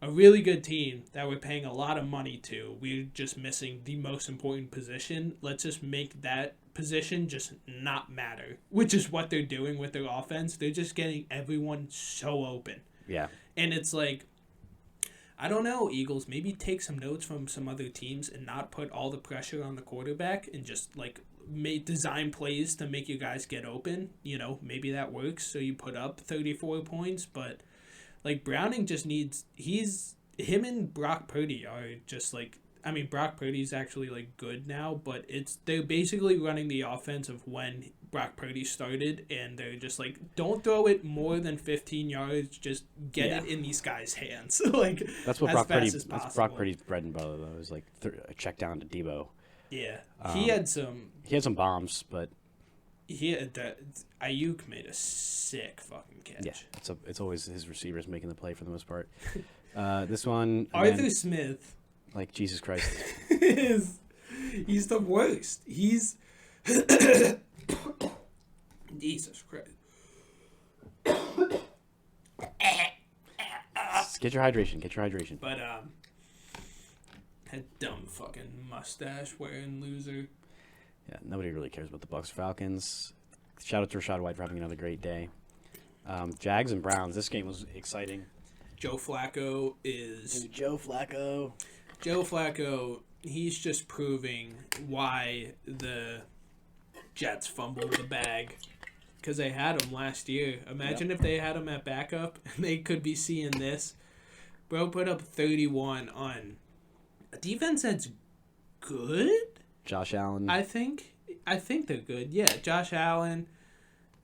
a really good team that we're paying a lot of money to. We're just missing the most important position. Let's just make that position just not matter, which is what they're doing with their offense. They're just getting everyone so open. Yeah. And it's like, I don't know, Eagles, maybe take some notes from some other teams and not put all the pressure on the quarterback and just like design plays to make you guys get open. You know, maybe that works. So you put up 34 points, but like Browning just needs, him and Brock Purdy are just like, I mean, Brock Purdy's actually like good now, but they're basically running the offense of when Brock Purdy started, and they're just like, don't throw it more than 15 yards, just get it in these guys' hands. Like that's what Brock Purdy's bread and butter though. Is like a check down to Debo. Yeah, he had some bombs, but Ayuk made a sick fucking catch. Yeah, it's always his receivers making the play for the most part. This one, Arthur Smith. Like, Jesus Christ. He's the worst. He's... Jesus Christ. Get your hydration. But, that dumb fucking mustache-wearing loser. Yeah, nobody really cares about the Bucs or Falcons. Shout out to Rashad White for having another great day. Jags and Browns. This game was exciting. Joe Flacco is... Joe Flacco, he's just proving why the Jets fumbled the bag. Because they had him last year. Imagine if they had him at backup and they could be seeing this. Bro put up 31 on a defense that's good. Josh Allen. I think they're good. Yeah, Josh Allen.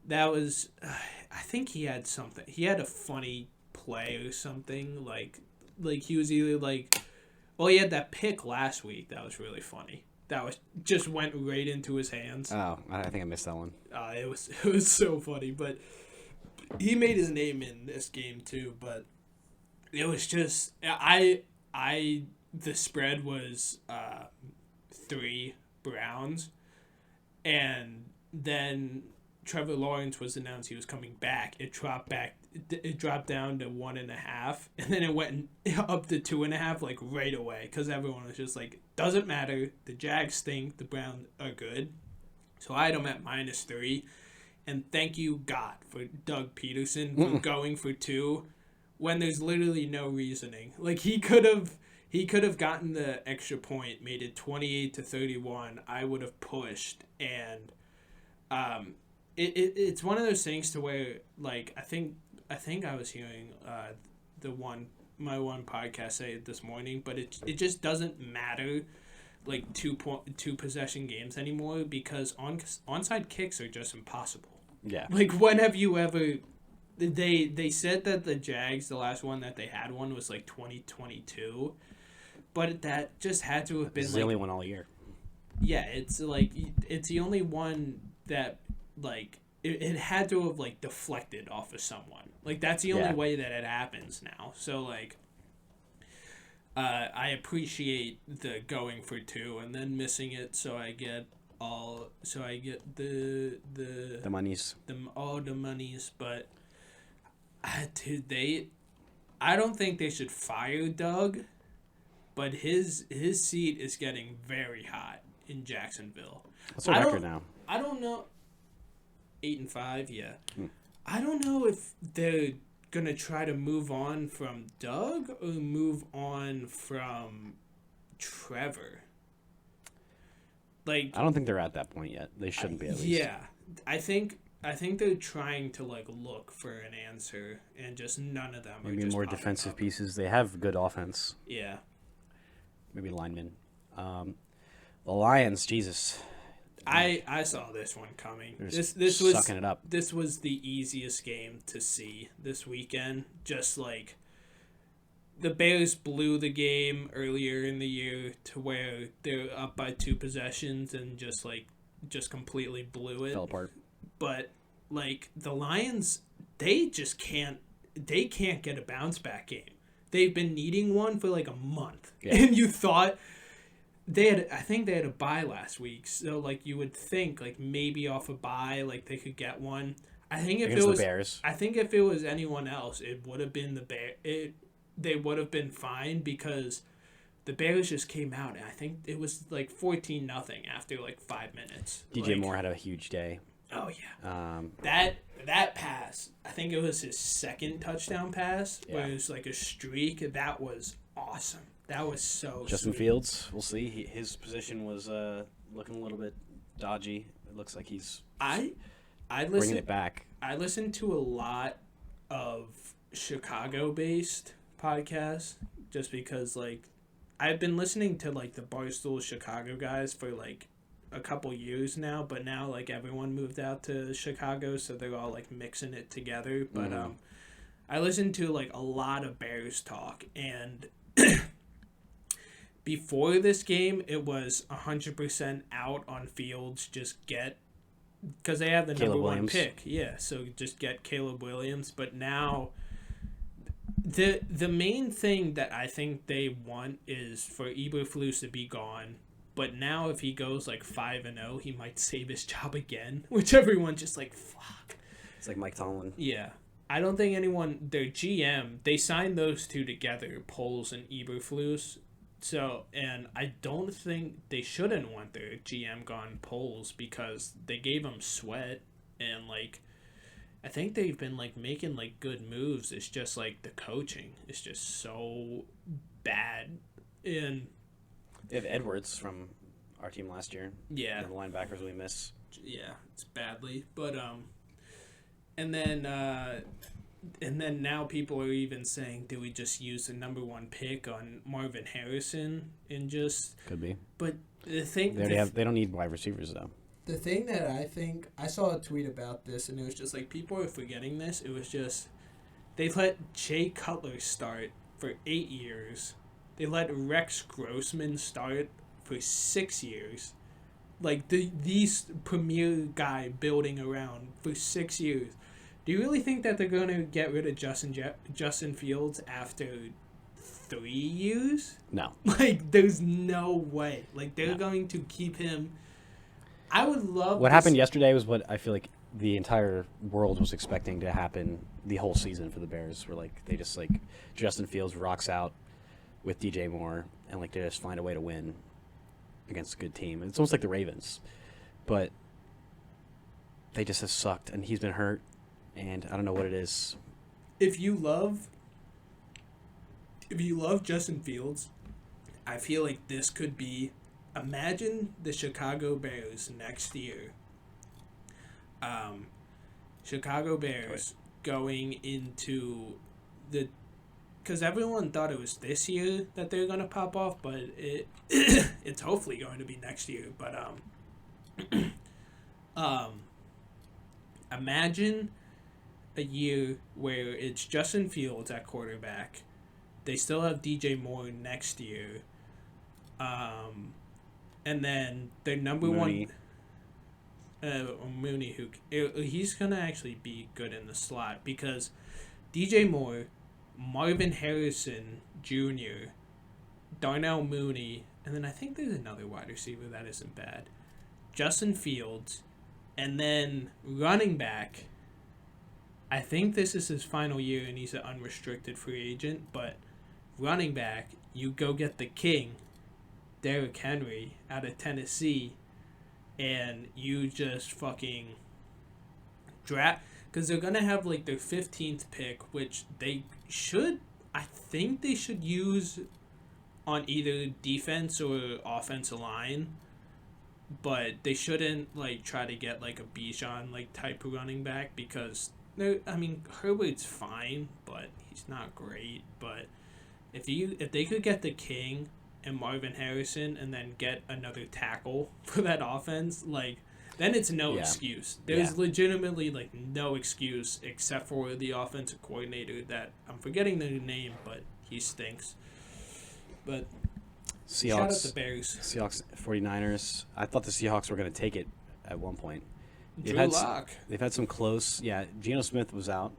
That was... I think he had something. He had a funny play or something. Like he was either like... Well, he had that pick last week. That was really funny. That was just went right into his hands. Oh, I think I missed that one. It was so funny, but he made his name in this game too. But it was just the spread was 3 Browns, and then Trevor Lawrence was announced he was coming back. It dropped down to 1.5, and then it went up to 2.5 like right away because everyone was just like, doesn't matter. The Jags stink. The Browns are good. So I had them at -3, and thank you God for Doug Peterson for going for 2 when there's literally no reasoning. Like he could have gotten the extra point, made it 28-31. I would have pushed, and it's one of those things to where like I think I was hearing my one podcast say it this morning, but it just doesn't matter like 2 possession games anymore because onside kicks are just impossible. Yeah. Like when have you ever? They said that the Jags, the last one that they had one was like 2022, but that just had to have been It's like the only one all year. Yeah, it's like it's the only one that like it had to have like deflected off of someone. Like that's the only way that it happens now. So like I appreciate the going for 2 and then missing it, so I get the monies. The monies, but dude, I don't think they should fire Doug, but his seat is getting very hot in Jacksonville. What's their record now? I don't know. 8-5, yeah. I don't know if they're gonna try to move on from Doug or move on from Trevor. Like, I don't think they're at that point yet. They shouldn't be, at least. Yeah. I think they're trying to, like, look for an answer, and just none of them are Maybe just more popping defensive up. pieces. They have good offense. Yeah. Maybe linemen. The Lions, Jesus. I saw this one coming. They're This just was sucking it up. This was the easiest game to see this weekend. Just like the Bears blew the game earlier in the year to where they're up by 2 possessions and just completely blew it. Fell apart. But like the Lions, they can't get a bounce back game. They've been needing one for like a month. Yeah. And you thought I think they had a bye last week. So like you would think like maybe off a bye like they could get one. I think if Against it was the Bears. I think if it was anyone else, it would have been the Bear. They would have been fine because the Bears just came out and I think it was like 14-0 after like 5 minutes. DJ Moore had a huge day. Oh yeah. That pass, I think it was his second touchdown pass, where it was like a streak. That was awesome. That was so Justin sweet. Fields, we'll see. His position was looking a little bit dodgy. It looks like he's bringing it back. I listen to a lot of Chicago-based podcasts just because, like, I've been listening to, like, the Barstool Chicago guys for, like, a couple years now, but now, like, everyone moved out to Chicago, so they're all, like, mixing it together. But I listen to, like, a lot of Bears talk, and before this game, it was 100% out on Fields, because they have the Caleb number Williams. 1 pick. Yeah, so just get Caleb Williams. But now, the main thing that I think they want is for Eberflus to be gone. But now if he goes like 5-0, he might save his job again, which everyone's just like, fuck. It's like Mike Tomlin. Yeah. I don't think their GM, they signed those two together, Poles and Eberflus. So, and I don't think they shouldn't want their GM gone, Poles, because they gave him Sweat, and like, I think they've been like making like good moves. It's just like the coaching is just so bad. And They have Edwards from our team last year. yeah, The linebackers we miss. yeah, it's badly. But and then now people are even saying, do we just use the number 1 pick on Marvin Harrison and just? Could be. But the thing They don't need wide receivers though. The thing that I think, I saw a tweet about this, and it was just like, people are forgetting this. It was just, they let Jay Cutler start for 8 years. They let Rex Grossman start for 6 years. Like, these premier guy building around for 6 years. Do you really think that they're going to get rid of Justin Fields after 3 years? No. Like, there's no way. Like, they're going to keep him. I would love. What happened yesterday was what I feel like the entire world was expecting to happen the whole season for the Bears. Where like they just like Justin Fields rocks out with DJ Moore and like they just find a way to win against a good team. It's almost like the Ravens, but they just have sucked and he's been hurt, and I don't know what it is. If you love Justin Fields, I feel like this could be. Imagine the Chicago Bears next year. Chicago Bears going into because everyone thought it was this year that they're gonna pop off, but it's hopefully going to be next year. But imagine a year where it's Justin Fields at quarterback. They still have DJ Moore next year. And then their number Mooney. Mooney, he's going to actually be good in the slot because DJ Moore, Marvin Harrison Jr., Darnell Mooney, and then I think there's another wide receiver that isn't bad, Justin Fields, and then running back, I think this is his final year and he's an unrestricted free agent, but running back, you go get the king, Derrick Henry out of Tennessee, and you just fucking draft, because they're going to have like their 15th pick, which they should, I think they should use on either defense or offensive line, but they shouldn't like try to get like a Bijan like type of running back because Herbert's fine, but he's not great. But if they could get the King and Marvin Harrison and then get another tackle for that offense, like then it's no excuse. There's legitimately like no excuse except for the offensive coordinator that I'm forgetting the name, but he stinks. But Seahawks, shout out the Bears. Seahawks, 49ers. I thought the Seahawks were going to take it at one point. Drew Lock. They've had some close. Yeah, Geno Smith was out,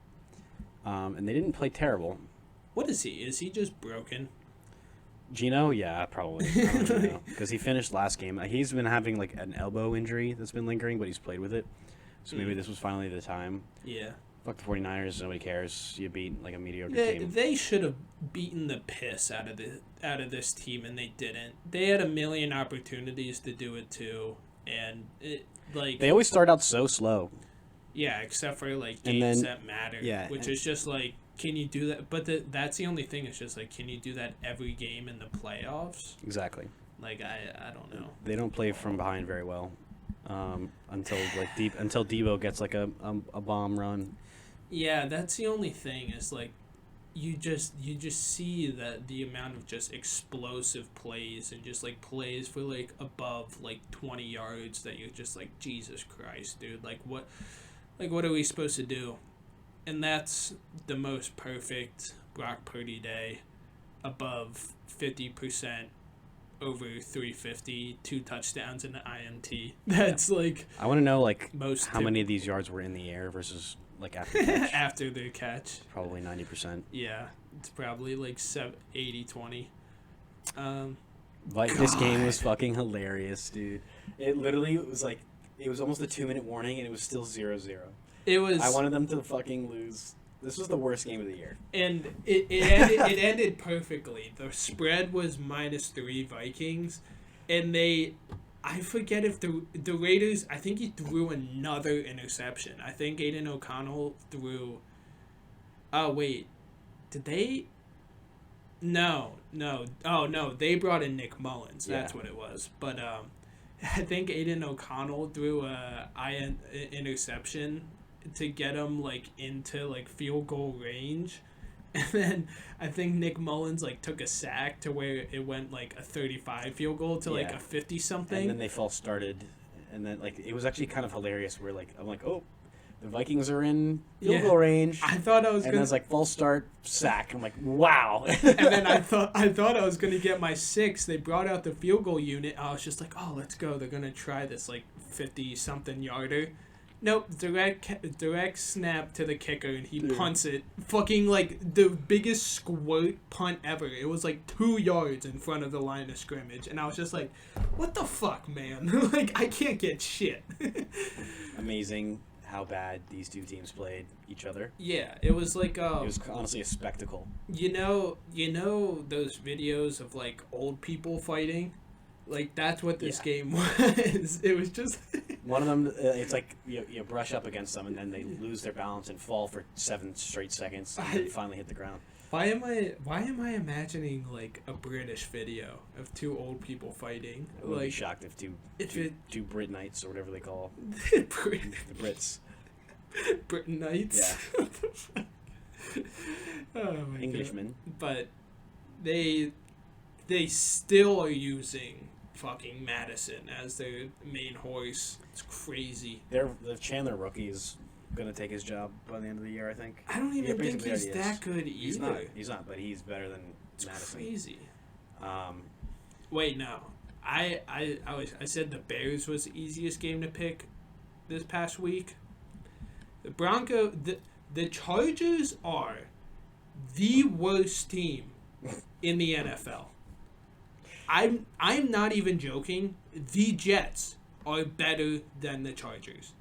and they didn't play terrible. What is he? Is he just broken? Geno, yeah, probably. I don't know because he finished last game. He's been having like an elbow injury that's been lingering, but he's played with it. So maybe this was finally the time. Yeah. Fuck the 49ers. Nobody cares. You beat like a mediocre team. They should have beaten the piss out of this team, and they didn't. They had a million opportunities to do it too, and they always start out so slow. Yeah, except for like games that matter. Yeah, which is just like, can you do that? But that's the only thing. It's just like, can you do that every game in the playoffs? Exactly. Like I don't know. They don't play from behind very well until Debo gets like a bomb run. Yeah, that's the only thing is like you just see that the amount of just explosive plays and just like plays for like above like 20 yards that you're just like, Jesus Christ, dude, like what are we supposed to do? And that's the most perfect Brock Purdy day, above 50%, over 350, 2 touchdowns and an INT. That's like I want to know like most how many of these yards were in the air versus like after the catch. after the catch. Probably 90%. Yeah, it's probably like 80-20. This game was fucking hilarious, dude. It literally was like it was almost a 2-minute warning and it was still 0-0. It was. I wanted them to fucking lose. This was the worst game of the year. And it ended perfectly. The spread was -3 Vikings, and I forget if the Raiders, I think he threw another interception. I think Aiden O'Connell threw. Oh wait, did they? No. Oh no, they brought in Nick Mullins. That's what it was. But I think Aiden O'Connell threw a interception to get him like into like field goal range, and then I think Nick Mullins like took a sack to where it went like a 35 field goal to like a 50 something, and then they false started, and then like it was actually kind of hilarious where like I'm like, oh, the Vikings are in field goal range. I thought I was and I was like false start sack. I'm like, wow. And then I thought I was gonna get my 6. They brought out the field goal unit. I was just like, oh, let's go. They're gonna try this like 50 something yarder. Nope, direct snap to the kicker, and he punts it. Fucking, like, the biggest squirt punt ever. It was, like, 2 yards in front of the line of scrimmage, and I was just like, what the fuck, man? Like, I can't get shit. Amazing how bad these two teams played each other. Yeah, it was like... it was honestly a spectacle. You know those videos of, like, old people fighting? Like, that's what this game was. It was just... One of them, it's like you brush up against them and then they lose their balance and fall for 7 straight seconds and then finally hit the ground. Why am I imagining like a British video of 2 old people fighting? I would like, be shocked if two Brit Knights or whatever they call the Brits. Britain Knights. Yeah. Oh my Englishmen. God. But they still are using fucking Madison as their main horse. It's crazy. The Chandler rookie is gonna take his job by the end of the year, I think. I don't even think he's that good either. He's not, but he's better than Madison. Crazy. Wait, no. I said the Bears was the easiest game to pick this past week. The Chargers are the worst team in the NFL. I'm not even joking. The Jets are better than the Chargers.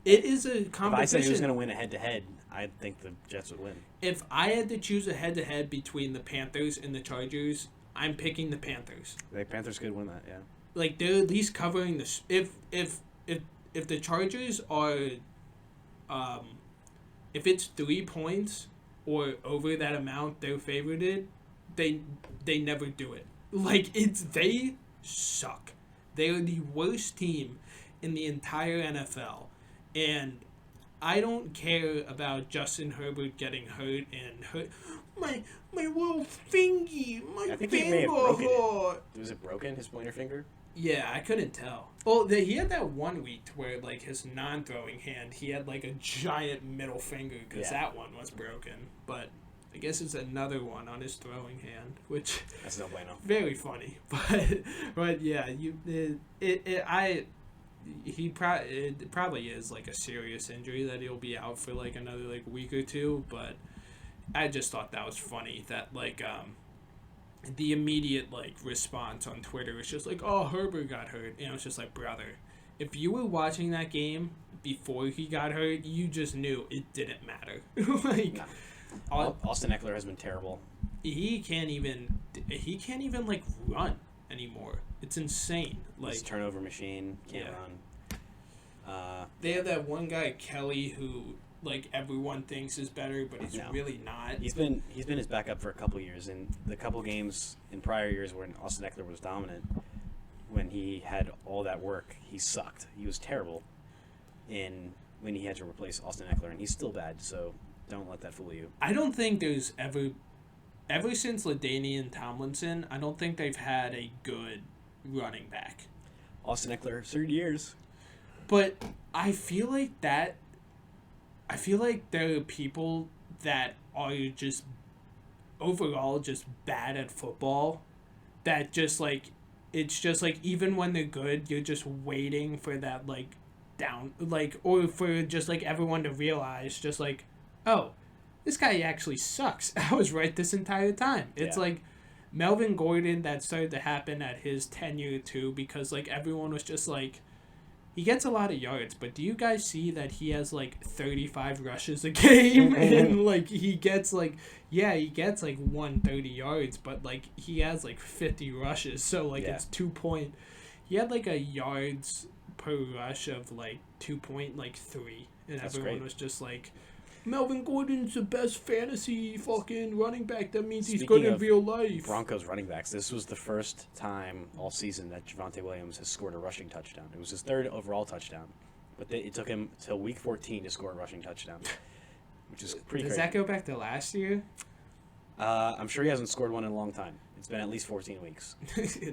It is a competition. If I said he was going to win a head-to-head, I think the Jets would win. If I had to choose a head-to-head between the Panthers and the Chargers, I'm picking the Panthers. The Panthers could win that, yeah. Like, they're at least covering the... If the Chargers are... if it's 3 points or over that amount they're favorited, they never do it. Like, they suck. They are the worst team in the entire NFL. And I don't care about Justin Herbert getting hurt and hurt. My little fingy, my I think he may have broken finger. it. Was it broken, his pointer finger? Yeah, I couldn't tell. Well, he had that one week where, like, his non-throwing hand, he had, like, a giant middle finger because that one was broken. But I guess it's another one on his throwing hand, which... That's no bueno. Very funny. But yeah, it probably is, like, a serious injury that he'll be out for, like, another, like, week or two. But I just thought that was funny that, like, the immediate, like, response on Twitter was just like, oh, Herbert got hurt. And it was just like, brother, if you were watching that game before he got hurt, you just knew it didn't matter. Like, Austin Eckler has been terrible. He can't even like run anymore. It's insane. Like, He's a turnover machine, can't run. They have that one guy, Kelly, who, like, everyone thinks is better, but he's really not. He's been his backup for a couple years, and the couple games in prior years when Austin Eckler was dominant, when he had all that work, he sucked. He was terrible when he had to replace Austin Eckler, and he's still bad, so don't let that fool you. I don't think there's ever since LaDainian Tomlinson, I don't think they've had a good running back. Austin Eckler, 30 years. But I feel like there are people that are just overall just bad at football that just, like, it's just like even when they're good, you're just waiting for that, like, down, like, or for just, like, everyone to realize just like, oh, this guy actually sucks. I was right this entire time. It's like Melvin Gordon, that started to happen at his tenure too, because, like, everyone was just like, he gets a lot of yards, but do you guys see that he has, like, 35 rushes a game? And, like, he gets, like, 130 yards, but, like, he has, like, 50 rushes. So, like, it's 2 point. He had, like, a yards per rush of, like, 2.3. And That's everyone great. was just like, Melvin Gordon's the best fantasy fucking running back. That means he's Speaking good in of real life. Broncos running backs, this was the first time all season that Javonte Williams has scored a rushing touchdown. It was his third overall touchdown, but it took him till week 14 to score a rushing touchdown, which is pretty Does crazy. that go back to last year? I'm sure he hasn't scored one in a long time. It's been at least 14 weeks.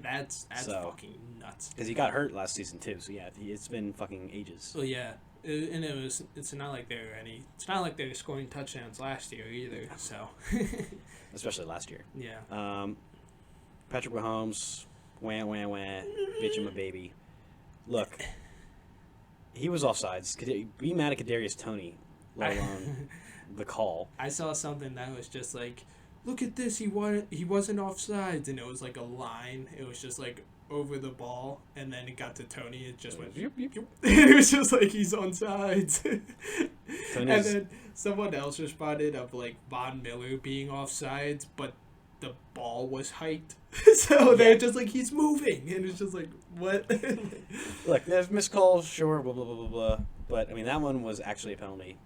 That's So- fucking nuts. Because he got hurt last season too, so yeah, it's been fucking ages. Well, yeah, and it's not like they were scoring touchdowns last year either. So, Especially last year. yeah. Patrick Mahomes, wah, wah, wah, bitch, I'm a baby. Look, he was offsides. Be mad at Kadarius Toney, let alone the call. I saw something that was just like, look at this, he wasn't offsides, and it was like a line. It was just like over the ball, and then it got to Tony. It just went, it was just like, he's on sides. And then someone else responded of, like, Von Miller being offsides, but the ball was hiked. So they're just like, he's moving, and it's just like, what? Look, there's missed calls, sure, blah, blah, blah, blah, blah. But, I mean, that one was actually a penalty.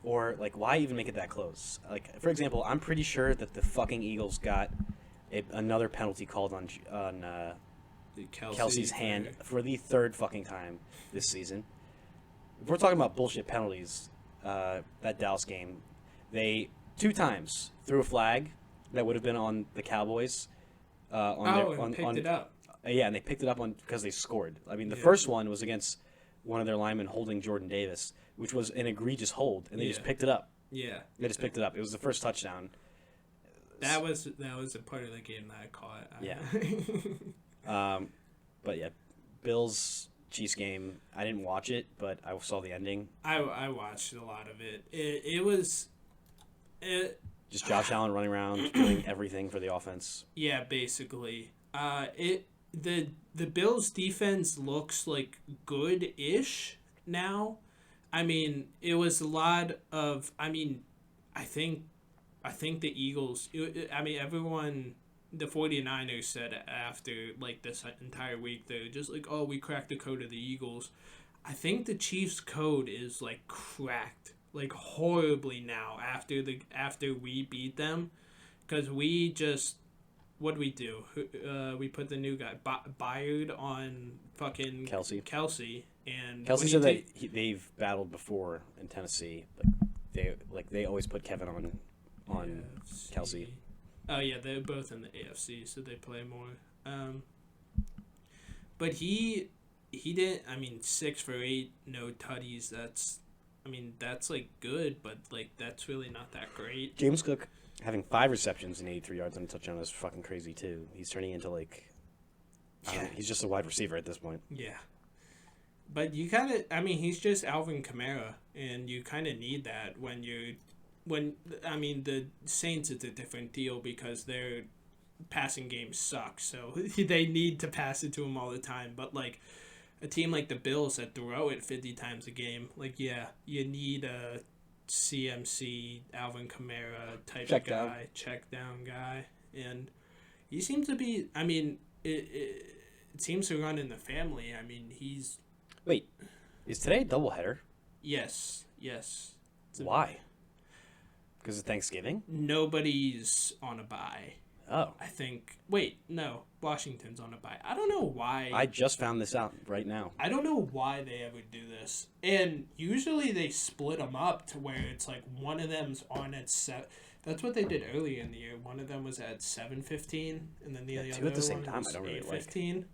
Or, like, why even make it that close? Like, for example, I'm pretty sure that the fucking Eagles got another penalty called on Kelsey's hand for the third fucking time this season. If we're talking about bullshit penalties, that Dallas game, they 2 times threw a flag that would have been on the Cowboys. Picked it up. Yeah, and they picked it up because they scored. I mean, the first one was against one of their linemen holding Jordan Davis, which was an egregious hold, and they just picked it up. Yeah. They just picked it up. It was the first touchdown. That was a part of the game that I caught. Yeah. But yeah, Bills Chiefs game. I didn't watch it, but I saw the ending. I watched a lot of it. It was just Josh Allen running around doing everything for the offense. Yeah, basically. The Bills defense looks like good-ish now. I mean, it was a lot of. I mean, I think the Eagles. Everyone. The 49ers said after, like, this entire week, they're just like, oh, we cracked the code of the Eagles. I think the Chiefs' code is, like, cracked, like, horribly now after we beat them, because we just what we do? We put the new guy Byard on fucking Kelsey, and Kelsey said that they've battled before in Tennessee. They always put Kevin on AFC. Kelsey. Oh yeah, they're both in the AFC, so they play more. But he didn't. I mean, 6 for 8, no tutties. That's like good, but like that's really not that great. James Cook having 5 receptions and 83 yards and a touchdown is fucking crazy too. He's turning into he's just a wide receiver at this point. Yeah. But you kind of, he's just Alvin Kamara, and you kind of need that the Saints, it's a different deal because their passing game sucks, so they need to pass it to him all the time. But like a team like the Bills that throw it 50 times a game, like, yeah, you need a CMC, Alvin Kamara type of guy, check down guy, and he seems to be. It seems to run in the family. He's. Wait, is today a doubleheader? Yes. Why? Because of Thanksgiving? Nobody's on a bye. Oh. I think. Wait, no. Washington's on a bye. I don't know why. I just found this out right now. I don't know why they ever do this. And usually they split them up to where it's like one of them's on at 7. That's what they did earlier in the year. One of them was at 7:15, and then the other two at the same one time. was I don't really 8:15.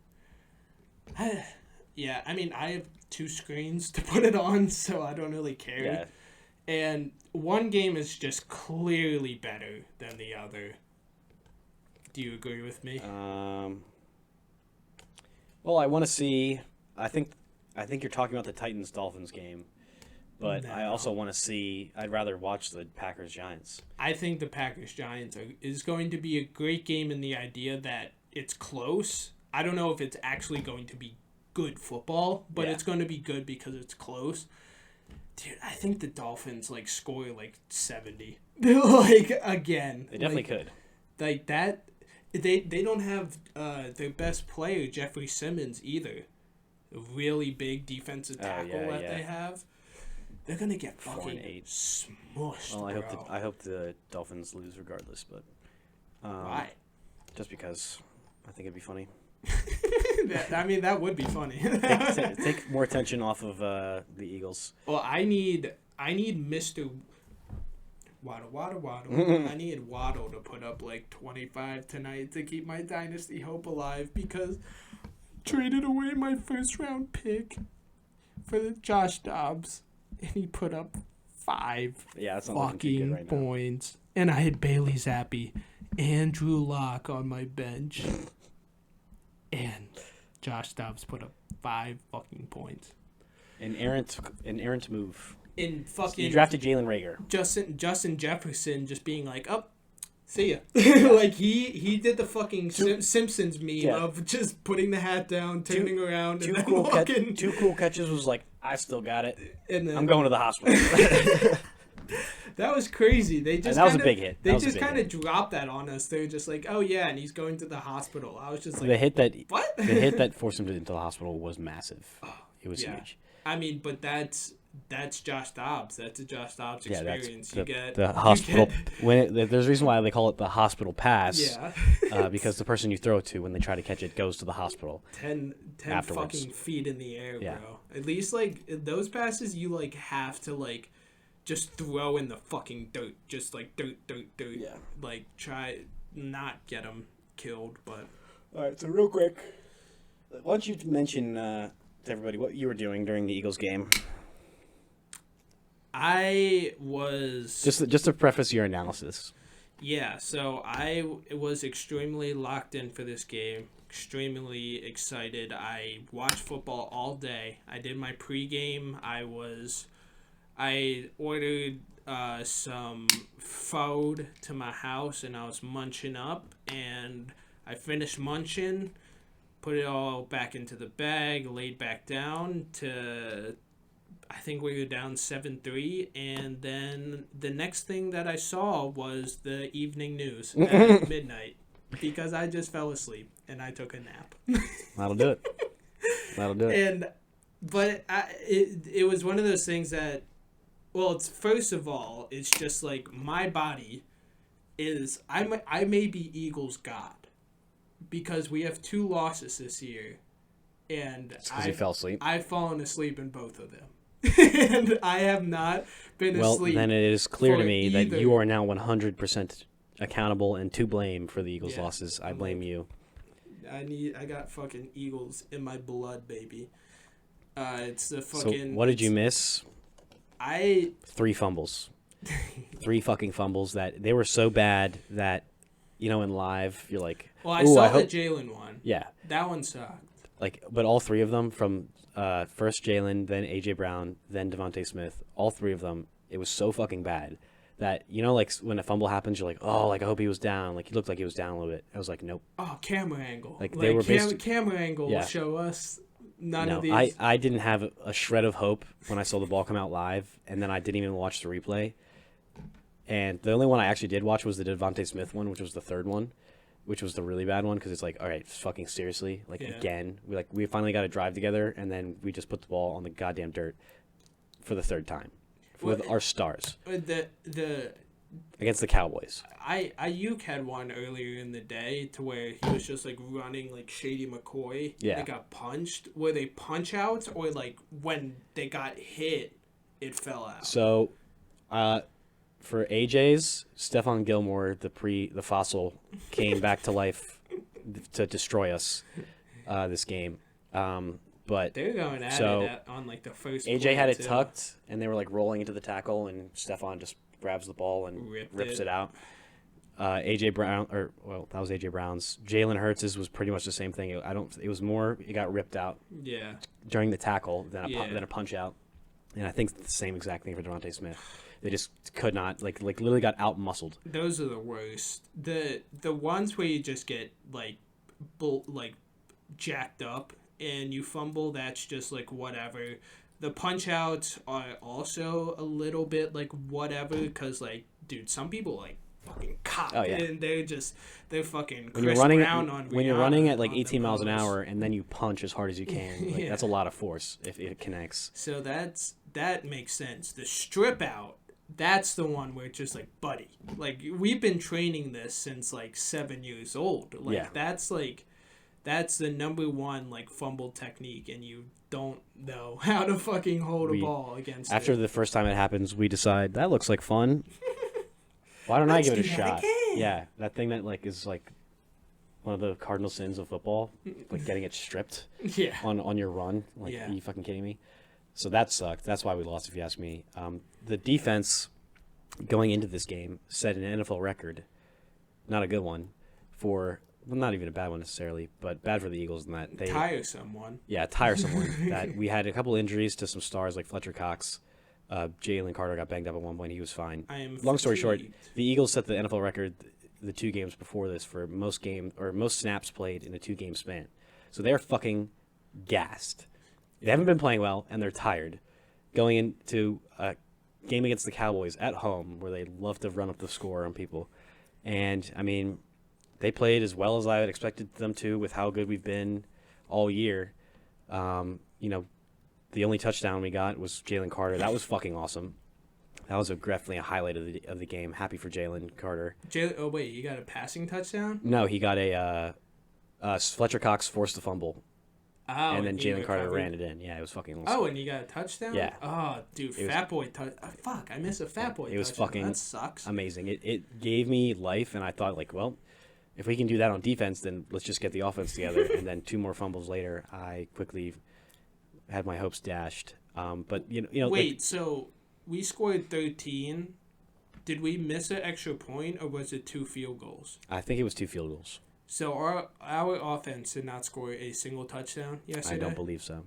Yeah, I have 2 screens to put it on, so I don't really care. Yeah. And one game is just clearly better than the other. Do you agree with me? Well, I want to see. I think you're talking about the Titans-Dolphins game, but I also want to see. I'd rather watch the Packers-Giants. I think the Packers-Giants is going to be a great game in the idea that it's close. I don't know if it's actually going to be good football, but it's going to be good because it's close. Dude, I think the Dolphins score 70. Again. They definitely could. Like that. They don't have their best player, Jeffrey Simmons, either. A really big defensive tackle they have. They're gonna get fucking smushed. Well, I hope the Dolphins lose regardless, but why? Just because I think it'd be funny. That would be funny. take more attention off of the Eagles. Well, I need Mr. Waddle. I need Waddle to put up 25 tonight to keep my dynasty hope alive because I traded away my first round pick for the Josh Dobbs and he put up 5 fucking right points. And I had Bailey Zappi and Drew Lock on my bench. And Josh Dobbs put up 5 fucking points. An errant move. In fucking you drafted Jalen Reagor. Justin Jefferson just being like, "Oh, see ya." he did the fucking Simpsons meme of just putting the hat down, turning around, and then walking. 2 cool catches was like, I still got it. And then, I'm going to the hospital. That was crazy. They just that was a big hit. They just kind of dropped that on us. They were just like, "Oh yeah," and he's going to the hospital. I was just like, the hit that what? The hit that forced him into the hospital was massive. It was huge. But that's Josh Dobbs. That's a Josh Dobbs experience. The hospital. There's a reason why they call it the hospital pass. Yeah. Because the person you throw it to when they try to catch it goes to the hospital. 10 fucking feet in the air, bro. At least those passes, you have to just throw in the fucking dirt, just dirt. Yeah. Try not get them killed, but. All right. So real quick, why don't you mention to everybody what you were doing during the Eagles game? I was just to preface your analysis. Yeah, so I was extremely locked in for this game, extremely excited. I watched football all day. I did my pregame. I ordered some food to my house, and I was munching up, and I finished munching, put it all back into the bag, laid back down to. I think we were down 7-3, and then the next thing that I saw was the evening news at midnight because I just fell asleep and I took a nap. That'll do it. But it was one of those things that, well, it's first of all, it's just my body is I may be Eagles God. because we have 2 losses this year, and because you fell asleep. I've fallen asleep in both of them, and I have not been asleep. Well, then it is clear to me that either. you are now 100% accountable and to blame for the Eagles' losses. I blame you. I got fucking Eagles in my blood, baby. It's the fucking. So what did you miss? 3 fumbles. 3 fucking fumbles that they were so bad that, in live you're like. Well, I saw the Jalen one. Yeah. That one sucked. But all 3 of them from first Jalen, then AJ Brown, then Devontae Smith. All 3 of them, it was so fucking bad that when a fumble happens, you're like, oh, I hope he was down. He looked like he was down a little bit. I was like, nope. Oh, camera angle. They were camera angle will show us none of these. I didn't have a shred of hope when I saw the ball come out live, and then I didn't even watch the replay. And the only one I actually did watch was the Devontae Smith one, which was the third one, which was the really bad one because it's like, all right, fucking seriously, again, we finally got a drive together, and then we just put the ball on the goddamn dirt for the third time with our stars against the Cowboys. Ayuk had one earlier in the day to where he was just running like Shady McCoy. Yeah. They got punched. Were they punch outs or when they got hit, it fell out? So, for AJ's, Stephon Gilmore, the fossil, came back to life to destroy us this game. But they were going at it on the first. AJ had it tucked, and they were rolling into the tackle, and Stephon just grabs the ball and rips it out. AJ Brown, that was AJ Brown's. Jalen Hurts' was pretty much the same thing. It was more. It got ripped out. Yeah. During the tackle, than a punch out, and I think it's the same exact thing for Devontae Smith. They just could not literally got out muscled. Those are the worst. The ones where you just get jacked up and you fumble, that's just whatever. The punch outs are also a little bit whatever because dude, some people fucking cop and they're fucking Chris Brown on when you're running at 18 miles an hour and then you punch as hard as you can. That's a lot of force if it connects. So that makes sense. The strip out, that's the one where it's just buddy, we've been training this since 7 years old. That's the number one fumble technique, and you don't know how to fucking hold a ball against After it. the first time it happens, we decide that looks like fun. Why don't I give it a shot? Yeah, that thing that is one of the cardinal sins of football, getting it stripped. Yeah. On your run. Are you fucking kidding me? So that sucked. That's why we lost, if you ask me. The defense going into this game set an NFL record, not a good one, not even a bad one necessarily, but bad for the Eagles in that they tiresome one. Yeah, tiresome one. That we had a couple injuries to some stars like Fletcher Cox. Jalen Carter got banged up at one point. He was fine. Long story short, the Eagles set the NFL record the 2 games before this for most snaps played in a 2-game span. So they're fucking gassed. They haven't been playing well, and they're tired. Going into a game against the Cowboys at home, where they love to run up the score on people. And, they played as well as I had expected them to with how good we've been all year. The only touchdown we got was Jalen Carter. That was fucking awesome. That was definitely a highlight of the game. Happy for Jalen Carter. Oh, wait, you got a passing touchdown? No, he got Fletcher Cox forced the fumble. Oh, and then Jalen Carter ran it in. Yeah, it was fucking awesome. Oh, and you got a touchdown? Yeah. Oh, dude, Fat Boy touchdown. Fuck, I missed a Fat Boy touchdown. It was fucking that sucks. Amazing. It gave me life, and I thought, if we can do that on defense, then let's just get the offense together. And then 2 more fumbles later, I quickly had my hopes dashed. But, Wait, so we scored 13. Did we miss an extra point, or was it 2 field goals? I think it was 2 field goals. So our offense did not score a single touchdown yesterday? I don't believe so.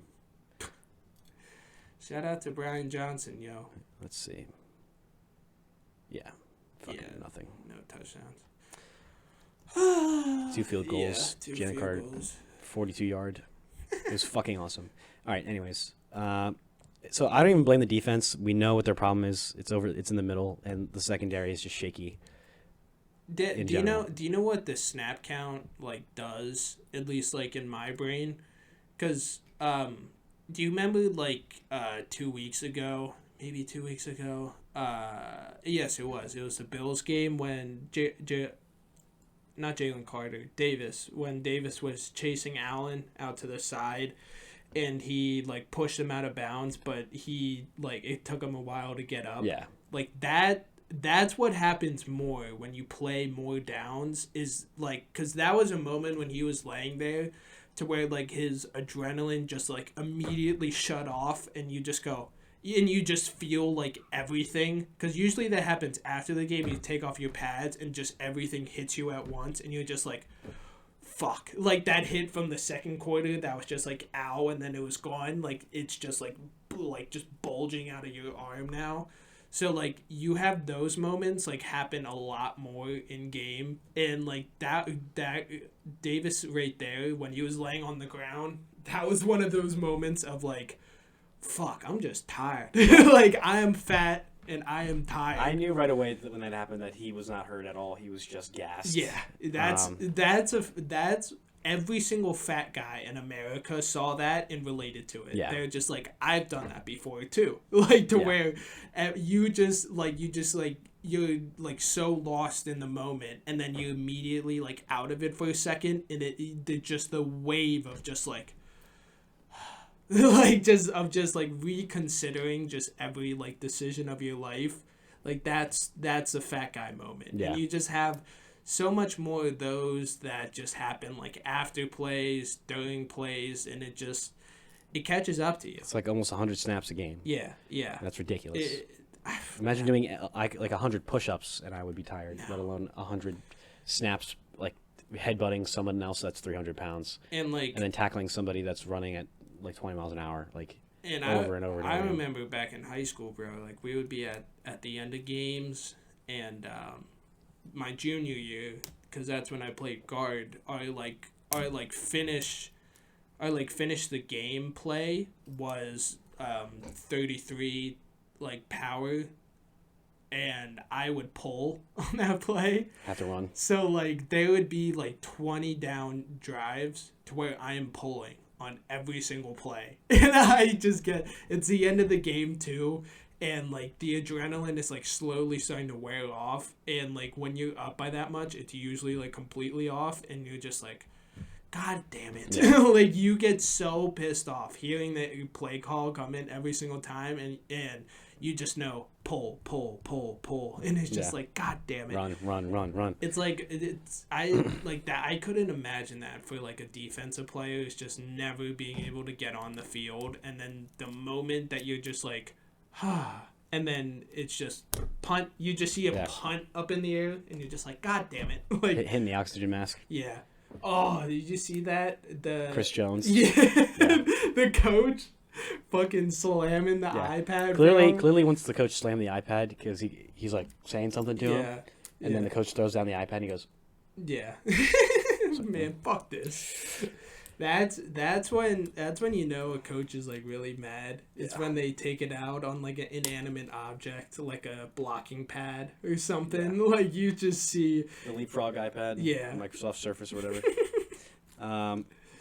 Shout out to Brian Johnson, yo. Let's see. Yeah. Nothing. No touchdowns. 2 field goals. Yeah, 2 Jalen field Carter, goals. 42-yard. It was fucking awesome. All right, anyways. So I don't even blame the defense. We know what their problem is. It's in the middle, and the secondary is just shaky. Do you know what the snap count does, at least in my brain? Because do you remember 2 weeks ago, maybe 2 weeks ago? Yes, it was the Bills game when not Jalen Carter, Davis, when Davis was chasing Allen out to the side and he like pushed him out of bounds, but he like it took him a while to get up. Yeah. Like that's what happens more when you play more downs, is like, because that was a moment when he was laying there to where like his adrenaline just like immediately shut off, and you just go, and you just feel like everything, because usually that happens after the game. You take off your pads and just everything hits you at once, and you're just like, fuck. Like that hit from the second quarter that was just like ow, and then it was gone. Like it's just like just bulging out of your arm now. So like you have those moments like happen a lot more in game, and like that Davis right there when he was laying on the ground, that was one of those moments of like, fuck, I'm just tired. Like I am fat and I am tired. I knew right away that when that happened that he was not hurt at all. He was just gassed. Yeah, that's every single fat guy in America saw that and related to it. Yeah. They're just like, I've done that before too. Like to where you're like so lost in the moment, and then you immediately like out of it for a second, and it just the wave of just like like just reconsidering just every like decision of your life. Like that's a fat guy moment. Yeah. And you just have so much more of those that just happen like after plays, during plays, and it catches up to you. It's like almost 100 snaps a game. Yeah. That's ridiculous. Imagine doing like 100 push-ups and I would be tired, let alone 100 snaps, like headbutting someone else that's 300 pounds. And then tackling somebody that's running at like 20 miles an hour, like over and over. I remember back in high school, bro, like we would be at the end of games, and my junior year, because that's when I played guard, our finish the game play was 33 like power, and I would pull on that play. Have to run. So like there would be like 20 down drives to where I am pulling on every single play, and I just it's the end of the game too. And, like, the adrenaline is, like, slowly starting to wear off. And, like, when you're up by that much, it's usually, like, completely off. And you're just like, God damn it. Yeah. Like, you get so pissed off hearing that play call come in every single time. And you just know, pull. And it's just like, God damn it. Run. It's like, I couldn't imagine that for, like, a defensive player. Is just never being able to get on the field. And then the moment that you're just like, and then it's just punt. You just see a punt up in the air, and you're just like, God damn it! Like hitting the oxygen mask. Yeah. Oh, did you see that? The Chris Jones. Yeah. The coach fucking slamming the iPad. Clearly, once the coach slammed the iPad because he's like saying something to him, and then the coach throws down the iPad and he goes, "Yeah, man, fuck this." That's when you know a coach is like really mad. It's when they take it out on like an inanimate object, like a blocking pad or something. Like you just see the Leapfrog iPad, Microsoft Surface or whatever.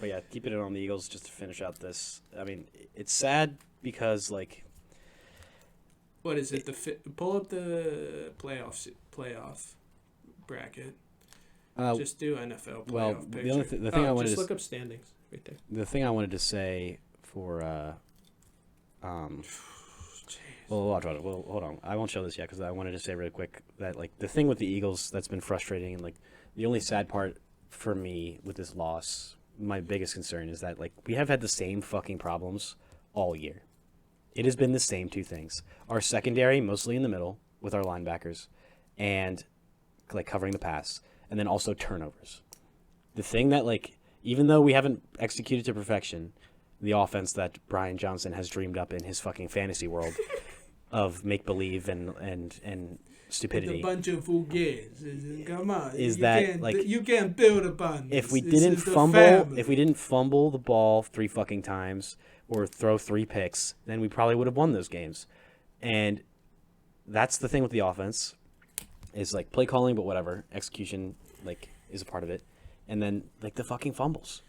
But yeah, keeping it on the Eagles just to finish out this. I mean, it's sad because like, what is it? Pull up the playoff bracket. Just do NFL playoff picture. The thing I wanted just to look up standings right there. The thing I wanted to say for well, hold on. I won't show this yet because I wanted to say really quick that like the thing with the Eagles that's been frustrating, and like the only sad part for me with this loss, my biggest concern is that like we have had the same fucking problems all year. It has been the same two things: our secondary, mostly in the middle with our linebackers, and like covering the pass. And then also turnovers. The thing that, like, even though we haven't executed to perfection the offense that Brian Johnson has dreamed up in his fucking fantasy world of make-believe and stupidity. It's a bunch of fugazi. Come on. You can't build upon this. If we didn't fumble the ball 3 fucking times or throw 3 picks, then we probably would have won those games. And that's the thing with the offense. Is like play calling, but whatever. Execution, like, is a part of it. And then, like, the fucking fumbles.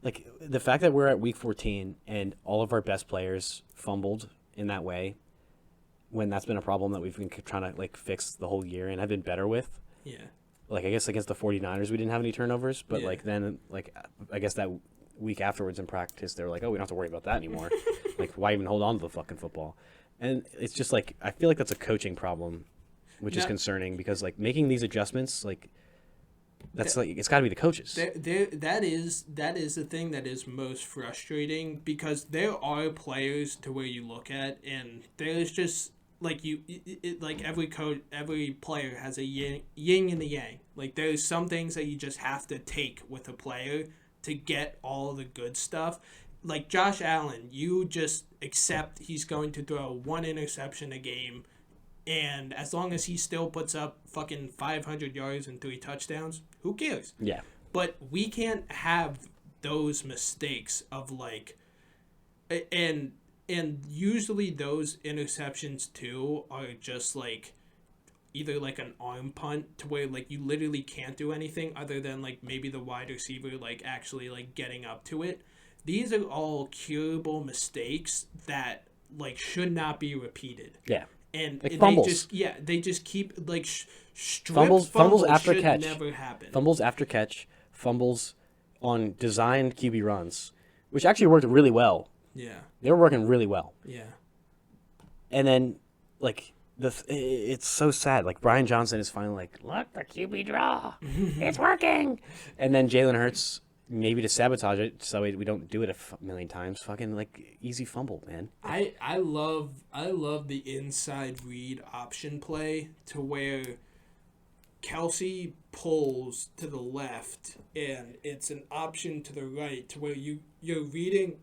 Like, the fact that we're at week 14 and all of our best players fumbled in that way, when that's been a problem that we've been trying to, like, fix the whole year and have been better with. Yeah. like, I guess against the 49ers we didn't have any turnovers, but like then like I guess that week afterwards in practice they were like, oh, we don't have to worry about that anymore. Like, why even hold on to the fucking football? And it's just like, I feel like that's a coaching problem, which is concerning, because like making these adjustments, like that's like, it's got to be the coaches. That is the thing that is most frustrating, because there are players to where you look at and there's just like like every player has a yin and a yang. Like, there's some things that you just have to take with a player to get all the good stuff. Like Josh Allen, you just accept he's going to throw 1 interception a game, and as long as he still puts up fucking 500 yards and 3 touchdowns, who cares? Yeah. But we can't have those mistakes of like, and usually those interceptions too are just like either like an arm punt to where like you literally can't do anything other than like maybe the wide receiver like actually like getting up to it. These are all curable mistakes that like should not be repeated. Yeah. And like fumbles. they just keep like fumbles after should catch. never happen. Fumbles after catch, fumbles on designed QB runs, which actually worked really well. Yeah. They were working really well. Yeah. And then like it's so sad. Like, Brian Johnson is finally like, look, the QB draw, it's working. And then Jalen Hurts, maybe to sabotage it so we don't do it a million times, fucking like easy fumble, man. I love the inside read option play to where Kelsey pulls to the left and it's an option to the right to where you're reading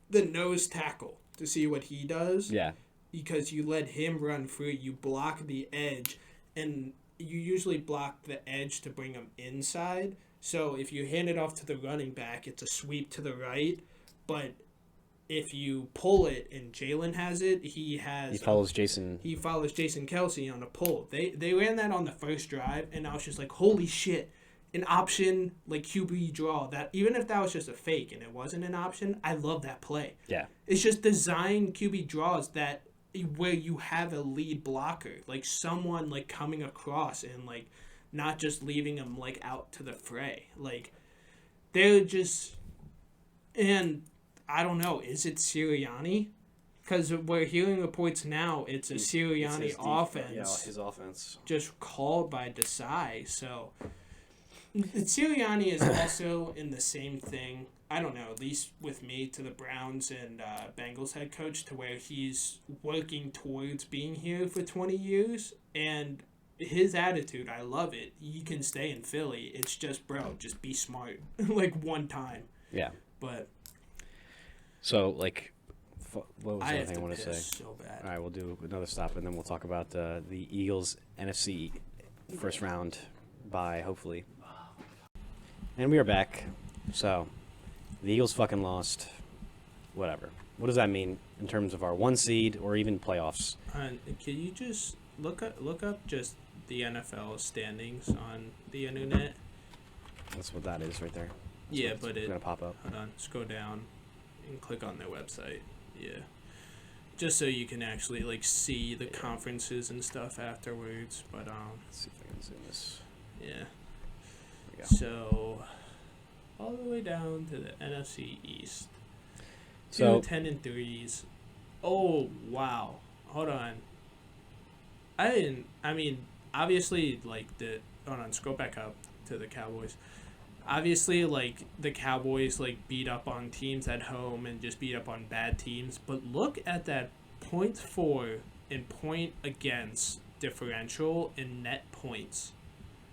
the nose tackle to see what he does. Yeah. Because you let him run free, you block the edge, and you usually block the edge to bring him inside. So if you hand it off to the running back, it's a sweep to the right. But if you pull it and Jalen has it, he follows Jason Kelsey on a pull. They ran that on the first drive, and I was just like, holy shit, an option like QB draw. That even if that was just a fake and it wasn't an option, I love that play. Yeah, it's just designed QB draws that where you have a lead blocker, like someone like coming across and like not just leaving them like out to the fray. Like, they're just, and I don't know, is it Sirianni? Because we're hearing reports now it's a Sirianni offense. His offense. Just called by Desai. So Sirianni is also in the same thing. I don't know, at least with me, to the Browns and Bengals head coach, to where he's working towards being here for 20 years. And his attitude, I love it. You can stay in Philly. It's just, bro, just be smart. like, one time. Yeah. But. So, like, what was the other thing I want to say? So bad. All right, we'll do another stop, and then we'll talk about the Eagles NFC first round bye, hopefully. And we are back. So, the Eagles fucking lost. Whatever. What does that mean in terms of our 1 seed or even playoffs? Can you just look up just the NFL standings on the internet? That's what that is right there. Yeah, but it's gonna pop up. Hold on, scroll down and click on their website. Yeah, just so you can actually like see the conferences and stuff afterwards. But let's see if I can zoom this. Yeah. There we go. So all the way down to the NFC East. So 10-3s. Oh wow! Hold on. I mean, obviously, like hold on, scroll back up to the Cowboys. Obviously, like, the Cowboys, like, beat up on teams at home and just beat up on bad teams. But look at that 0.4 and point against differential in net points.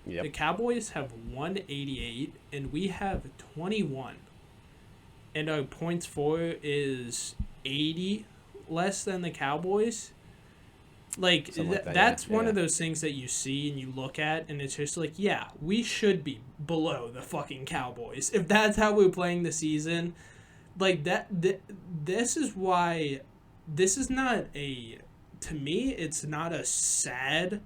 Yep. The Cowboys have 188 and we have 21. And our points for is 80 less than the Cowboys. Like, that's one of those things that you see and you look at, and it's just like, yeah, we should be below the fucking Cowboys. If that's how we're playing the season, like, this is why, this is not to me, it's not a sad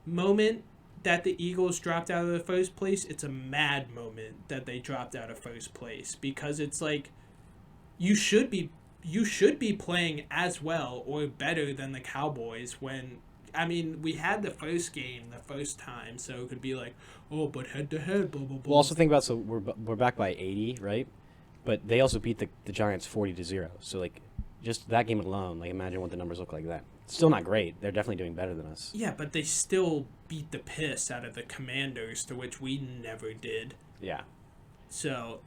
moment that the Eagles dropped out of the first place. It's a mad moment that they dropped out of first place, because it's like, you should be playing as well or better than the Cowboys when I mean, we had the first game the first time, so it could be like, oh, but head to head, blah blah blah. We'll also think about, so we're back by 80, right? But they also beat the Giants 40-0. So like, just that game alone, like imagine what the numbers look like then. Still not great. They're definitely doing better than us. Yeah, but they still beat the piss out of the Commanders, to which we never did. Yeah. So,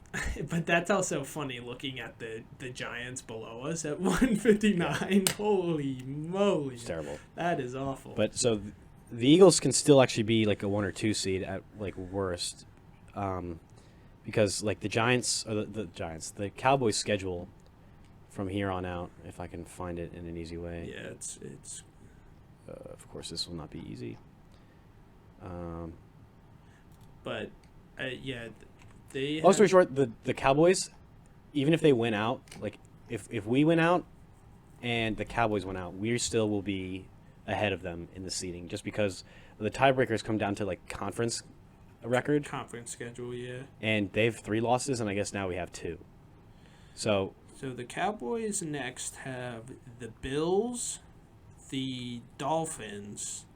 but that's also funny looking at the Giants below us at 159. Holy moly. It's terrible. That is awful. But so the Eagles can still actually be like a 1 or 2 seed at like worst. Because like the Giants, or the Cowboys schedule from here on out, if I can find it in an easy way. Yeah, it's of course, this will not be easy. But, yeah, they... Long story short, the Cowboys, even if they win out, like, if we win out and the Cowboys win out, we still will be ahead of them in the seeding, just because the tiebreakers come down to, like, conference record. Conference schedule, yeah. And they have 3 losses, and I guess now we have 2. So the Cowboys next have the Bills, the Dolphins.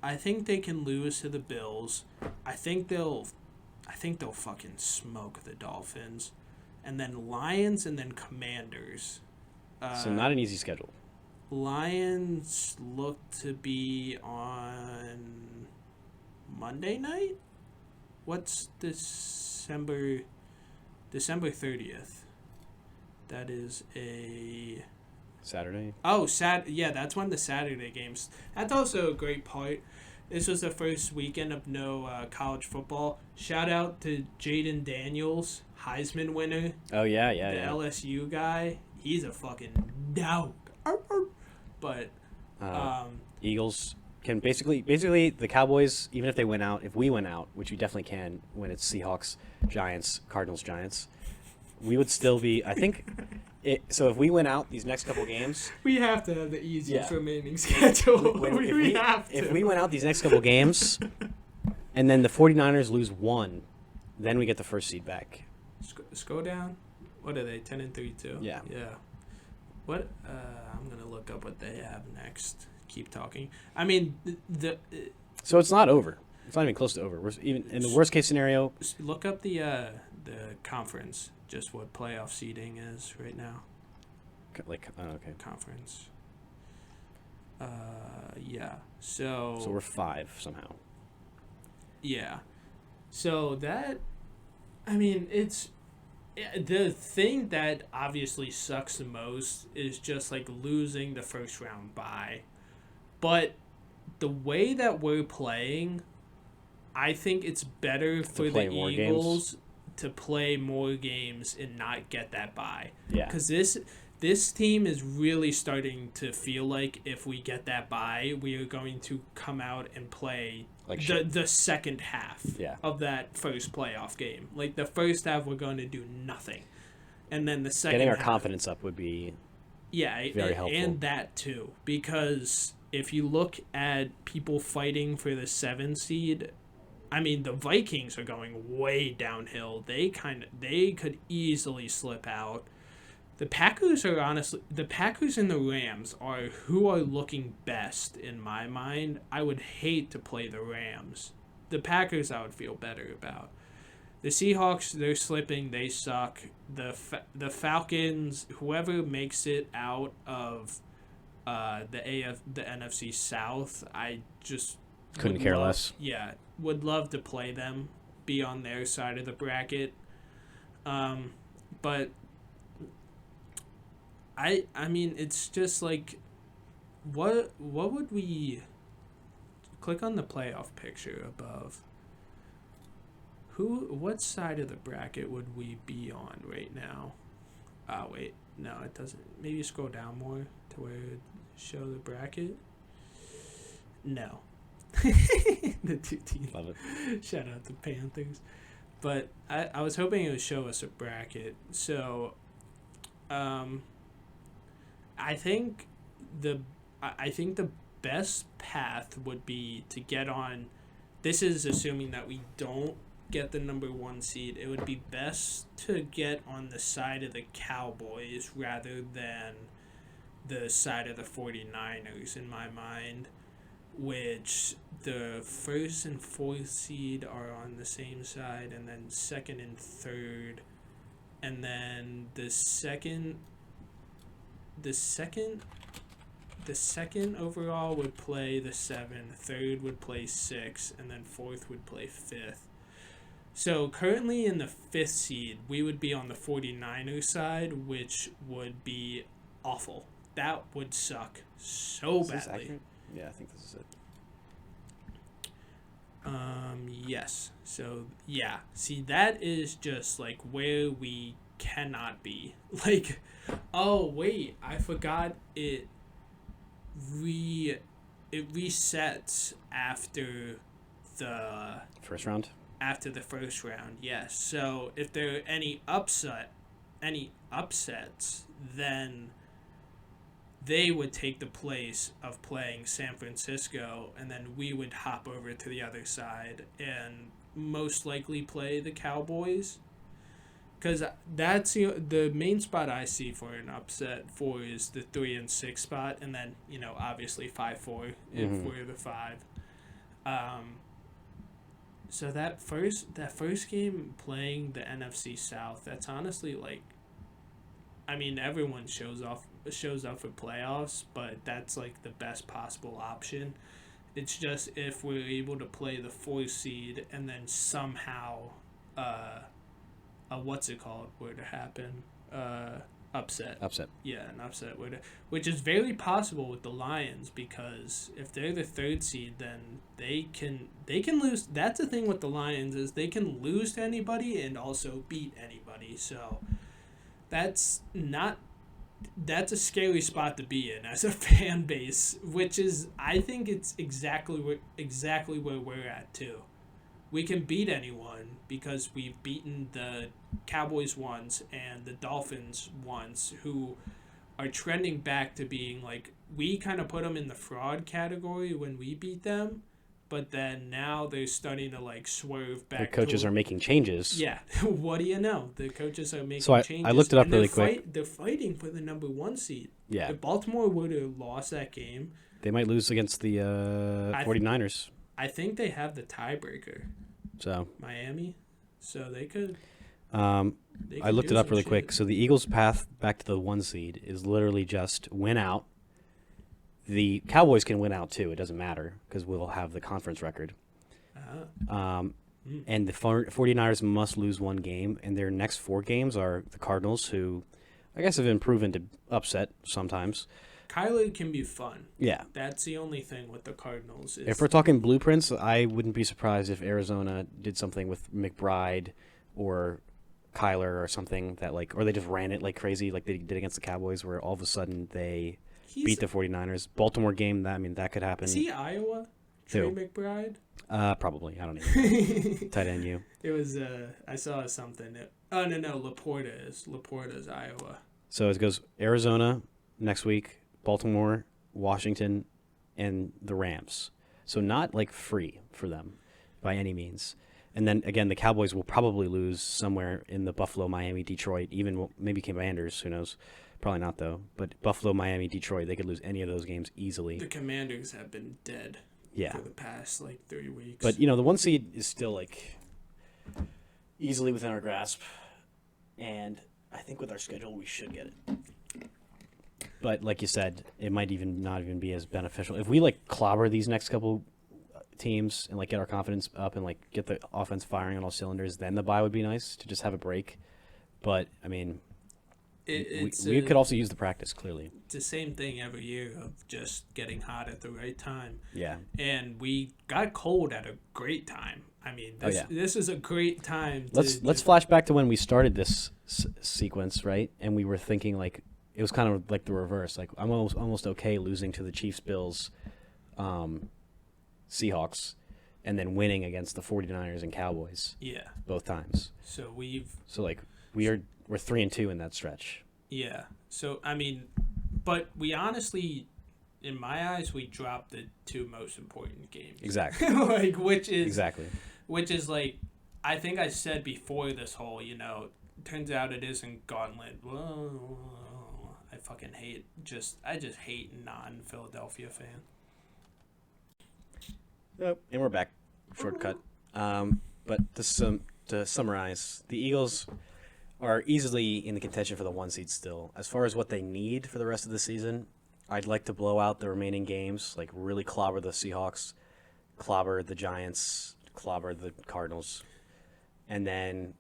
I think they can lose to the Bills. I think they'll fucking smoke the Dolphins, and then Lions, and then Commanders. So not an easy schedule. Lions look to be on Monday night. What's December 30th? That is a Saturday. Oh, yeah, that's one of the Saturday games. That's also a great part. This was the first weekend of no college football. Shout out to Jaden Daniels, Heisman winner. Oh, yeah. The LSU guy. He's a fucking dog. But Eagles can basically the Cowboys, even if they win out, if we win out, which we definitely can when it's Seahawks, Giants, Cardinals, Giants, we would still be, I think... So if we win out these next couple games, we have to have the easiest remaining schedule. We have to. If we win out these next couple games, and then the 49ers lose 1, then we get the first seed back. Scroll down. What are they? 10-3 too. Yeah. Yeah. What? I'm gonna look up what they have next. Keep talking. I mean, So it's not over. It's not even close to over. We're even in the worst case scenario. Look up the conference. Just what playoff seeding is right now. Okay. Conference. Yeah. So we're 5 somehow. Yeah. So that, I mean, it's the thing that obviously sucks the most is just like losing the first round bye. But the way that we're playing, I think it's better for the Eagles to play more games and not get that bye. Yeah. Because this team is really starting to feel like if we get that bye, we are going to come out and play like the second half of that first playoff game. Like the first half, we're going to do nothing, and then the second getting our half, confidence up would be very helpful. And that too, because if you look at people fighting for the 7 seed. I mean, the Vikings are going way downhill. They could easily slip out. The Packers and the Rams are who are looking best in my mind. I would hate to play the Rams. The Packers I would feel better about. The Seahawks, they're slipping. They suck. The Falcons, whoever makes it out of the NFC South, I just couldn't care less. Yeah. Would love to play them, be on their side of the bracket, but I mean it's just like what would we click on the playoff picture above? What side of the bracket would we be on right now? Wait, no, it doesn't. Maybe scroll down more to where it show the bracket. No. The 2 teams. Love it. Shout out to Panthers. But I was hoping it would show us a bracket. So I think the best path would be to get on. This is assuming that we don't get the number 1 seed. It would be best to get on the side of the Cowboys rather than the side of the 49ers in my mind, which the first and fourth seed are on the same side, and then second and third, and then the second overall would play the 7, third would play 6, and then fourth would play 5th. So currently in the 5th seed, we would be on the 49ers side, which would be awful. That would suck so badly. Yeah, I think this is it. Yes. So, yeah. See, that is just, like, where we cannot be. Like, oh, wait, I forgot it resets after the... First round? After the first round, yes. So, if there are any upsets, then they would take the place of playing San Francisco, and then we would hop over to the other side and most likely play the Cowboys. Because that's the main spot I see for an upset for is the 3 and 6 spot, and then, you know, obviously 5-4 if we're the 5. So that first game playing the NFC South, that's honestly like, I mean, everyone shows up for playoffs, but that's like the best possible option. It's just if we're able to play the 4 seed and then somehow what's it called were to happen, upset. Yeah, an upset which is very possible with the Lions, because if they're the 3rd seed, then they can lose. That's the thing with the Lions, is they can lose to anybody and also beat anybody. So that's a scary spot to be in as a fan base, which is, I think it's exactly where we're at too. We can beat anyone because we've beaten the Cowboys once and the Dolphins once, who are trending back to being like, we kind of put them in the fraud category when we beat them, but then now they're starting to like swerve back. The coaches are making changes. Yeah. What do you know? The coaches are making changes. I looked it up really quick. They're fighting for the number 1 seed. Yeah. If Baltimore would have lost that game, they might lose against the 49ers. I think they have the tiebreaker. So Miami, so they could. I looked it up really quick. So the Eagles' path back to the 1 seed is literally just win out. The Cowboys can win out too. It doesn't matter because we'll have the conference record. And the 49ers must lose 1 game, and their next 4 games are the Cardinals, who I guess have been proven to upset sometimes. Kyler can be fun. Yeah. That's the only thing with the Cardinals. If we're talking blueprints, I wouldn't be surprised if Arizona did something with McBride or Kyler or something that like, or they just ran it like crazy like they did against the Cowboys, where all of a sudden they beat the 49ers. Baltimore game, that could happen. Is he Iowa? Trey McBride? Probably. I don't even know. Tight end you. It was, I saw something. No, Laporta's Iowa. So it goes Arizona next week, Baltimore, Washington, and the Rams. So not like free for them by any means. And then again, the Cowboys will probably lose somewhere in the Buffalo, Miami, Detroit, even maybe Commanders, who knows. Probably not though. But Buffalo, Miami, Detroit, they could lose any of those games easily. The Commanders have been dead for the past like 3 weeks. But the 1 seed is still like easily within our grasp. And I think with our schedule we should get it. But like you said, it might not even be as beneficial. If we like clobber these next couple teams and like get our confidence up and like get the offense firing on all cylinders, then the bye would be nice to just have a break. But I mean, we could also use the practice, clearly. It's the same thing every year of just getting hot at the right time. Yeah. And we got cold at a great time. I mean, this is a great time. Let's flash back to when we started this sequence, right? And we were thinking like, it was kind of like the reverse. Like I'm almost okay losing to the Chiefs, Bills, Seahawks, and then winning against the 49ers and Cowboys. Yeah. Both times. So we're 3-2 in that stretch. Yeah. So I mean, but we honestly, in my eyes, we dropped the 2 most important games. Exactly. which is like, I think I said before this whole, turns out it isn't gauntlet. Whoa. I fucking hate. I just hate non-Philadelphia fan. Yep. And we're back. Shortcut. But to summarize, the Eagles are easily in the contention for the 1 seed still. As far as what they need for the rest of the season, I'd like to blow out the remaining games, like really clobber the Seahawks, clobber the Giants, clobber the Cardinals. And then,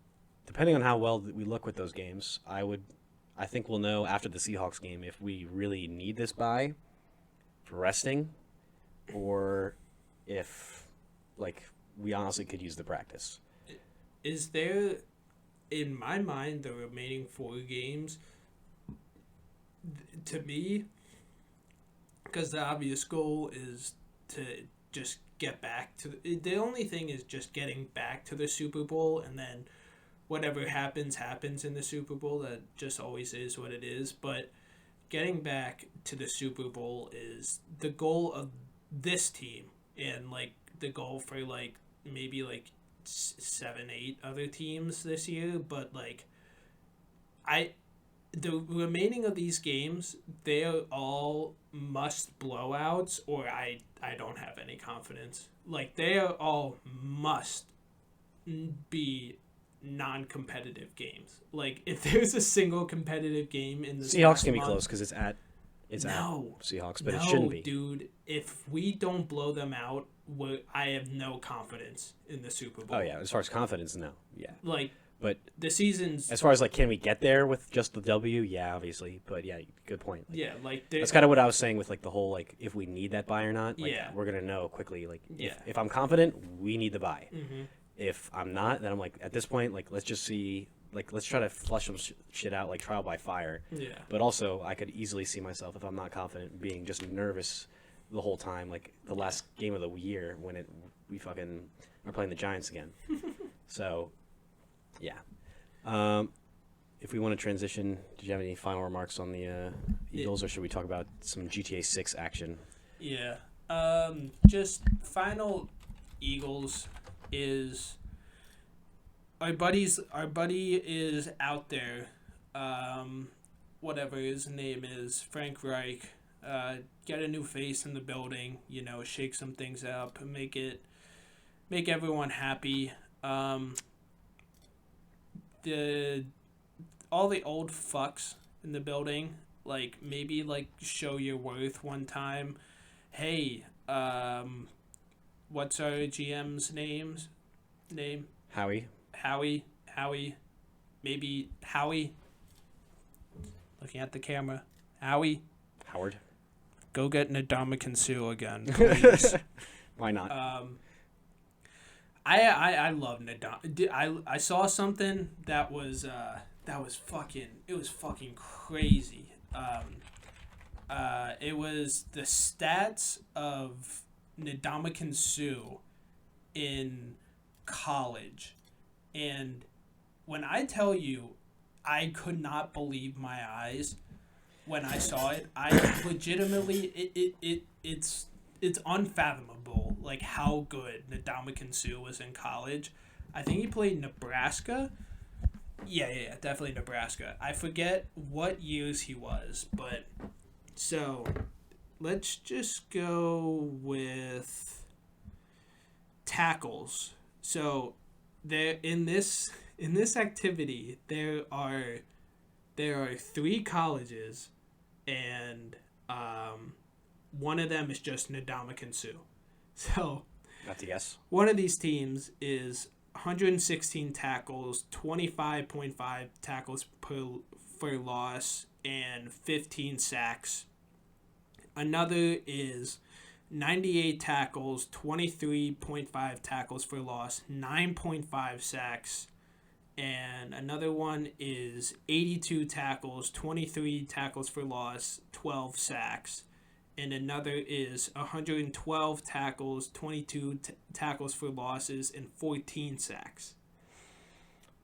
depending on how well we look with those games, I think we'll know after the Seahawks game if we really need this bye for resting, or if, like, we honestly could use the practice. Is there, in my mind, the remaining 4 games, to me, because the obvious goal is to just get back to the only thing is just getting back to the Super Bowl, and then whatever happens in the Super Bowl. That just always is what it is. But getting back to the Super Bowl is the goal of this team, and like the goal for like maybe like 7-8 other teams this year. But like the remaining of these games, they're all must blowouts, or I don't have any confidence. Like, they are all must be non-competitive games. Like, if there's a single competitive game in the Seahawks can be close because it's at Seahawks, but it shouldn't be. Dude, if we don't blow them out, I have no confidence in the Super Bowl. Oh yeah, as far as confidence, no, yeah. Like, but the season's... As far as, like, can we get there with just the W? Yeah, obviously. But, yeah, good point. Like, yeah, like... That's kind of what I was saying with, like, the whole, like, if we need that bye or not. Like, yeah. We're going to know quickly. Like, yeah. if I'm confident, we need the bye. Mm-hmm. If I'm not, then I'm like, at this point, like, let's just see... Like, let's try to flush some shit out, like, trial by fire. Yeah. But also, I could easily see myself, if I'm not confident, being just nervous the whole time. Like, the last game of the year when we fucking are playing the Giants again. So, yeah. If we want to transition, did you have any final remarks on the Eagles, or should we talk about some GTA 6 action? Yeah. Just final Eagles is our buddy is out there. Whatever his name is, Frank Reich. Get a new face in the building. Shake some things up, make everyone happy. All the old fucks in the building, like, maybe, like, show your worth one time. Hey, what's our GM's name? Howie. Maybe Howie. Looking at the camera. Howie. Howard. Go get Ndamukong Suh again, please. Why not? I love Ndamukong. I saw something that was fucking crazy. It was the stats of Ndamukong Suh in college, and when I tell you, I could not believe my eyes when I saw it. I legitimately, it's unfathomable, like, how good Ndamukong Suh was in college. I think he played Nebraska. Yeah, definitely Nebraska. I forget what years he was, but so let's just go with tackles. So there in this activity there are 3 colleges, and one of them is just Ndamukong Suh. So got to guess. One of these teams is 116 tackles, 25.5 tackles for loss, and 15 sacks. Another is 98 tackles, 23.5 tackles for loss, 9.5 sacks. And another one is 82 tackles, 23 tackles for loss, 12 sacks. And another is 112 tackles, 22 tackles for losses, and 14 sacks.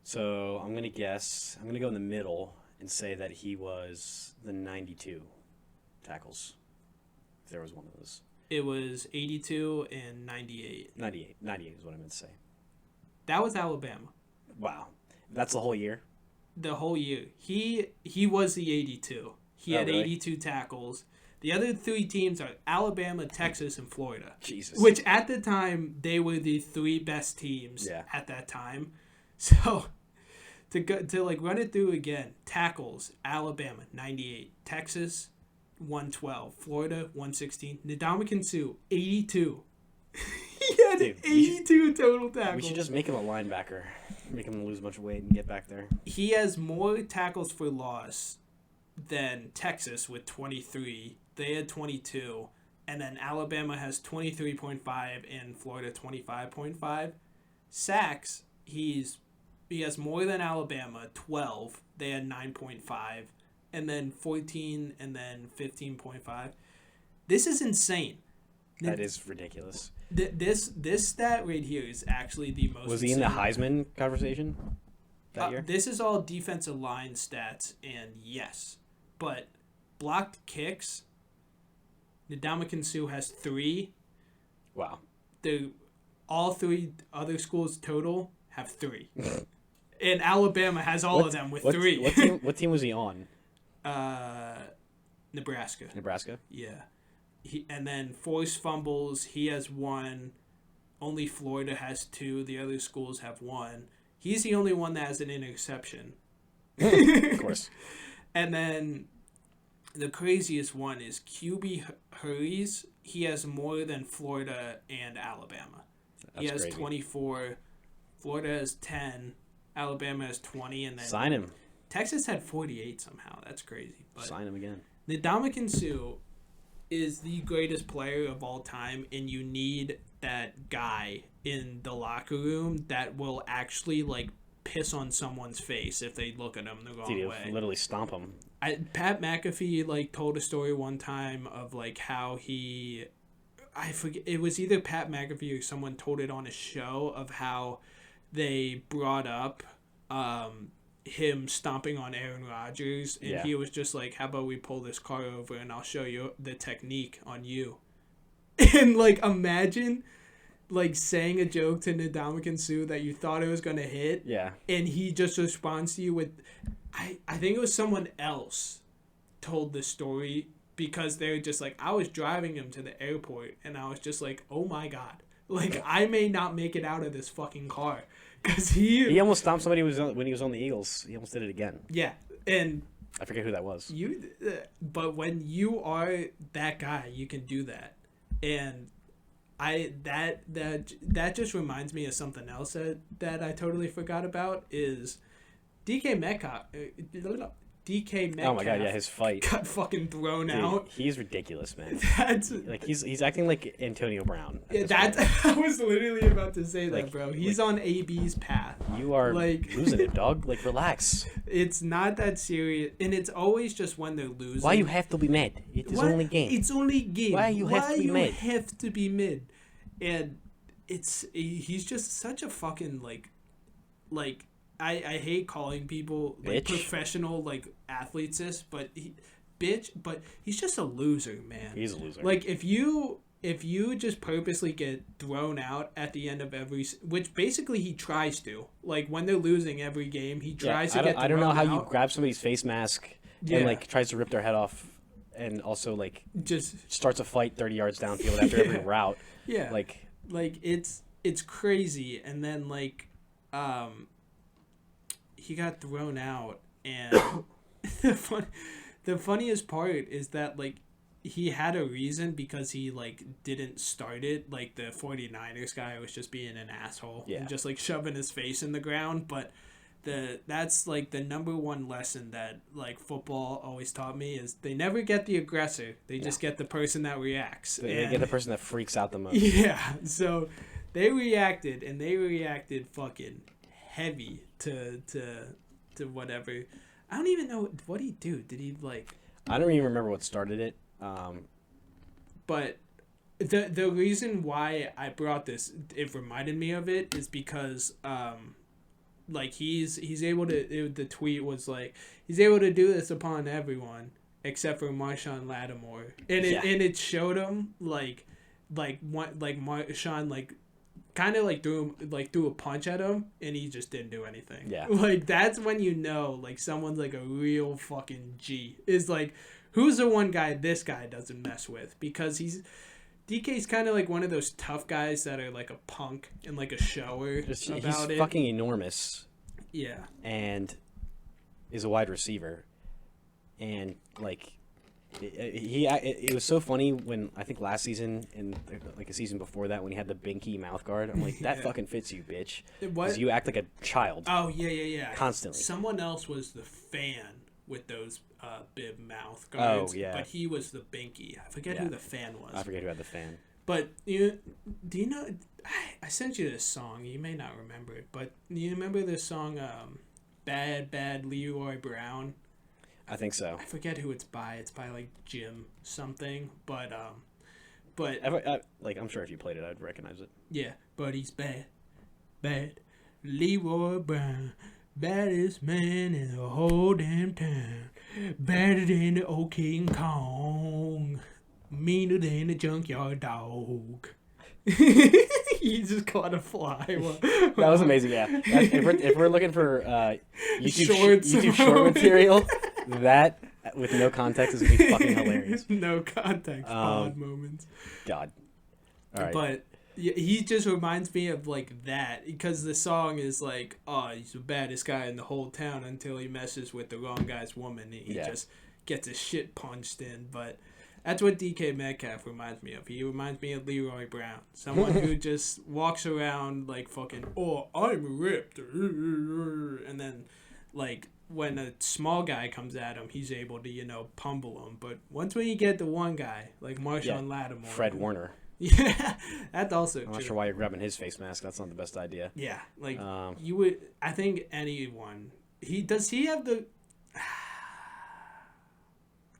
So I'm going to guess. I'm going to go in the middle and say that he was the 92 tackles, if there was one of those. It was 82 and 98. 98 is what I meant to say. That was Alabama. Wow. That's the whole year? The whole year. He was the 82. He had really? 82 tackles. The other 3 teams are Alabama, Texas, and Florida. Jesus. Which at the time, they were the 3 best teams at that time. So to like run it through again, tackles, Alabama 98, Texas 112, Florida 116, Ndamukong Suh 82. He had 82 total tackles. We should just make him a linebacker, make him lose a bunch of weight and get back there. He has more tackles for loss than Texas with 23. They had 22, and then Alabama has 23.5 and Florida 25.5. Sacks, he has more than Alabama, 12. They had 9.5, and then 14, and then 15.5. This is insane. That is ridiculous. This stat right here is actually the most. Was he in the Heisman conversation that year? This is all defensive line stats, and yes, but blocked kicks, Ndamukong Suh has 3. Wow. All 3 other schools total have 3. And Alabama has all of them with 3. What team was he on? Nebraska. Nebraska? Yeah. And then forced fumbles, he has 1. Only Florida has 2. The other schools have 1. He's the only one that has an interception. Of course. And then the craziest one is QB hurries. He has more than Florida and Alabama. He has crazy. 24. Florida has 10. Alabama has 20. And then Sign him. Texas had 48 somehow. That's crazy. But Sign him again. Ndamukong Suh is the greatest player of all time, and you need that guy in the locker room that will actually like piss on someone's face if they look at him the wrong way. Literally stomp him. Pat McAfee like told a story one time of like how I forget, it was either Pat McAfee or someone told it on a show of how they brought up him stomping on Aaron Rodgers, and he was just like, how about we pull this car over and I'll show you the technique on you. And like imagine like saying a joke to Ndamukong Suh that you thought it was going to hit, and he just responds to you with I think it was someone else told the story, because they're just like, I was driving him to the airport and I was just like, oh my god, like I may not make it out of this fucking car. Because he almost stomped somebody when he was on the Eagles. He almost did it again. Yeah, and I forget who that was. But when you are that guy, you can do that. And that just reminds me of something else that I totally forgot about is DK Metcalf. Oh my god, yeah, his fight got fucking thrown out. He's ridiculous, man. That's like he's acting like Antonio Brown. I was literally about to say that, bro. He's on AB's path. You are like losing it, dog. Like relax. It's not that serious, and it's always just when they're losing. Why you have to be mad? It is only game. It's only game. Why you have to be mad? Have to be mid, and he's just such a fucking like. I hate calling people like professional like athletes this, but he's just a loser, man. He's a loser. Like if you just purposely get thrown out at the end of which basically he tries to, like when they're losing every game, he tries to get thrown out. I don't know how you grab somebody's face mask and like tries to rip their head off, and also like just starts a fight 30 yards downfield after every route. Yeah, like it's crazy, and then like he got thrown out, and the funniest part is that like he had a reason, because he like didn't start it. Like the 49ers guy was just being an asshole and just like shoving his face in the ground. But that's like the number one lesson that like football always taught me is they never get the aggressor. They just get the person that reacts. They get the person that freaks out the most. Yeah. So they reacted, and they reacted fucking heavy to whatever. I don't even know what he do. Did he like? I don't even remember what started it. But the reason why I brought this, it reminded me of it, is because like he's able to. The tweet was like, he's able to do this upon everyone except for Marshawn Lattimore, and it showed him like Marshawn like kind of like threw a punch at him, and he just didn't do anything. Yeah. Like, that's when you know, like, someone's like a real fucking G. Is like, who's the one guy this guy doesn't mess with? Because DK's kind of like one of those tough guys that are like a punk and like a shower He's about it. fucking enormous. Yeah. And is a wide receiver. And, like, it was so funny when, I think last season and, like, a season before that, when he had the binky mouth guard. I'm like, that fucking fits you, bitch. Because you act like a child. Oh, yeah. Constantly. Someone else was the fan with those bib mouth guards. Oh, yeah. But he was the binky. I forget who the fan was. I forget who had the fan. But do you know? I sent you this song. You may not remember it, but do you remember this song, "Bad Bad Leroy Brown"? I think so. I forget who it's by. It's by like Jim something. But like, I'm sure if you played it, I'd recognize it. yeah. But he's bad Leroy Brown, baddest man in the whole damn town, badder than the old King Kong. Meaner than a junkyard dog. You just caught a fly. That was amazing, yeah. If we're looking for YouTube Shorts. short material, that, with no context, is going to be fucking hilarious. No context, odd moments. God. All right. But he just reminds me of, like, that. Because the song is like, oh, he's the baddest guy in the whole town until he messes with the wrong guy's woman. And he just gets his shit punched in. But that's what DK Metcalf reminds me of. He reminds me of Leroy Brown. Someone who just walks around like fucking, oh, I'm ripped. And then, like, when a small guy comes at him, he's able to, pummel him. But once when you get the one guy, like Marshawn Lattimore. Fred Warner. Yeah, that's also true. I'm not sure why you're grabbing his face mask. That's not the best idea. Yeah, like, you would, I think anyone, does he have the,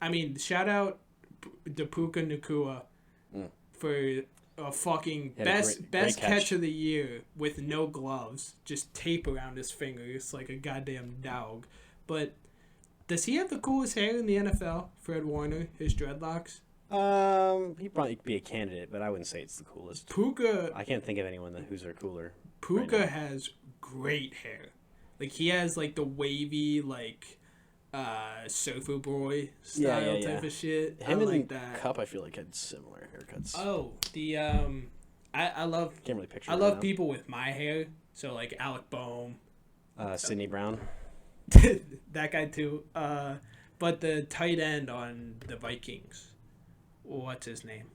I mean, shout out Puka Nakua for a fucking best catch of the year with no gloves, just tape around his fingers like a goddamn dog. But does he have the coolest hair in the NFL, Fred Warner, his dreadlocks? He'd probably be a candidate, but I wouldn't say it's the coolest. Puka, I can't think of anyone who's cooler. Puka right has great hair. Like, he has like the wavy, like, surfer boy style type of shit. Him and and that. Cup, I feel like, had similar haircuts. Oh, the I love. Can't really picture. I love people with my hair. So like Alec Boehm, Sidney Brown. that guy too. But the tight end on the Vikings, what's his name?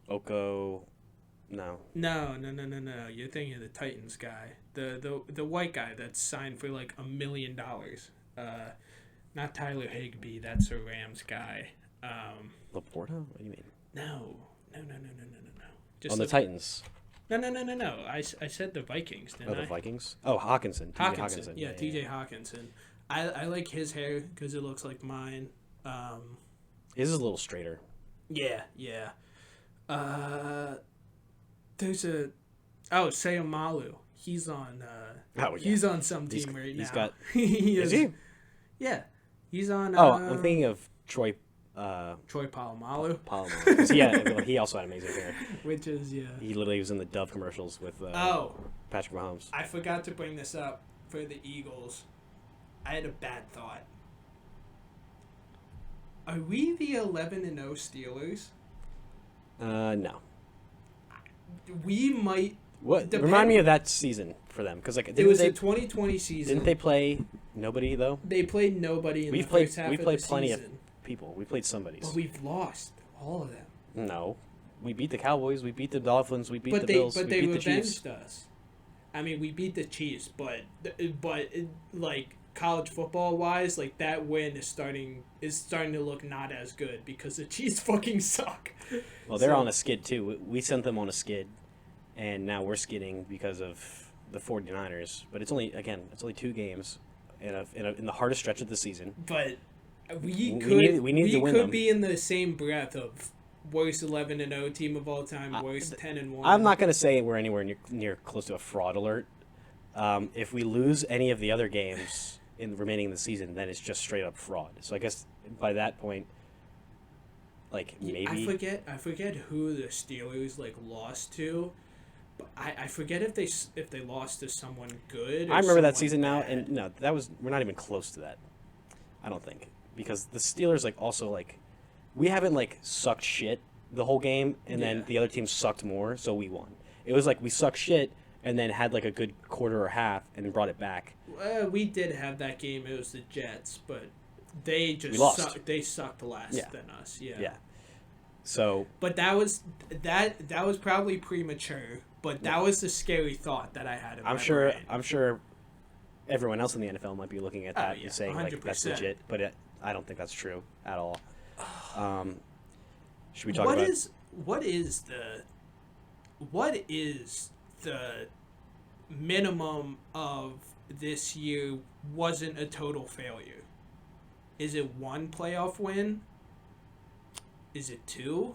Oko. No. No. You're thinking of the Titans guy. The white guy that's signed for like $1 million. Not Tyler Higbee. That's the Rams guy. Laporta? What do you mean? No. Just on the Titans. No. I said the Vikings, didn't I? The Vikings? Oh, Hawkinson. Hawkinson. Yeah, TJ Hawkinson. I like his hair because it looks like mine. His is a little straighter. Yeah. There's Sayamalu. He's on. He's on some team right now. He's got. Is he? Yeah, he's on. I'm thinking of Troy. Troy Polamalu. Polamalu. He also had amazing hair. Which is He literally was in the Dove commercials with. Patrick Mahomes. I forgot to bring this up for the Eagles. I had a bad thought. Are we the 11-0 Steelers? No. We might. What? Remind me of that season for them, because it was the 2020 season. Didn't they play nobody though? They played nobody in the first half of the season. We played plenty of people. We played somebody. But we've lost all of them. No, we beat the Cowboys. We beat the Dolphins. We beat the Bills. But we they beat the Chiefs. revenged us. I mean, we beat the Chiefs, but like college football wise, like that win is starting to look not as good because the Chiefs fucking suck. Well, they're on a skid too. We sent them on a skid, and now we're skidding because of the 49ers. But it's only 2 games in the hardest stretch of the season. But we could be in the same breath of worst 11-0 team of all time, worst 10-1. I'm not going to say we're anywhere near close to a fraud alert. If we lose any of the other games in the remaining of the season, then it's just straight up fraud. So I guess by that point, Like maybe I forget who the Steelers like lost to. But I forget if they lost to someone good. Or I remember that someone season now, bad. and no, we're not even close to that. I don't think, because the Steelers like also like we haven't like sucked shit the whole game, and then the other team sucked more, so we won. It was like we sucked shit and then had like a good quarter or half and then brought it back. We did have that game. It was the Jets, but they just lost. They sucked less than us. Yeah. So. But that was probably premature. But that was the scary thought that I had in my brain. I'm sure everyone else in the NFL might be looking at that and saying 100%. like that's legit, but I don't think that's true at all. Should we talk what about what is the minimum of this year wasn't a total failure? Is it 1 playoff win? Is it 2?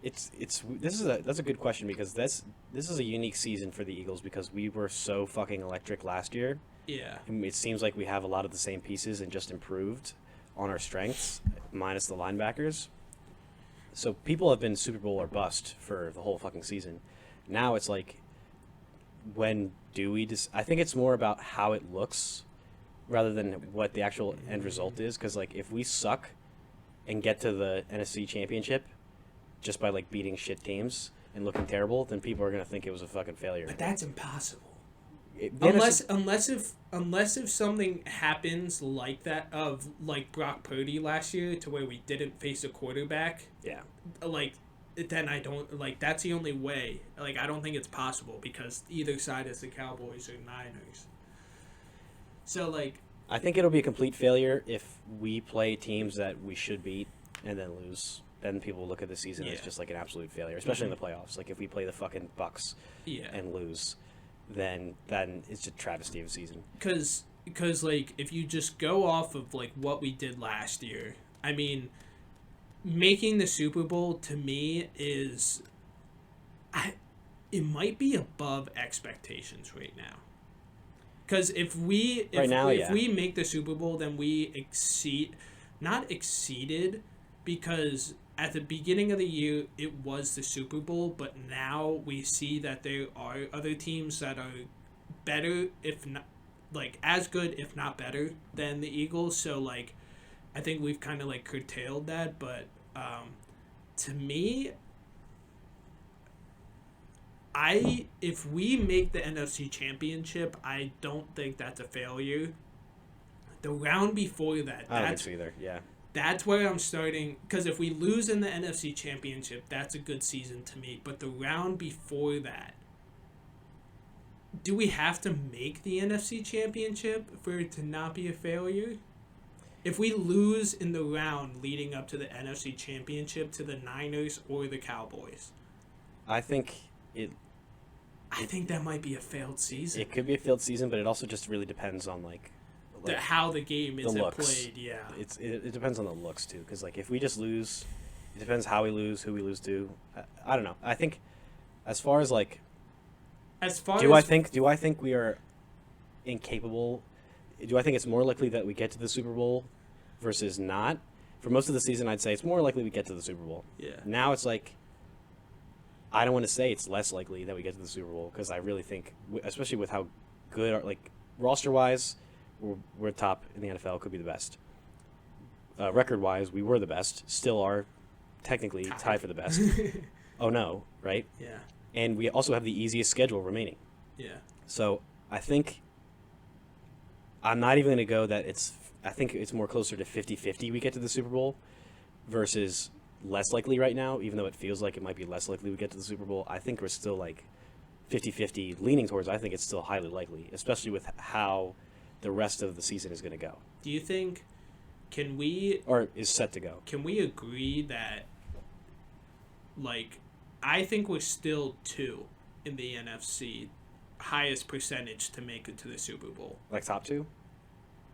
That's a good question, because this is a unique season for the Eagles because we were so fucking electric last year. Yeah. It seems like we have a lot of the same pieces and just improved on our strengths, minus the linebackers. So people have been Super Bowl or bust for the whole fucking season. Now it's like, when do we I think it's more about how it looks rather than what the actual end result is, because like if we suck and get to the NFC Championship just by like beating shit teams and looking terrible, then people are gonna think it was a fucking failure. But that's impossible. Unless if something happens like that, of like Brock Purdy last year, to where we didn't face a quarterback. Yeah. Like, then I don't like. That's the only way. Like, I don't think it's possible, because either side is the Cowboys or Niners. So like, I think it'll be a complete failure if we play teams that we should beat and then lose. Then people will look at the season as just like an absolute failure, especially in the playoffs. Like if we play the fucking Bucks and lose, then it's just a travesty of a season. Because like, if you just go off of like what we did last year, I mean, making the Super Bowl to me is, it might be above expectations right now. Because if we make the Super Bowl, then we not exceeded, because at the beginning of the year it was the Super Bowl, but now we see that there are other teams that are better, if not like as good, if not better than the Eagles. So like, I think we've kind of like curtailed that, but to me, if we make the NFC Championship, I don't think that's a failure. The round before that, I don't think so either. Yeah. That's where I'm starting, because if we lose in the NFC Championship, that's a good season to me. But the round before that, do we have to make the NFC Championship for it to not be a failure? If we lose in the round leading up to the NFC Championship to the Niners or the Cowboys, I think that might be a failed season. It could be a failed season, but it also just really depends on like how the game is played. Yeah, it depends on the looks too, because like if we just lose, it depends how we lose, who we lose to. I don't know. I think do I think we are incapable? Do I think it's more likely that we get to the Super Bowl versus not? For most of the season, I'd say it's more likely we get to the Super Bowl. Yeah. Now it's like, I don't want to say it's less likely that we get to the Super Bowl, because I really think, especially with how good, like roster-wise, we're top in the NFL, could be the best. Record-wise, we were the best, still are technically tied for the best. Oh no, right? Yeah. And we also have the easiest schedule remaining. Yeah. So I think I'm not even going to go that I think it's more closer to 50-50 we get to the Super Bowl versus less likely right now, even though it feels like it might be less likely we get to the Super Bowl. I think we're still like 50-50, leaning towards I think it's still highly likely, especially with how the rest of the season is going to go. Do you think, or is set to go? Can we agree that, like, I think we're still 2 in the NFC, highest percentage to make it to the Super Bowl. Like top 2?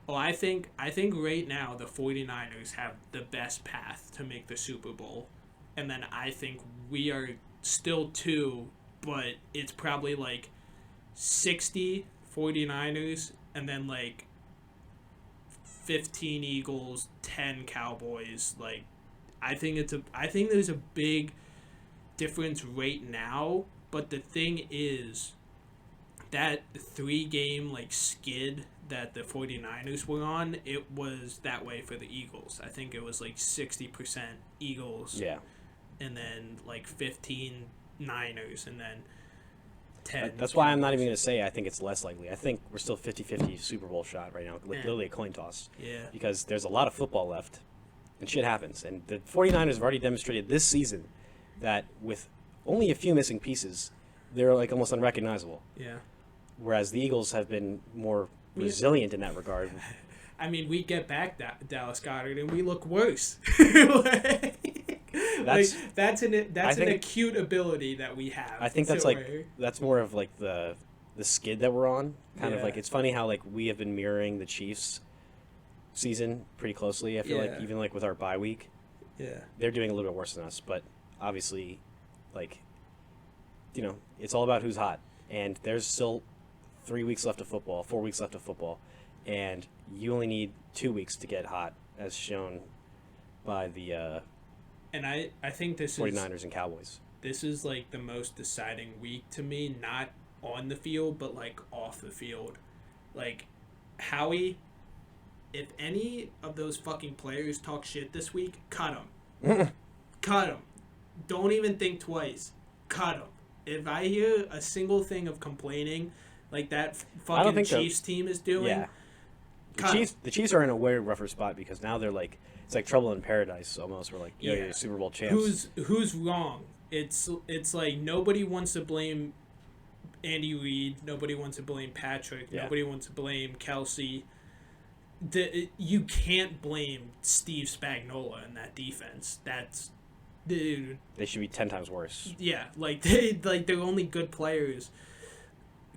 Well, I think right now the 49ers have the best path to make the Super Bowl. And then I think we are still 2, but it's probably like 60 49ers and then like 15 Eagles, 10 Cowboys. Like, I think there's a big difference right now, but the thing is that 3-game like skid that the 49ers were on, it was that way for the Eagles. I think it was like 60% Eagles. Yeah. And then like 15 Niners and then 10. That's why I'm not even going to say I think it's less likely. I think we're still 50-50 Super Bowl shot right now, like literally a coin toss. Yeah. Because there's a lot of football left, and shit happens. And the 49ers have already demonstrated this season that with only a few missing pieces, they're like almost unrecognizable. Yeah. Whereas the Eagles have been more resilient in that regard. I mean, we get back Dallas Goedert and we look worse. That's an acute ability that we have. I think that's more of like the skid that we're on. Kind of like, it's funny how like we have been mirroring the Chiefs season pretty closely. I feel like even like with our bye week, they're doing a little bit worse than us. But obviously, like, you know, it's all about who's hot. And there's still 3 weeks left of football, 4 weeks left of football, and you only need 2 weeks to get hot, as shown by the and I think this 49ers and Cowboys. This is like the most deciding week to me, not on the field, but like off the field. Like, Howie, if any of those fucking players talk shit this week, cut them. Cut them. Don't even think twice. Cut them. If I hear a single thing of complaining like that fucking Chiefs team is doing, the Chiefs are in a way rougher spot because now they're like, it's like trouble in paradise almost. We're like, you're Super Bowl champs. Who's wrong? It's like nobody wants to blame Andy Reid. Nobody wants to blame Patrick. Yeah. Nobody wants to blame Kelsey. You can't blame Steve Spagnuolo in that defense. That's, dude. They should be 10 times worse. Yeah, they're only good players.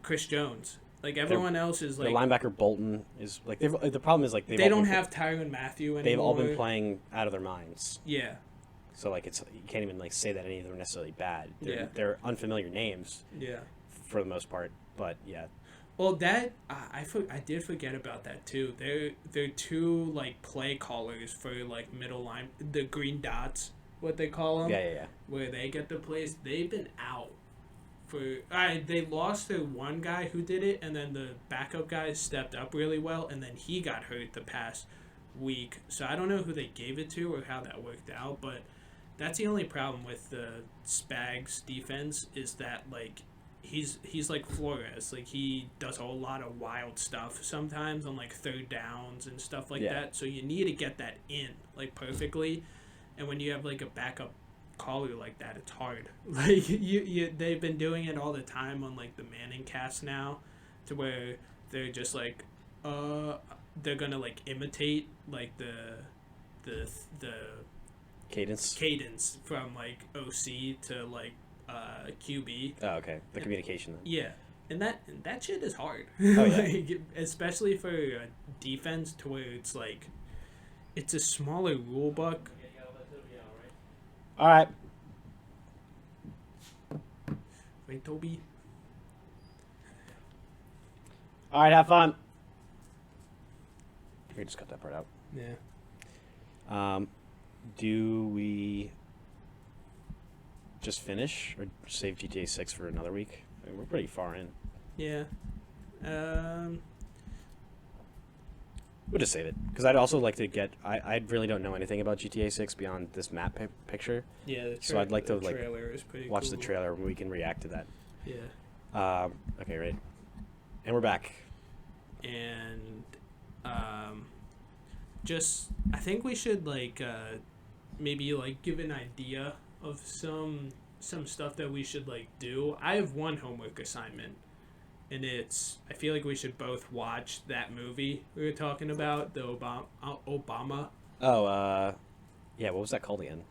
Chris Jones. Like, everyone else is like... The linebacker Bolton is... like the problem is like... They don't have Tyrann Mathieu anymore. They've all been playing out of their minds. Yeah. So, like, you can't even, like, say that any of them are necessarily bad. They're unfamiliar names. Yeah. For the most part. But, yeah. Well, that... I did forget about that, too. They're two, like, play callers for, like, middle line... The green dots, what they call them. Yeah. Where they get the plays. They've been out. They lost their one guy who did it, and then the backup guy stepped up really well, and then he got hurt the past week. So I don't know who they gave it to or how that worked out, but that's the only problem with the Spags defense is that, like, he's like Flores. Like, he does a lot of wild stuff sometimes on, like, third downs and stuff like that. So you need to get that in, like, perfectly. And when you have, like, a backup caller like that, it's hard. Like, they've been doing it all the time on, like, the Manning cast now, to where they're just like, they're gonna, like, imitate, like, the cadence from, like, OC to, like, QB. Oh, okay. The communication then. Yeah. And that shit is hard. Oh, yeah. Like, especially for a defense to where it's like, it's a smaller rule book. All right. Wait, Toby. All right, have fun. We can just cut that part out. Yeah. Do we just finish or save GTA 6 for another week? I mean, we're pretty far in. Yeah. We'll just save it because I'd also like to get. I really don't know anything about GTA 6 beyond this map picture. Yeah. So I'd like to like watch cool. the trailer and we can react to that. Yeah. Okay, right. And we're back. And just I think we should like maybe like give an idea of some stuff that we should like do. I have one homework assignment. And I feel like we should both watch that movie we were talking about, the Obama. Oh, yeah, what was that called again?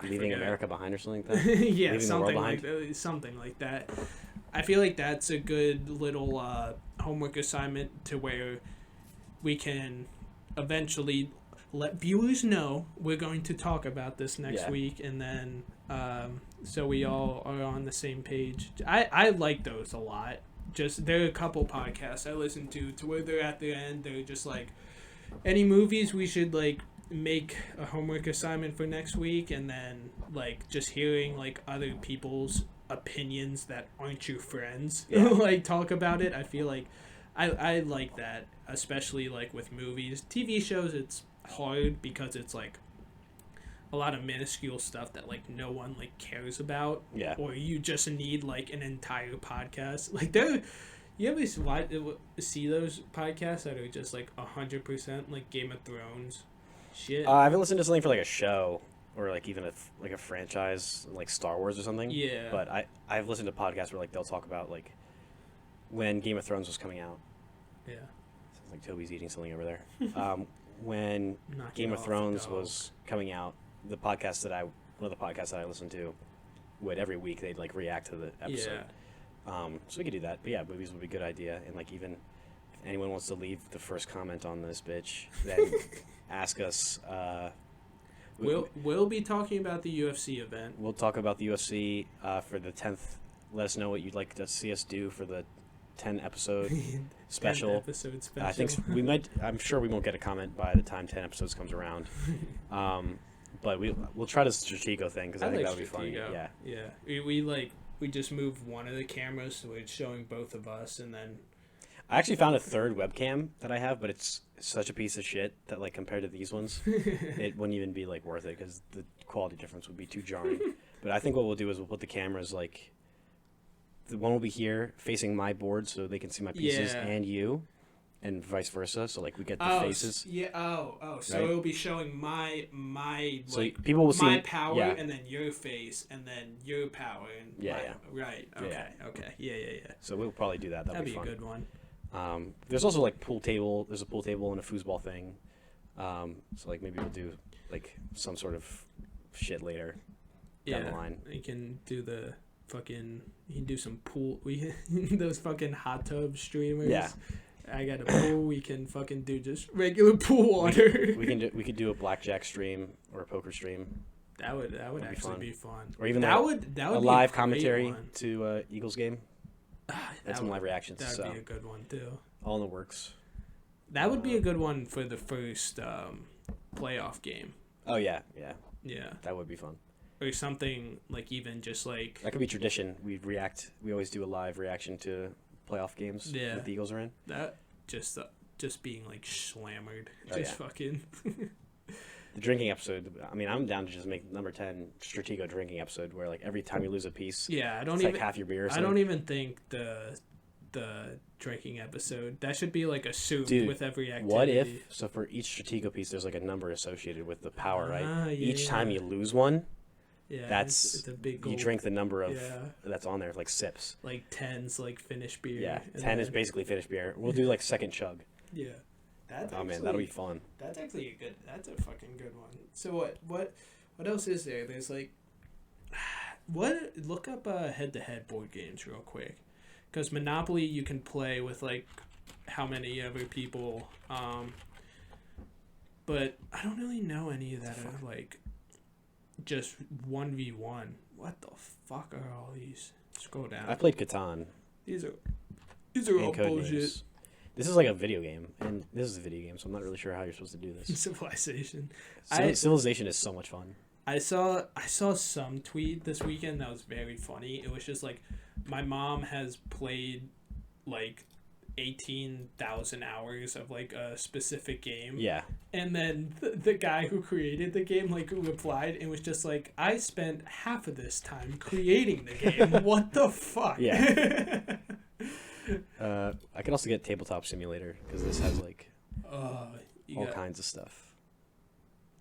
Leaving America Behind or something like that? Yeah, something like that. I feel like that's a good little homework assignment to where we can eventually let viewers know we're going to talk about this next week, and then so we all are on the same page. I like those a lot. Just there are a couple podcasts I listen to where they're at the end. They're just like, any movies we should like make a homework assignment for next week, and then like just hearing like other people's opinions that aren't your friends like talk about it. I feel like I like that, especially like with movies. TV shows, it's hard because it's like a lot of minuscule stuff that like no one like cares about, or you just need like an entire podcast. Like you ever see those podcasts that are just like 100% like Game of Thrones shit? I haven't listened to something for like a show or like even a franchise like Star Wars or something. Yeah. But I've listened to podcasts where like they'll talk about like when Game of Thrones was coming out. Yeah. Sounds like Toby's eating something over there. When Game of Thrones was coming out, one of the podcasts that I listened to would every week they'd like react to the episode. So we could do that. But yeah, movies would be a good idea. And like even if anyone wants to leave the first comment on this bitch, then ask us. We'll be talking about the UFC event. We'll talk about the UFC for the 10th. Let us know what you'd like to see us do for the 10 episode special. 10 episode special. I think we might. I'm sure we won't get a comment by the time 10 episodes comes around. But we'll try the Stratego thing because I think that'll be funny. Yeah. We just moved one of the cameras so it's showing both of us, and then I actually found a third webcam that I have, but it's such a piece of shit that like compared to these ones, it wouldn't even be like worth it because the quality difference would be too jarring. But I think what we'll do is we'll put the cameras like the one will be here facing my board so they can see my pieces and you. And vice versa, so like we get the faces. So right? It'll be showing my so like people will my see power and then your face and then your power and right. Okay. Yeah. So we'll probably do that. That'd be fun. A good one. There's also like pool table. There's a pool table and a foosball thing. So like maybe we'll do like some sort of shit later down the line. You can do the fucking. You can do some pool. Those fucking hot tub streamers. Yeah. I got a pool. We can fucking do just regular pool water. we could do a blackjack stream or a poker stream. That would actually be fun. Or even that would a live commentary to Eagles game. That's some live reactions. That'd be a good one too. All in the works. That would be a good one for the first playoff game. Oh yeah. That would be fun. Or something like even just like that could be tradition. We always do a live reaction to playoff games that the Eagles are in. That just being like slammered. Fucking the drinking episode. I mean, I'm down to just make number 10 Stratego drinking episode where like every time you lose a piece, it's like half your beer or something. I don't even think the drinking episode that should be like assumed with every activity. What if for each Stratego piece there's like a number associated with the power, right? Each time you lose one, it's a big goal. You drink the number of that's on there, like sips. Like 10's like finished beer. Yeah, 10 is basically finished beer. We'll do like second chug. Yeah. Man, that'll be fun. That's actually that's a fucking good one. So what else is there? There's like look up head-to-head board games real quick. Because Monopoly you can play with like how many other people, but I don't really know any of that are like just 1v1. What the fuck are all these? Scroll down. I played Catan. These are all bullshit. Names. This is like a video game, and this is a video game, so I'm not really sure how you're supposed to do this. Civilization. Civilization is so much fun. I saw some tweet this weekend that was very funny. It was just like, my mom has played like 18,000 hours of like a specific game. Yeah. And then the guy who created the game like replied and was just like, I spent half of this time creating the game. What the fuck? Yeah. I can also get Tabletop Simulator because this has like all kinds of stuff.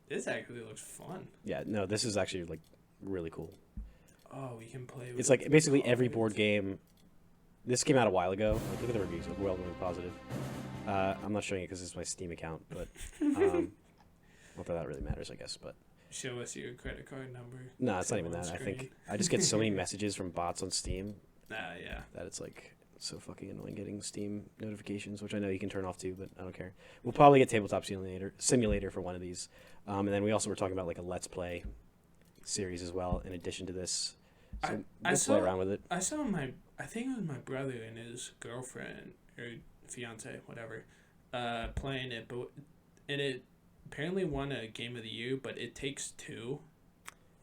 This actually looks fun. Yeah, no, this is actually like really cool. Oh, we can play with it's like basically every board game. This came out a while ago. Like, look at the reviews. Like, well, really positive. I'm not showing it because it's my Steam account, but not that really matters, I guess. But show us your credit card number. No, it's not even that. I think I just get so many messages from bots on Steam. Yeah. That it's like so fucking annoying getting Steam notifications, which I know you can turn off too, but I don't care. We'll probably get Tabletop Simulator for one of these. And then we also were talking about like a Let's Play series as well, in addition to this. So we'll play around with it. I saw I think it was my brother and his girlfriend or fiance, whatever, playing it, but apparently won a Game of the Year, but It Takes Two.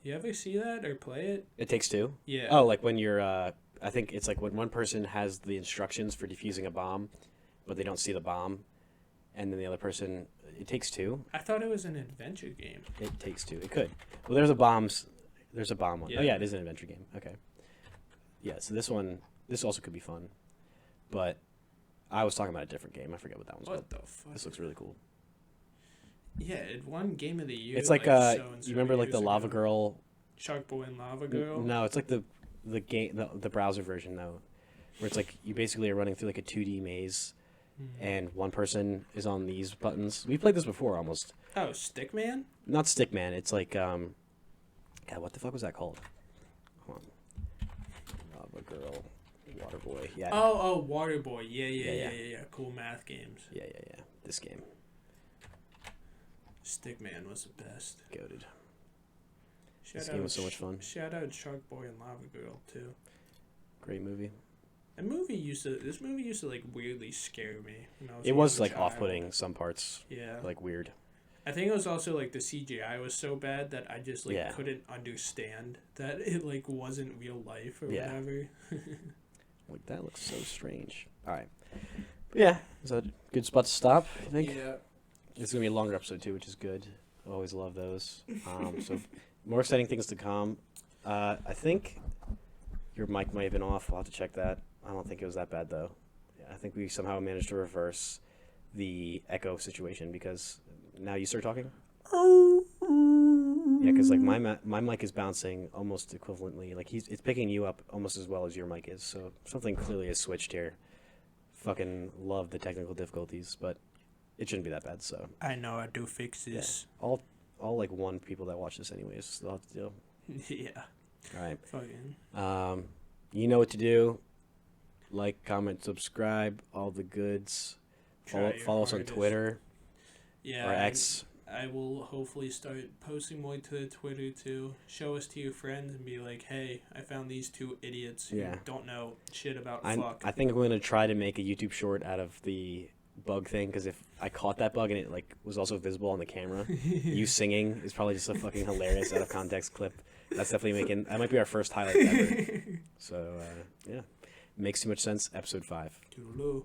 You ever see that or play it? It Takes Two? Yeah. Oh, like when you're, I think it's like when one person has the instructions for defusing a bomb, but they don't see the bomb, and then the other person, It Takes Two? I thought it was an adventure game. It Takes Two. It could. Well, there's a bomb one. Yeah. Oh, yeah, it is an adventure game. Okay. Yeah, so this also could be fun, but I was talking about a different game. I forget what that one's called. What the fuck? This looks really cool. Yeah, it won Game of the Year. It's like so you remember like the Lava Girl? Shark Boy and Lava Girl? No, it's like the game, the browser version though, where it's like you basically are running through like a 2D maze, and one person is on these buttons. We played this before almost. Oh, Stickman? Not Stickman. It's like God, what the fuck was that called? Hold on. Lava Girl, Water Boy. Yeah. Oh, Water Boy. Yeah. Cool math games. Yeah. This game. Stickman was the best. Goated. Shout This game was so much fun. Shout out Shark Boy and Lava Girl too. Great movie. This movie used to like weirdly scare me when I was. It a was young like child. off-putting some parts. Yeah. Like weird. I think it was also like the CGI was so bad that I just like Yeah. couldn't understand that it like wasn't real life or Yeah. whatever. Like that looks so strange. All right. But yeah, is that a good spot to stop? I think. Yeah. It's gonna be a longer episode too, which is good. I always love those. So more exciting things to come. I think your mic might have been off. I'll have to check that. I don't think it was that bad though. I think we somehow managed to reverse the echo situation because now you start talking. Yeah, because like my mic is bouncing almost equivalently. Like it's picking you up almost as well as your mic is. So something clearly has switched here. Fucking love the technical difficulties, but it shouldn't be that bad. So I know I do fix this. yeah. all like one people that watch this anyways. They'll have to deal. Yeah. All right. Fucking. You know what to do. Like, comment, subscribe, all the goods. Follow us on Twitter Yeah. or X. I will hopefully start posting more to Twitter too. Show us to your friends and be like, hey, I found these two idiots who don't know shit about fuck. I think I'm going to try to make a YouTube short out of the bug thing, because if I caught that bug and it like was also visible on the camera, you singing is probably just a fucking hilarious out of context clip. That's definitely that might be our first highlight ever. So, yeah. Makes Too Much Sense, episode 5. Toodaloo.